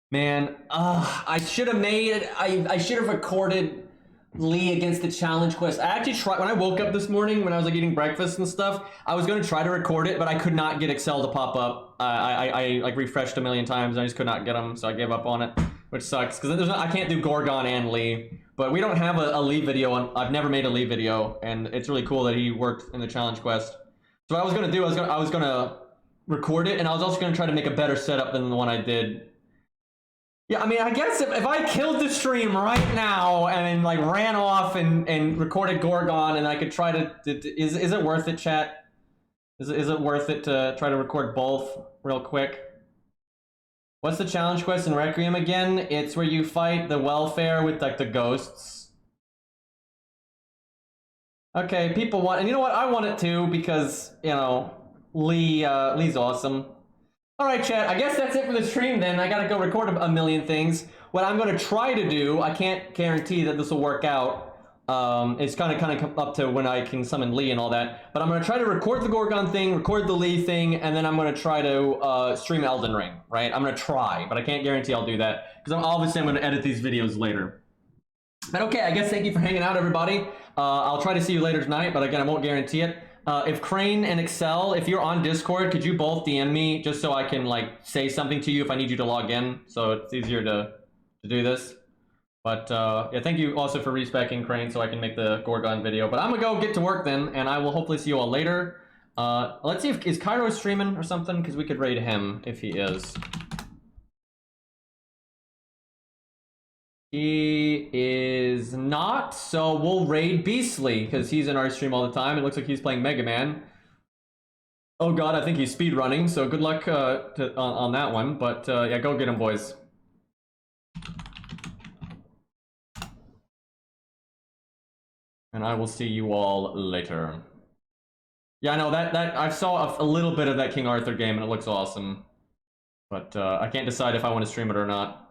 Man, I should have made, I should have recorded Lee against the challenge quest. I actually tried, when I woke up this morning, when I was like eating breakfast and stuff, I was going to try to record it, but I could not get Excel to pop up. I like refreshed a million times and I just could not get them, so I gave up on it, which sucks, because there's I can't do Gorgon and Lee, but we don't have a Lee video, I've never made a Lee video, and it's really cool that he worked in the challenge quest. So what I was going to do, I was going to record it, and I was also going to try to make a better setup than the one I did. Yeah, I mean, I guess if I killed the stream right now and like ran off and recorded Gorgon and I could try to is it worth it, chat? Is it worth it to try to record both real quick? What's the challenge quest in Requiem again? It's where you fight the welfare with like the ghosts. Okay, people want, and you know what? I want it too because, you know, Lee's awesome. Alright chat, I guess that's it for the stream then. I gotta go record a million things. What I'm gonna try to do, I can't guarantee that this will work out. It's kind of up to when I can summon Lee and all that. But I'm gonna try to record the Gorgon thing, record the Lee thing, and then I'm gonna try to stream Elden Ring, right? I'm gonna try, but I can't guarantee I'll do that. Because I'm gonna edit these videos later. But okay, I guess thank you for hanging out, everybody. I'll try to see you later tonight, but again, I won't guarantee it. If Crane and Excel, if you're on Discord, could you both DM me just so I can like say something to you if I need you to log in, so it's easier to do this. But yeah, thank you also for respecking Crane so I can make the Gorgon video. But I'm gonna go get to work then, and I will hopefully see you all later. Let's see if is Cairo streaming or something, because we could raid him if he is. He is not, so we'll raid Beastly, because he's in our stream all the time. It looks like he's playing Mega Man. Oh god, I think he's speedrunning, so good luck on that one. But yeah, go get him, boys. And I will see you all later. Yeah, I know that I saw a little bit of that King Arthur game and it looks awesome. But I can't decide if I want to stream it or not.